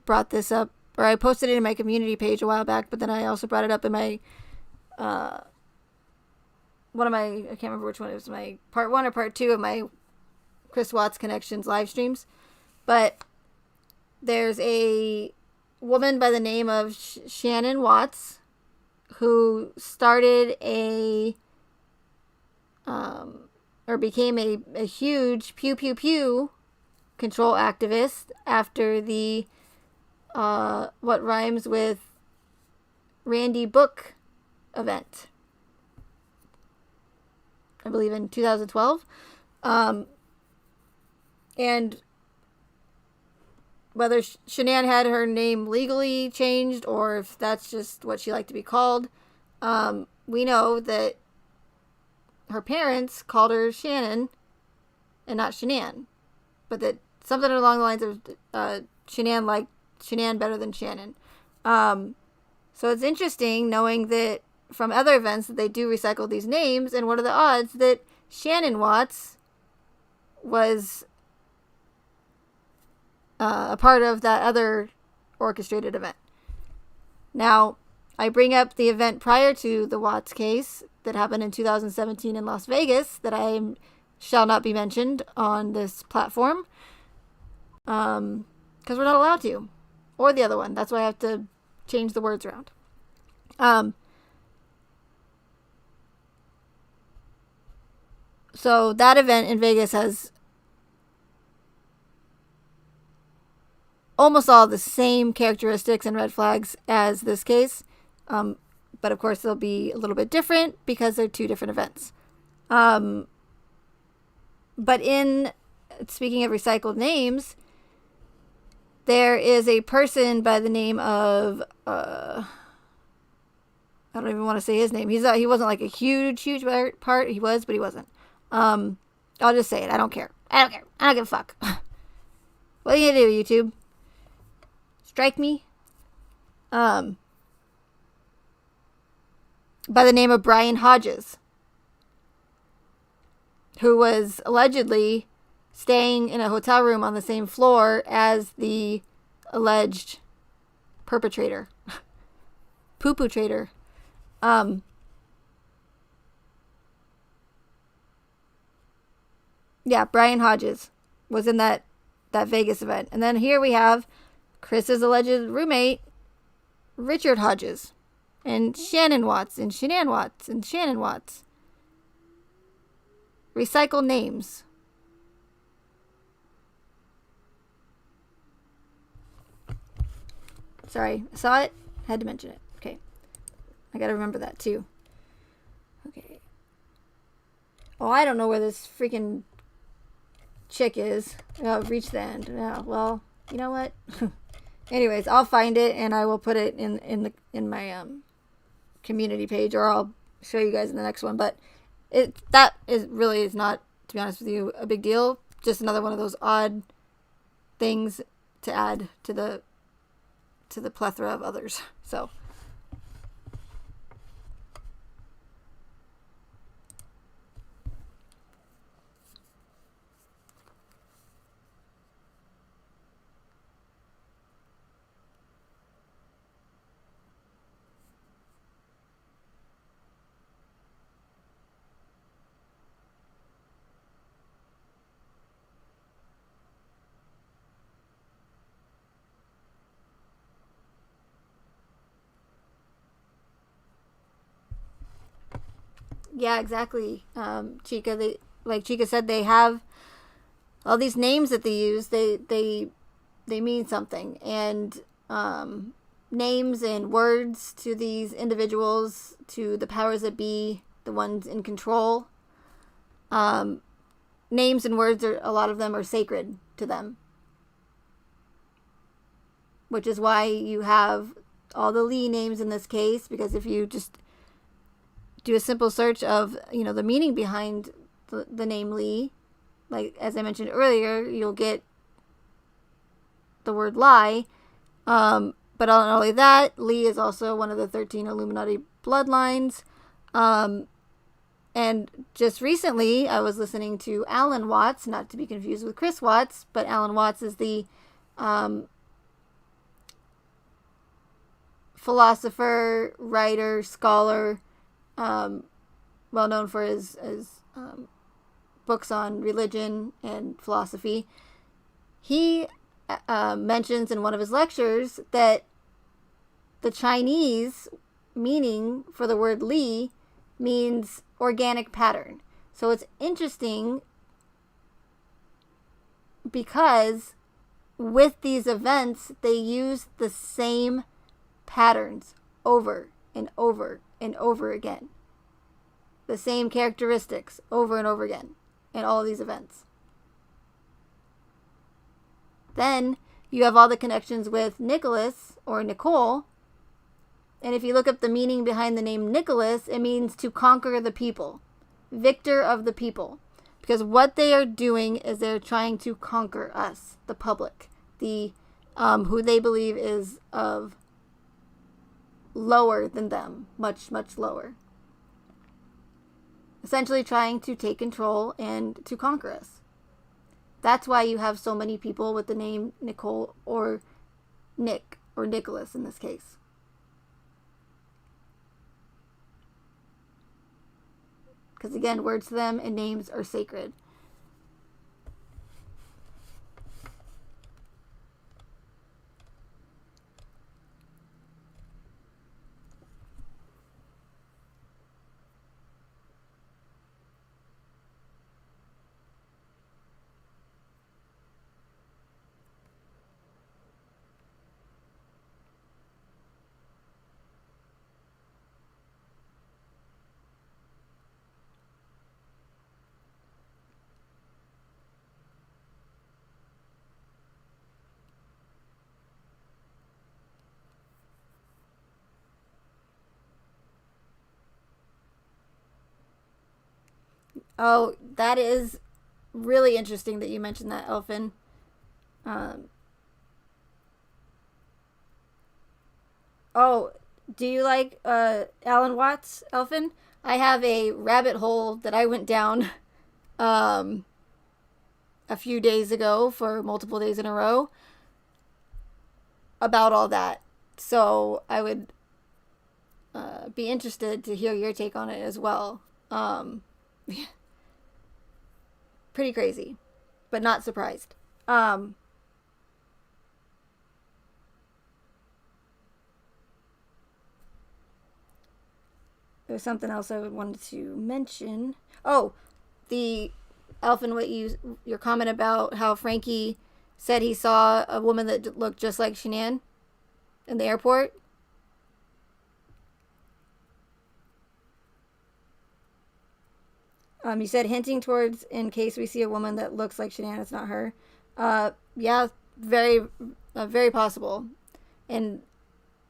brought this up, or I posted it in my community page a while back, but then I also brought it up in my, I can't remember which one, it was my part 1 or part 2 of my Chris Watts Connections live streams. But there's a woman by the name of Shannon Watts who started or became a huge pew pew pew control activist after the what rhymes with Randy Book event, I believe in 2012. And whether Shanann had her name legally changed or if that's just what she liked to be called, we know that her parents called her Shannon and not Shanann, but that something along the lines of Shanann liked Shanann better than Shannon. So it's interesting knowing that from other events that they do recycle these names, and what are the odds that Shannon Watts was a part of that other orchestrated event. Now, I bring up the event prior to the Watts case that happened in 2017 in Las Vegas that I shall not be mentioned on this platform because we're not allowed to. Or the other one. That's why I have to change the words around. So that event in Vegas has almost all the same characteristics and red flags as this case. But of course they'll be a little bit different because they're two different events. But speaking of recycled names, there is a person by the name of, I don't even want to say his name. He wasn't like a huge part. He was, but he wasn't. I'll just say it. I don't care. I don't give a fuck. What are you gonna do, YouTube? Strike me? By the name of Brian Hodges, who was allegedly staying in a hotel room on the same floor as the alleged perpetrator. Poo Poo Trader. Yeah, Brian Hodges was in that Vegas event. And then here we have Chris's alleged roommate, Richard Hodges, and Shannon Watts, and Shanann Watts, and Shannon Watts. Recycle names. Sorry, saw it, had to mention it. Okay. I gotta remember that too. Okay. Oh, I don't know where this freaking chick is. Oh, reach the end. Oh, well, you know what? Anyways, I'll find it and I will put it in my community page, or I'll show you guys in the next one. But that really is not, to be honest with you, a big deal. Just another one of those odd things to add to the plethora of others. So. Yeah, exactly, Chica. Like Chica said, they have all these names that they use. They mean something, and names and words to these individuals, to the powers that be, the ones in control. Names and words a lot of them are sacred to them, which is why you have all the Lee names in this case. Because if you just do a simple search of, the meaning behind the name Lee, like as I mentioned earlier, you'll get the word lie. But not only that, Lee is also one of the 13 Illuminati bloodlines. And just recently, I was listening to Alan Watts, not to be confused with Chris Watts, but Alan Watts is the philosopher, writer, scholar, well known for his books on religion and philosophy. He mentions in one of his lectures that the Chinese meaning for the word Li means organic pattern. So it's interesting because with these events, they use the same patterns over and over and over again. The same characteristics over and over again in all of these events. Then you have all the connections with Nicholas or Nicole. And if you look up the meaning behind the name Nicholas, it means to conquer the people. Victor of the people. Because what they are doing is they're trying to conquer us, the public. The who they believe is of lower than them. Much, much lower. Essentially trying to take control and to conquer us. That's why you have so many people with the name Nicole or Nick or Nicholas in this case. Because again, words to them and names are sacred. Oh, that is really interesting that you mentioned that, Elfin. Oh, do you like Alan Watts, Elfin? I have a rabbit hole that I went down a few days ago for multiple days in a row about all that. So I would be interested to hear your take on it as well. Pretty crazy, but not surprised. There was something else I wanted to mention. Oh, the Elfin, your comment about how Frankie said he saw a woman that looked just like Shanann in the airport. You said hinting towards in case we see a woman that looks like Shanann, it's not her. Yeah, very, very possible. And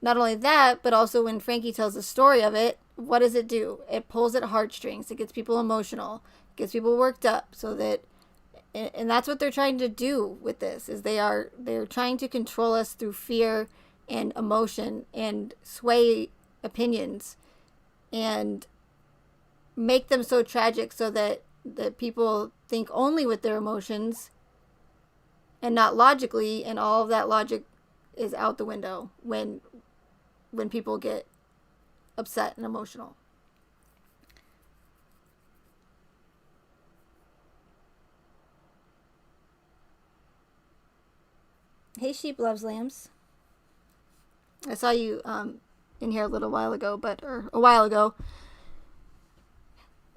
not only that, but also when Frankie tells the story of it, what does it do? It pulls at heartstrings. It gets people emotional. It gets people worked up so that, and that's what they're trying to do with this, is they're trying to control us through fear and emotion and sway opinions and make them so tragic so that people think only with their emotions and not logically, and all of that logic is out the window when people get upset and emotional. Hey, Sheep Loves Lambs. I saw you in here a while ago,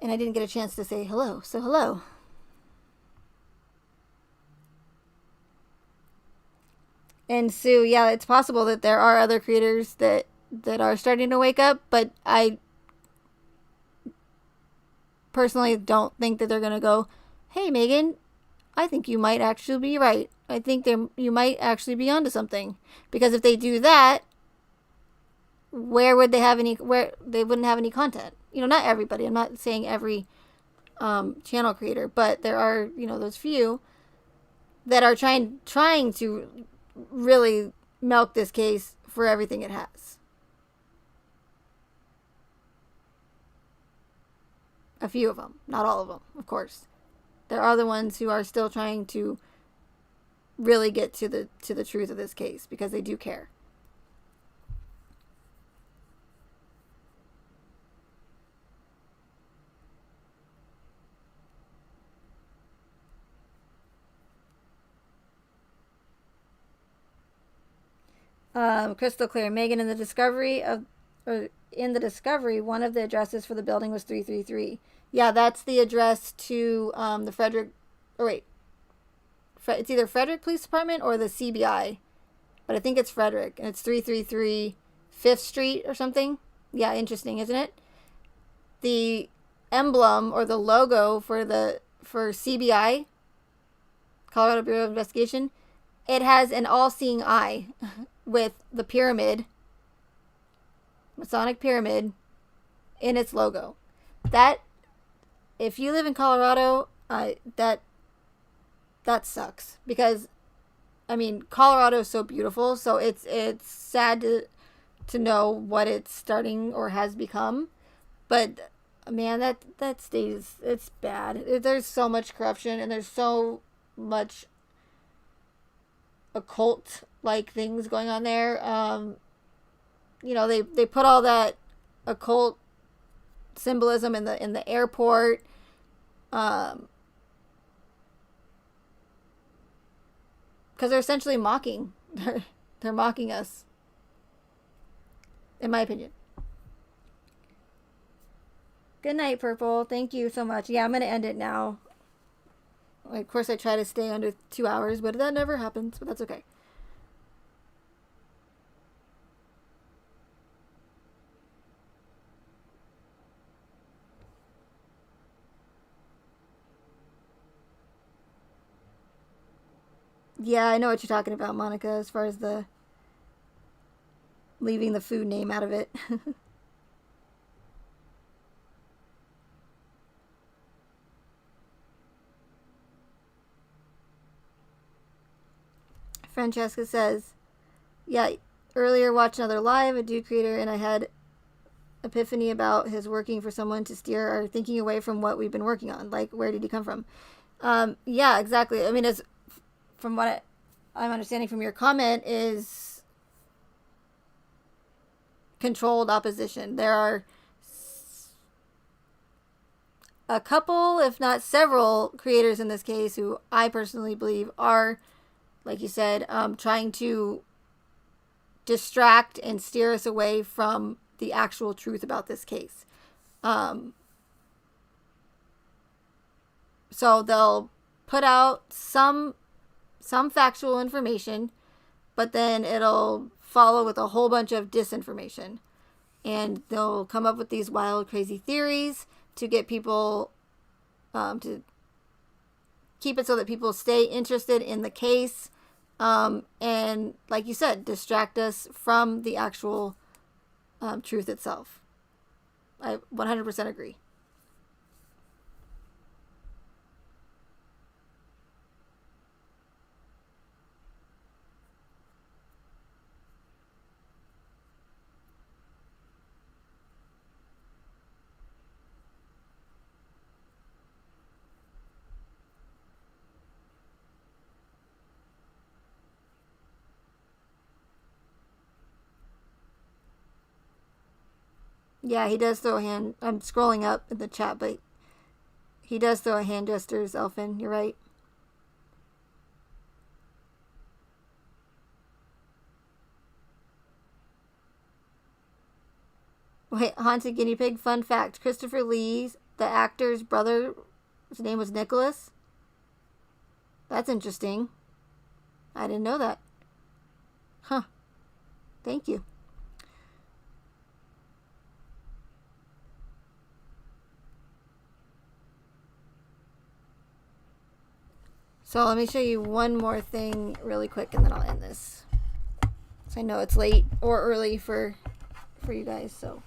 and I didn't get a chance to say hello. So hello. And Sue, yeah, it's possible that there are other creators that are starting to wake up, but I personally don't think that they're going to go, hey, Megan, I think you might actually be right. I think you might actually be onto something. Because if they do that, where they wouldn't have any content. Not everybody. I'm not saying every channel creator, but there are, those few that are trying to really milk this case for everything it has. A few of them, not all of them, of course. There are the ones who are still trying to really get to the truth of this case because they do care. Crystal clear. Megan, in the discovery, one of the addresses for the building was 333. Yeah, that's the address to the Frederick. Or wait, it's either Frederick Police Department or the CBI, but I think it's Frederick, and it's 333 5th Street or something. Yeah, interesting, isn't it? The emblem or the logo for CBI, Colorado Bureau of Investigation, it has an all-seeing eye with the pyramid, Masonic pyramid, in its logo. That, if you live in Colorado, that sucks, because Colorado is so beautiful, so it's sad to know what it's starting or has become, but man, that state it's bad. There's so much corruption and there's so much occult like things going on there. They put all that occult symbolism in the airport. Because they're essentially mocking. They're mocking us, in my opinion. Good night, Purple. Thank you so much. Yeah, I'm gonna end it now. Of course, I try to stay under 2 hours, but that never happens. But that's okay. Yeah, I know what you're talking about, Monica, as far as the leaving the food name out of it. Francesca says, yeah, earlier watched another live, a dude creator, and I had epiphany about his working for someone to steer our thinking away from what we've been working on. Like, where did he come from? Yeah, exactly. It's from what I'm understanding from your comment is controlled opposition. There are a couple, if not several, creators in this case who I personally believe are, like you said, trying to distract and steer us away from the actual truth about this case. So they'll put out some factual information, but then it'll follow with a whole bunch of disinformation. And they'll come up with these wild, crazy theories to get people to keep it so that people stay interested in the case. And like you said, distract us from the actual truth itself. I 100% agree. Yeah, he does throw a hand. I'm scrolling up in the chat, but he does throw a hand gestures, Elfin. You're right. Wait, Haunted Guinea Pig. Fun fact. Christopher Lee, the actor's brother, his name was Nicholas. That's interesting. I didn't know that. Huh. Thank you. So let me show you one more thing really quick and then I'll end this. So I know it's late or early for you guys, so.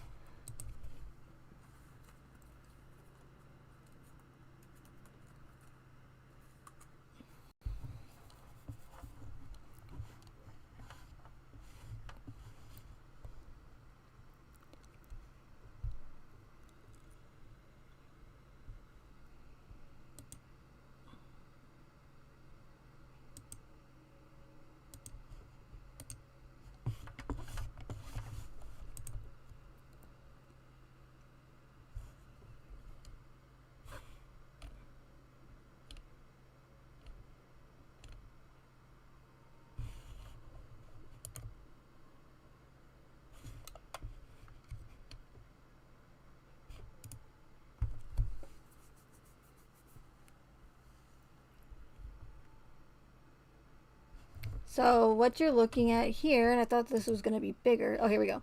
So what you're looking at here, and I thought this was going to be bigger. Oh, here we go.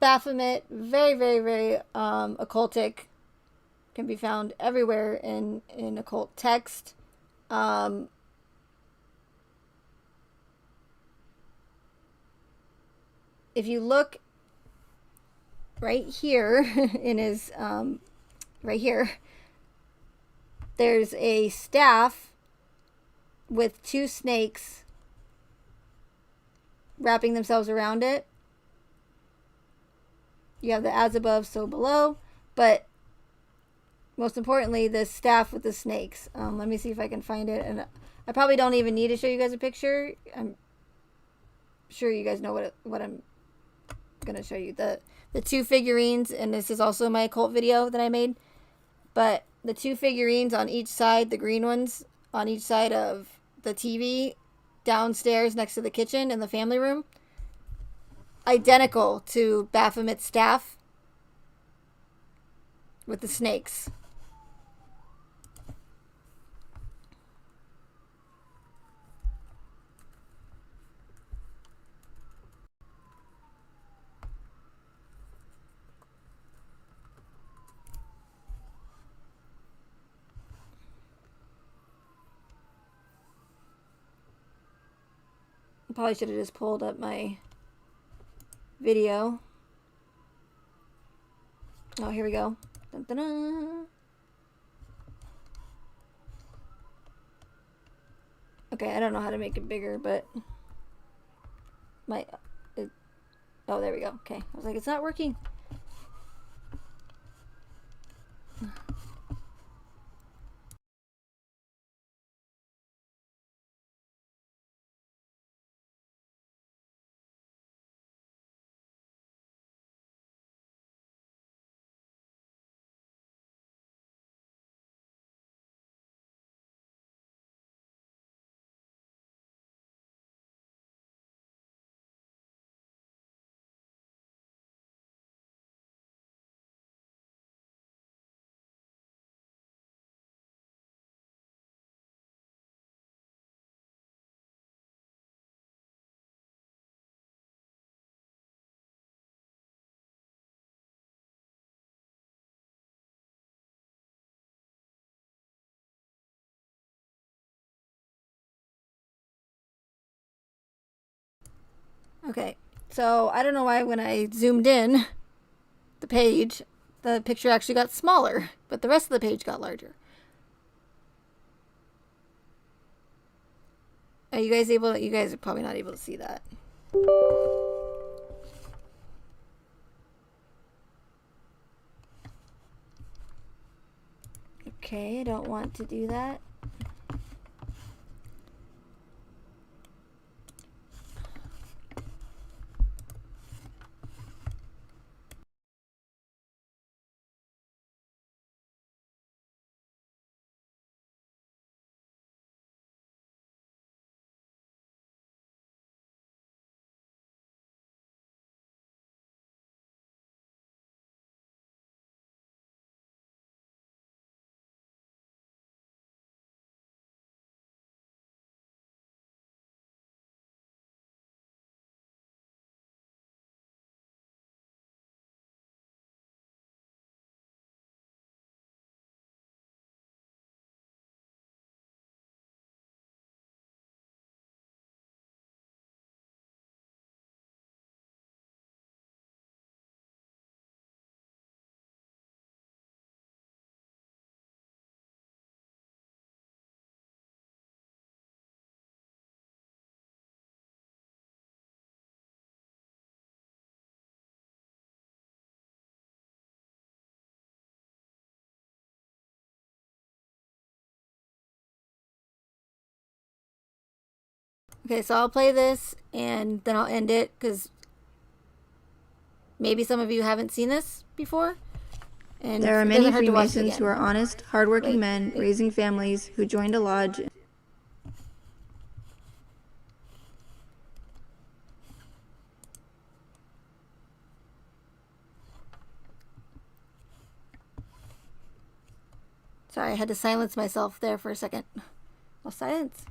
Baphomet, very, very, very occultic. Can be found everywhere in occult text. If you look right here in his right here, there's a staff with two snakes wrapping themselves around it. You have the as above, so below, but most importantly, the staff with the snakes. Let me see if I can find it, and I probably don't even need to show you guys a picture. I'm sure you guys know what I'm gonna show you. The two figurines, and this is also my occult video that I made, but the two figurines on each side, the green ones on each side of the TV downstairs next to the kitchen in the family room, identical to Baphomet's staff with the snakes. Probably should have just pulled up my video. Oh, here we go. Dun, dun, dun. Okay, I don't know how to make it bigger, but oh, there we go. Okay, I was like, it's not working. Okay, so I don't know why when I zoomed in the page, the picture actually got smaller, but the rest of the page got larger. Are you guys able? You guys are probably not able to see that. Okay, I don't want to do that. Okay, so I'll play this and then I'll end it because maybe some of you haven't seen this before. And There are it many doesn't hurt to watch it Freemasons who again. are honest, hardworking Wait, men wait. raising families who joined a lodge. Sorry, I had to silence myself there for a second. Well, silence.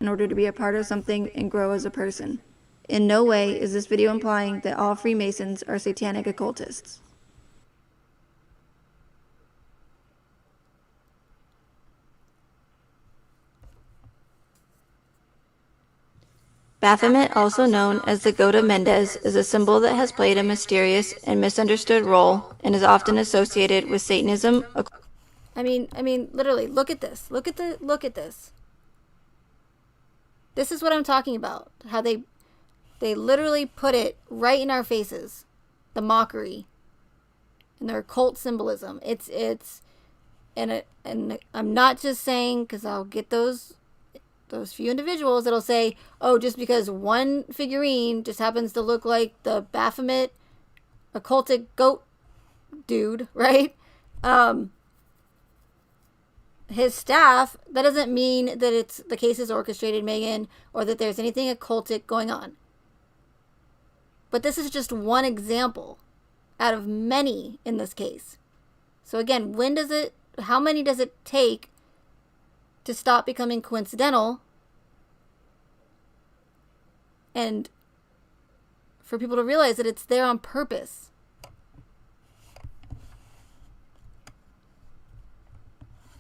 In order to be a part of something and grow as a person. In no way is this video implying that all Freemasons are satanic occultists. Baphomet, also known as the Goat of Mendes, is a symbol that has played a mysterious and misunderstood role and is often associated with Satanism. I mean, literally, look at this. Look at this. This is what I'm talking about. How they literally put it right in our faces. The mockery and their occult symbolism. And I'm not just saying, because I'll get those few individuals that'll say, oh, just because one figurine just happens to look like the Baphomet occultic goat dude, right? His staff, that doesn't mean that it's the case is orchestrated, Megan, or that there's anything occultic going on. But this is just one example out of many in this case. So again, how many does it take to stop becoming coincidental and for people to realize that it's there on purpose?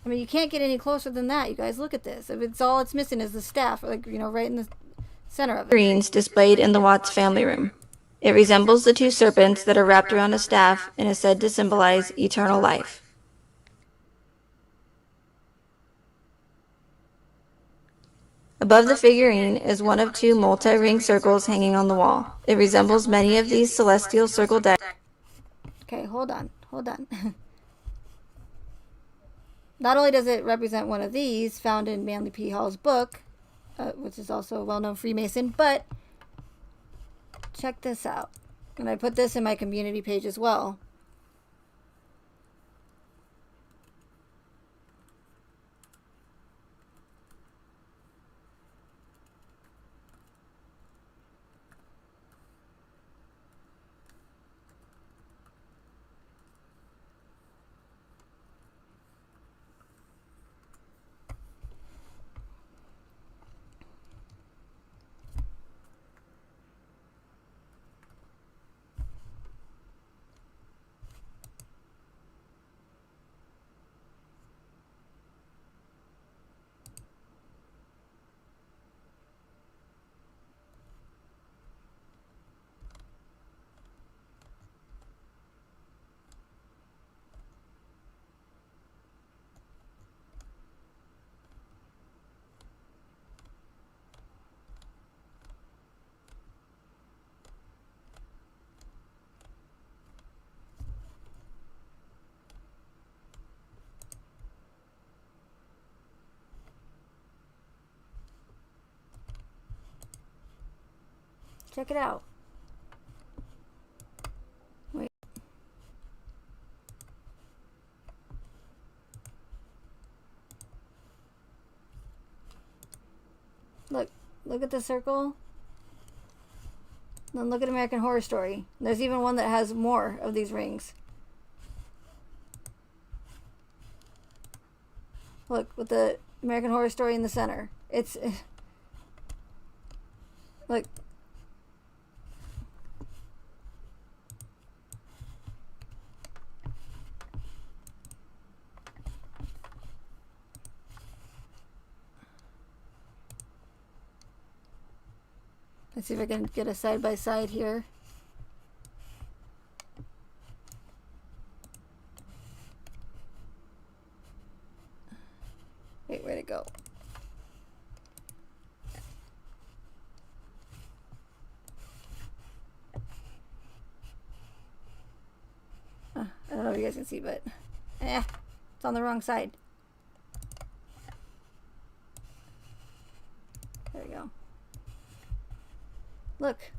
I mean, you can't get any closer than that, you guys. Look at this. If it's all it's missing is the staff, like, right in the center of it. Figurines displayed in the Watts family room. It resembles the two serpents that are wrapped around a staff and is said to symbolize eternal life. Above the figurine is one of two multi-ring circles hanging on the wall. It resembles many of these celestial circle decks. Okay, hold on. Not only does it represent one of these found in Manly P. Hall's book, which is also a well-known Freemason, but check this out. And I put this in my community page as well. Check it out. Wait. Look at the circle. Then look at American Horror Story. There's even one that has more of these rings. Look, with the American Horror Story in the center. It's... Look. Let's see if I can get a side-by-side here. Wait, where'd it go? I don't know if you guys can see, but it's on the wrong side. There we go.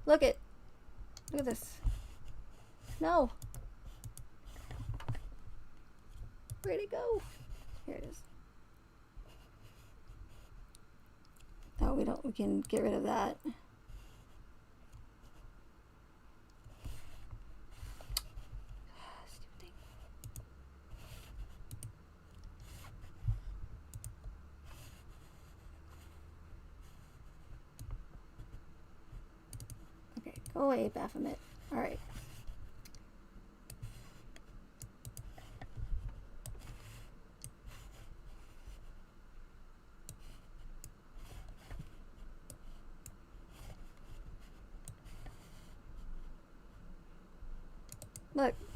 Look at this. No. Where'd it go? Here it is. Oh, we can get rid of that. Stupid thing. Okay, go away, Baphomet. Alright.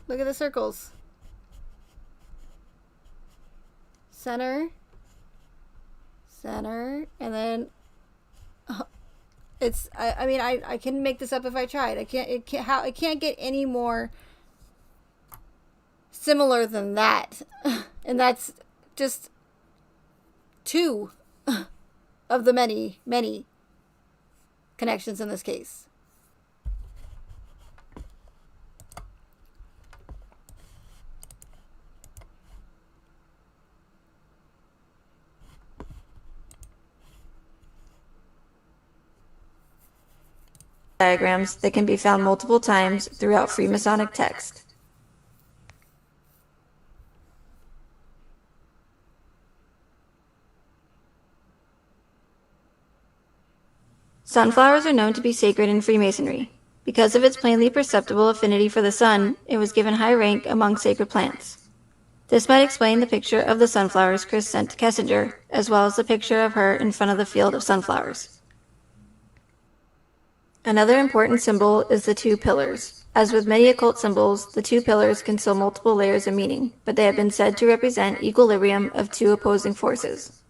Look at the circles. Center, and then it's. I mean, I can make this up if I tried. It can't get any more similar than that, and that's just two of the many connections in this case. Diagrams that can be found multiple times throughout Freemasonic text. Sunflowers are known to be sacred in Freemasonry. Because of its plainly perceptible affinity for the sun, it was given high rank among sacred plants. This might explain the picture of the sunflowers Chris sent to Kessinger, as well as the picture of her in front of the field of sunflowers. Another important symbol is the two pillars. As with many occult symbols, the two pillars conceal multiple layers of meaning, but they have been said to represent equilibrium of two opposing forces.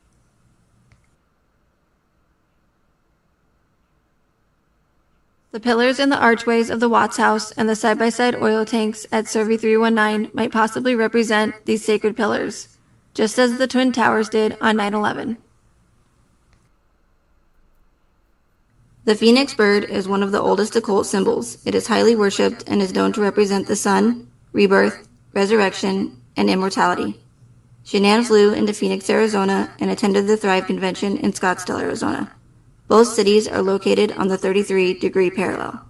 The pillars in the archways of the Watts House and the side-by-side oil tanks at Survey 319 might possibly represent these sacred pillars, just as the Twin Towers did on 9/11. The phoenix bird is one of the oldest occult symbols. It is highly worshipped and is known to represent the sun, rebirth, resurrection, and immortality. Shanann flew into Phoenix, Arizona, and attended the Thrive Convention in Scottsdale, Arizona. Both cities are located on the 33-degree parallel.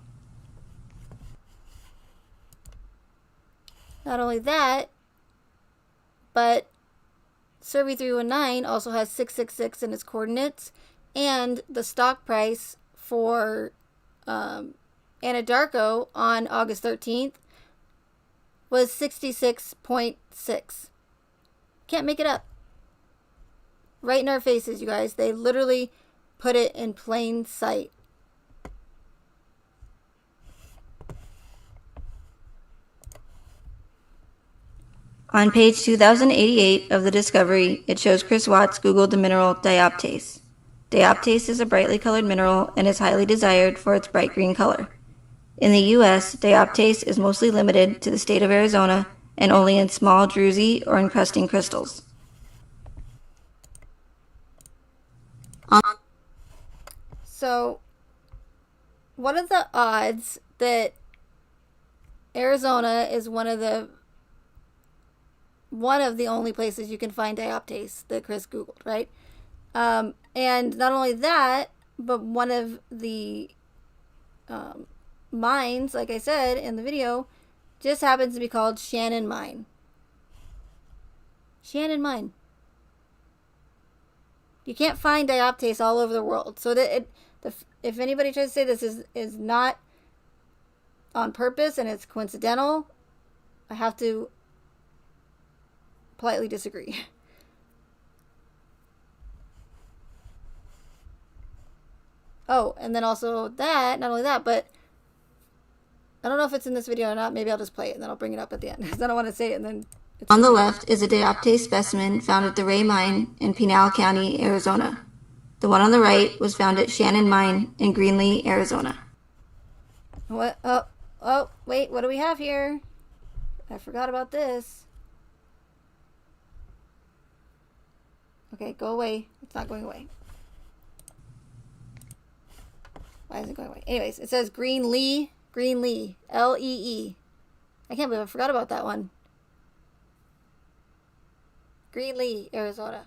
Not only that, but Survey 319 also has 666 in its coordinates, and the stock price for Anadarko on August 13th was 66.6. Can't make it up. Right in our faces, you guys. They literally put it in plain sight. On page 2088 of the Discovery, it shows Chris Watts Googled the mineral dioptase. Dioptase is a brightly colored mineral and is highly desired for its bright green color. In the U.S., dioptase is mostly limited to the state of Arizona and only in small druzy or encrusting crystals. So, what are the odds that Arizona is one of the only places you can find dioptase that Chris Googled, right? And not only that, but one of the mines, like I said in the video, just happens to be called Shannon Mine. Shannon Mine. You can't find dioptase all over the world. So that if anybody tries to say this is not on purpose and it's coincidental, I have to politely disagree. Oh, and then also that, not only that, but I don't know if it's in this video or not. Maybe I'll just play it and then I'll bring it up at the end because I don't want to say it and then it's On the left is a dioptase specimen found at the Ray Mine in Pinal County, Arizona. The one on the right was found at Shannon Mine in Greenlee, Arizona. What? Oh, wait, what do we have here? I forgot about this. Okay, go away. It's not going away. Why is it going away? Anyways, it says Greenlee, L-E-E. I can't believe I forgot about that one. Greenlee, Arizona.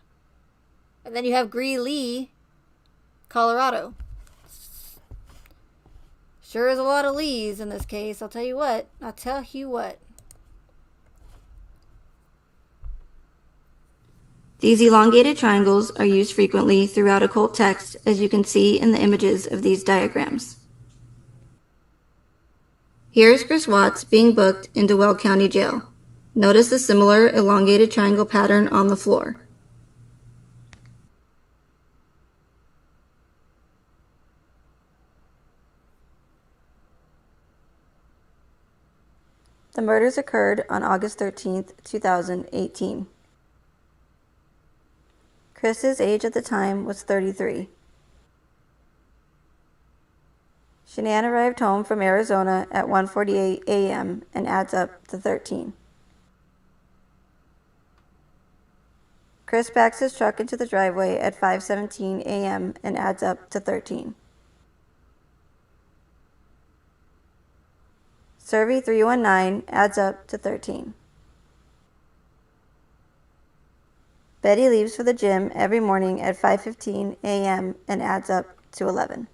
And then you have Greeley, Colorado. Sure is a lot of Lees in this case, I'll tell you what. These elongated triangles are used frequently throughout occult text, as you can see in the images of these diagrams. Here is Chris Watts being booked into Weld County Jail. Notice the similar elongated triangle pattern on the floor. The murders occurred on August 13th, 2018. Chris's age at the time was 33. Shanann arrived home from Arizona at 1:48 a.m. and adds up to 13. Chris backs his truck into the driveway at 5:17 a.m. and adds up to 13. Survey 319 adds up to 13. Betty leaves for the gym every morning at 5:15 a.m. and adds up to 11.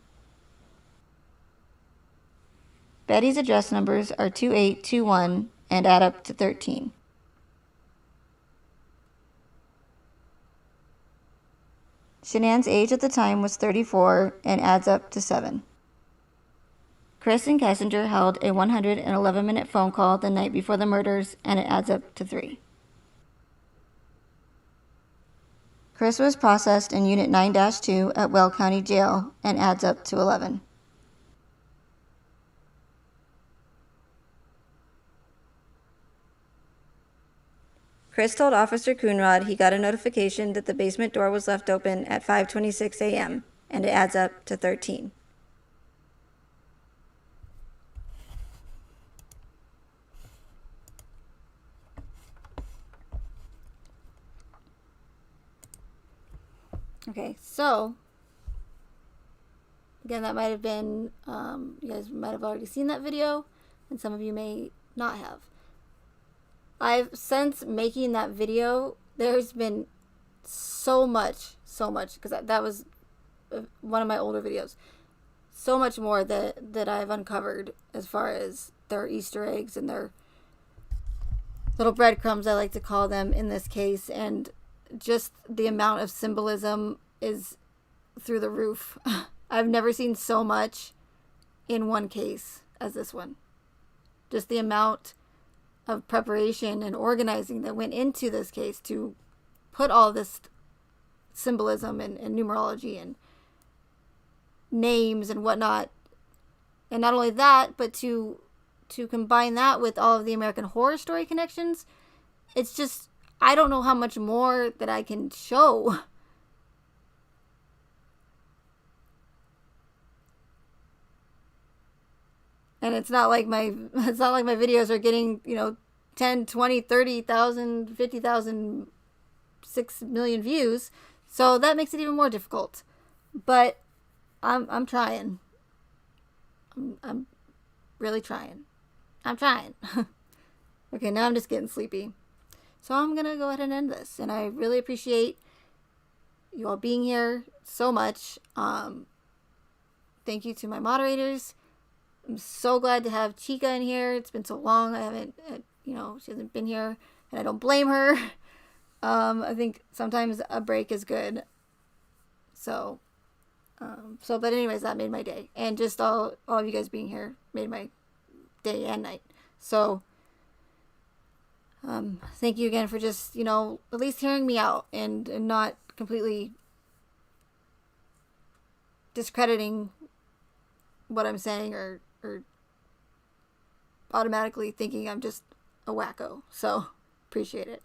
Betty's address numbers are 2821 and add up to 13. Shanann's age at the time was 34 and adds up to 7. Chris and Kessinger held a 111-minute phone call the night before the murders, and it adds up to 3. Chris was processed in Unit 9-2 at Weld County Jail and adds up to 11. Chris told Officer Coonrod he got a notification that the basement door was left open at 5:26 a.m., and it adds up to 13. Okay, so again, that might have been, you guys might have already seen that video, and some of you may not have. Since making that video, there's been so much, because that was one of my older videos, so much more that I've uncovered as far as their Easter eggs and their little breadcrumbs, I like to call them in this case, and just the amount of symbolism is through the roof. I've never seen so much in one case as this one. Just the amount of preparation and organizing that went into this case to put all this symbolism and numerology and names and whatnot. And not only that, but to combine that with all of the American Horror Story connections, it's just, I don't know how much more that I can show. And it's not like my videos are getting, 10, 20, 30,000, 50,000, 6 million views. So that makes it even more difficult. But I'm trying. I'm really trying. I'm trying. Okay, now I'm just getting sleepy. So I'm going to go ahead and end this. And I really appreciate you all being here so much. Thank you to my moderators. I'm so glad to have Chica in here. It's been so long. I haven't, she hasn't been here, and I don't blame her. I think sometimes a break is good. But anyways, that made my day. And just all of you guys being here made my day and night. So, thank you again for just, at least hearing me out and not completely discrediting what I'm saying or automatically thinking I'm just a wacko. So, appreciate it.